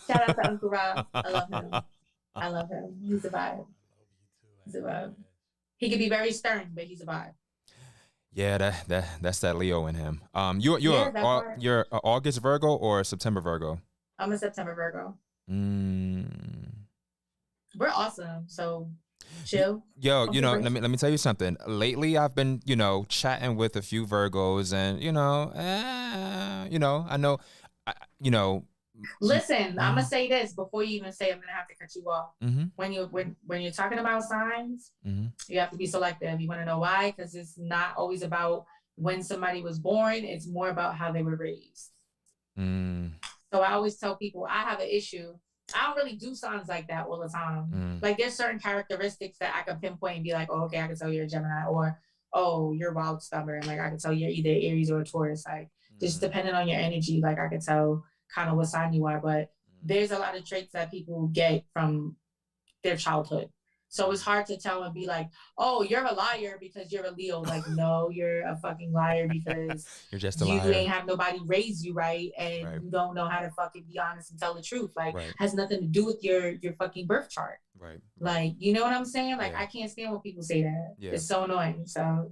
Shout out to Uncle Rob. I love him. He's a vibe. He's a vibe. He can be very stern, but he's a vibe. Yeah, that's that Leo in him. You're a August Virgo or a September Virgo? I'm a September Virgo. We're awesome. So chill. Yo, you know, let me tell you something. Lately, I've been, you know, chatting with a few Virgos, and you know, I know, you know. Listen, I'm gonna say this before you even say I'm gonna have to cut you off. When you're talking about signs, you have to be selective. You want to know why? Because it's not always about when somebody was born. It's more about how they were raised. So I always tell people I have an issue. I don't really do signs like that all the time. Like there's certain characteristics that I can pinpoint and be like, oh, okay, I can tell you're a Gemini, or oh, you're wild stubborn. Like I can tell you're either Aries or a Taurus. Like just depending on your energy, like I can tell kind of what sign you are. But there's a lot of traits that people get from their childhood. So it's hard to tell and be like, oh, you're a liar because you're a Leo. Like, no, you're a fucking liar because you're just a you liar. ain't have nobody raise you right, and you don't know how to fucking be honest and tell the truth. Like, has nothing to do with your fucking birth chart. Like, you know what I'm saying? Like, I can't stand when people say that. It's so annoying. So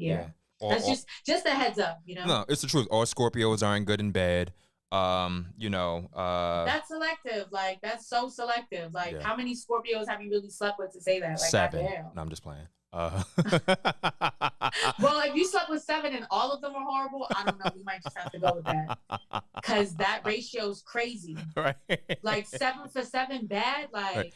that's just a heads up, you know? No, it's the truth. All Scorpios aren't good in bed. You know, that's selective. Like that's so selective. Like how many Scorpios have you really slept with to say that? Like 7. goddamn. No, I'm just playing. Well, if you slept with 7 and all of them are horrible, I don't know. We might just have to go with that because that ratio is crazy. Right. Like 7 for 7 bad. Like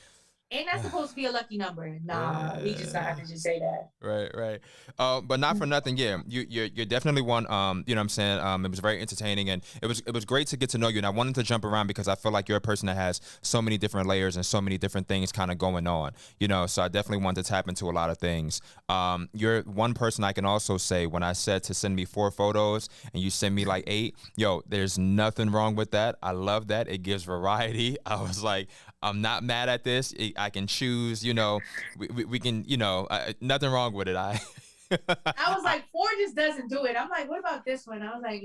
Ain't that supposed to be a lucky number? Nah, we just gonna have to just say that. Right. But not for nothing. Yeah, you're definitely one. You know what I'm saying? It was very entertaining, and it was great to get to know you. And I wanted to jump around because I feel like you're a person that has so many different layers and so many different things kind of going on. You know, so I definitely wanted to tap into a lot of things. You're one person I can also say when I said to send me 4 photos and you send me like 8. Yo, there's nothing wrong with that. I love that. It gives variety. I was like, I'm not mad at this. I can choose, you know, we can, you know, nothing wrong with it. I was like, 4 just doesn't do it. I'm like, what about this one? I was like,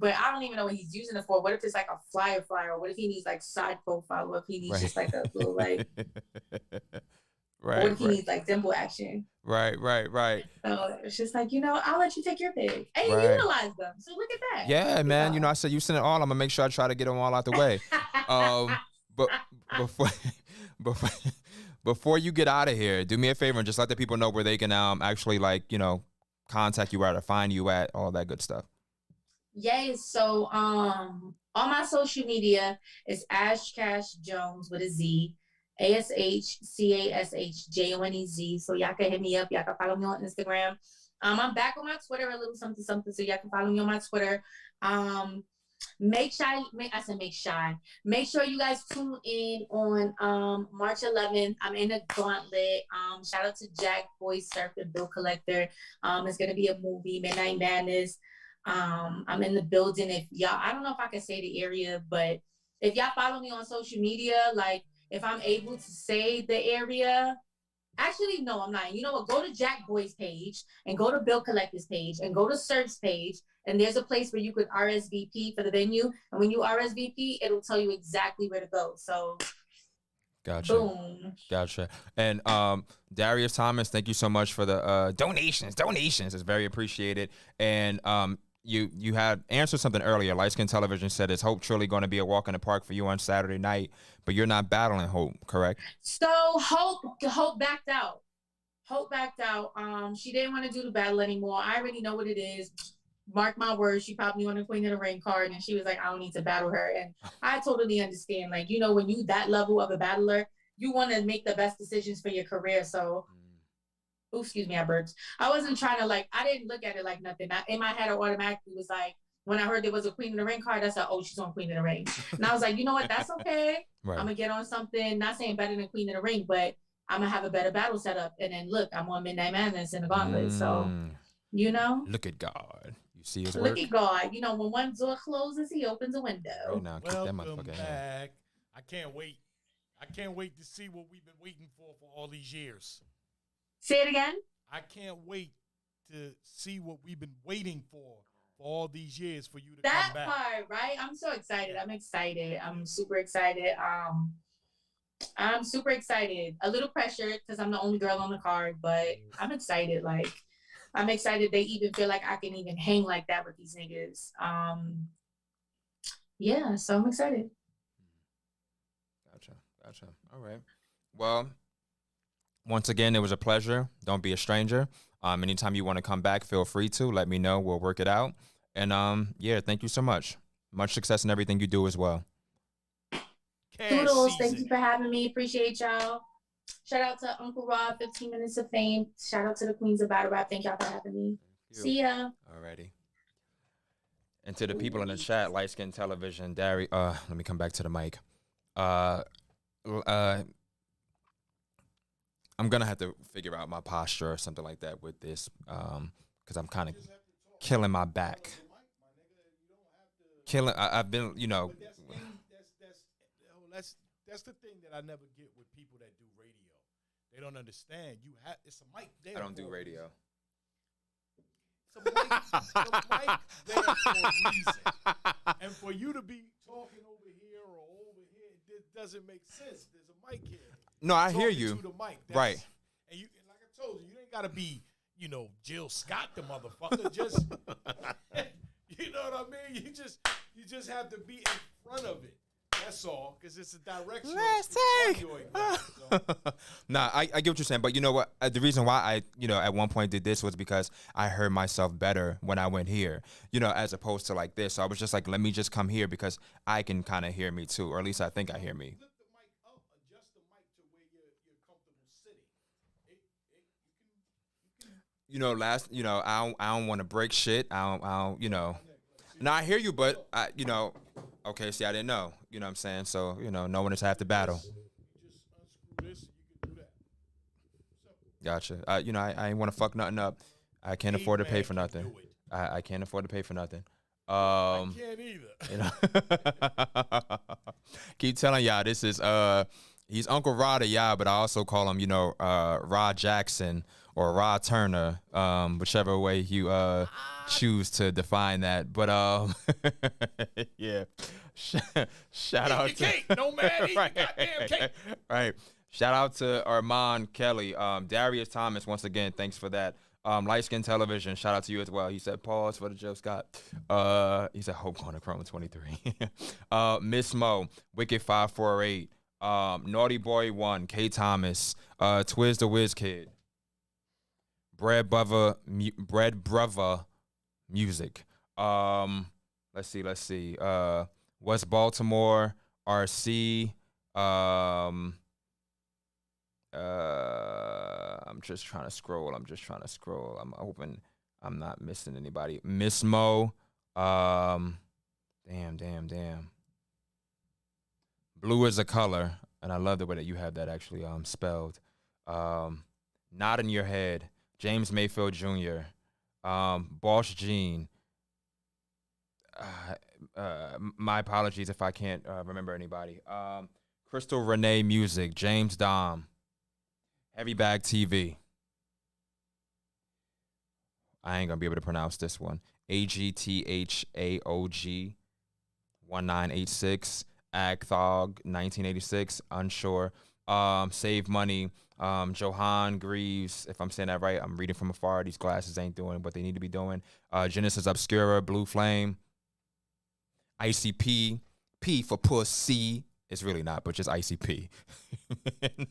but I don't even know what he's using it for. What if it's like a flyer? What if he needs like side profile? What if he needs just like a little like, right? What if he needs like dimple action? Right. So it's just like, you know, I'll let you take your pick and you utilize them. So look at that. Yeah, man. You know, I said you send it all. I'm gonna make sure I try to get them all out the way. But before you get out of here, do me a favor and just let the people know where they can actually like, you know, contact you at or find you at, all that good stuff. Yes. So on my social media is Ash Cash Jones with a Z, ASHCASHJONEZ. So y'all can hit me up. Y'all can follow me on Instagram. I'm back on my Twitter, a little something. So y'all can follow me on my Twitter. Make sure you guys tune in on March 11th. I'm in a gauntlet. Shout out to Jack Boy Surf, the bill collector. It's gonna be a movie, Midnight Madness. I'm in the building. If y'all, I don't know if I can say the area, but if y'all follow me on social media, like if I'm able to say the area. Actually, no, I'm not. You know what? Go to Jack Boy's page and go to Bill Collector's page and go to Surf's page. And there's a place where you could RSVP for the venue. And when you RSVP, it'll tell you exactly where to go. So, gotcha. Boom. Gotcha. And Darius Thomas, thank you so much for the donations. Donations is very appreciated. And you had answered something earlier. Light Skin Television said, is Hope truly going to be a walk in the park for you on Saturday night? But you're not battling Hope, correct? So Hope backed out. Hope backed out. She didn't want to do the battle anymore. I already know what it is. Mark my words, she probably won a Queen of the Ring card, and she was like, I don't need to battle her. And I totally understand. Like, you know, when you that level of a battler, you want to make the best decisions for your career. So, excuse me, I burped. I wasn't trying to I didn't look at it like nothing. In my head, I automatically was like, when I heard there was a Queen of the Ring card, I said, oh, she's on Queen of the Ring. And I was like, you know what? That's okay. Right. I'm going to get on something, not saying better than Queen of the Ring, but I'm going to have a better battle setup. And then look, I'm on Midnight Madness in the gauntlet. So, you know. Look at God. You see his work? Look at God. You know, when one door closes, he opens a window. Right now, kick that motherfucker back. I can't wait. I can't wait to see what we've been waiting for all these years. Say it again. I can't wait to see what we've been waiting for all these years for you to that come back. That part, right? I'm so excited. I'm excited. I'm super excited. I'm super excited. A little pressured because I'm the only girl on the card, but I'm excited. Like, I'm excited they even feel like I can even hang like that with these niggas. Yeah, so I'm excited. Gotcha. All right. Well, once again, it was a pleasure. Don't be a stranger. Anytime you want to come back, feel free to. Let me know. We'll work it out. And yeah, thank you so much. Much success in everything you do as well. Doodles, thank you for having me. Appreciate y'all. Shout out to Uncle Rob, 15 Minutes of Fame. Shout out to the Queens of Battle Rap. Thank y'all for having me. See ya. Alrighty. And to the people in the chat, Light Skin Television, Dari, let me come back to the mic. I'm gonna have to figure out my posture or something like that with this, because I'm kind of killing my back. I've been, you know. That's the thing that I never get with people that do radio. They don't understand. It's a mic there. I don't do radio. It's a mic there for a reason. And for you to be talking over here or over here, it doesn't make sense. There's a mic here. No, I hear you. To the mic. Right. And like I told you, you ain't got to be, Jill Scott the motherfucker. Just, you know what I mean? You just have to be in front of it. That's all, because it's a direction. Let's take. Nah, I get what you're saying, but you know what? The reason why I, at one point did this was because I heard myself better when I went here, as opposed to like this. So I was just like, let me just come here because I can kind of hear me too, or at least I think I hear me. Lift the mic up, adjust the mic to where you're you know, I don't want to break shit. I don't, you know. Now I hear you, but okay, see, I didn't know. You know what I'm saying? So, no one is half the battle. Gotcha. I ain't want to fuck nothing up. I can't afford to pay for nothing. I can't afford to pay for nothing. I can't either. Keep telling y'all this is he's Uncle Rod to y'all, but I also call him Rod Jackson or Rod Turner, whichever way you choose to define that. But yeah, shout out to cake, NOMAD, eat right. the goddamn cake. Right. Shout out to Armand Kelly, Darius Thomas. Once again, thanks for that. Light Skin Television, shout out to you as well. He said, pause for the Joe Scott. He said, Hope on the Chrome 23. Miss Mo, Wicked 548, Naughty Boy 1, K Thomas, Twiz the Whiz Kid, Bread Brother Music. Let's see. West Baltimore, RC, I'm just trying to scroll. I'm hoping I'm not missing anybody. Miss Mo. Damn. Blue is a color, and I love the way that you have that actually spelled. Not in Your Head. James Mayfield Jr. Bosch Jean. My apologies if I can't remember anybody. Crystal Renee Music. James Dom. Heavy Bag TV. I ain't gonna be able to pronounce this one. AGTHAOG 1986. Agthog 1986. Unsure. Save Money. Johan Greaves. If I'm saying that right, I'm reading from afar. These glasses ain't doing what they need to be doing. Genesis Obscura. Blue Flame. ICP. P for Pussy. It's really not, but just ICP.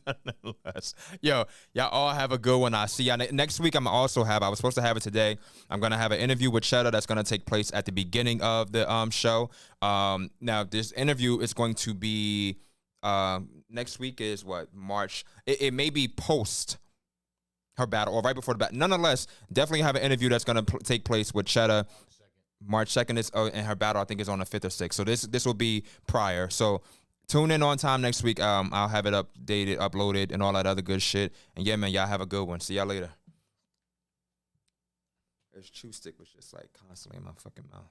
Nonetheless. Yo, y'all all have a good one. I'll see y'all next week. I was supposed to have it today. I'm going to have an interview with Cheddar that's going to take place at the beginning of the show. Now, this interview is going to be, next week is what, March. It may be post her battle or right before the battle. Nonetheless, definitely have an interview that's going to take place with Cheddar. March 2nd is, and her battle, I think, is on the 5th or 6th. So this will be prior. So tune in on time next week. I'll have it updated, uploaded, and all that other good shit. And yeah, man, y'all have a good one. See y'all later. This chew stick was just like constantly in my fucking mouth.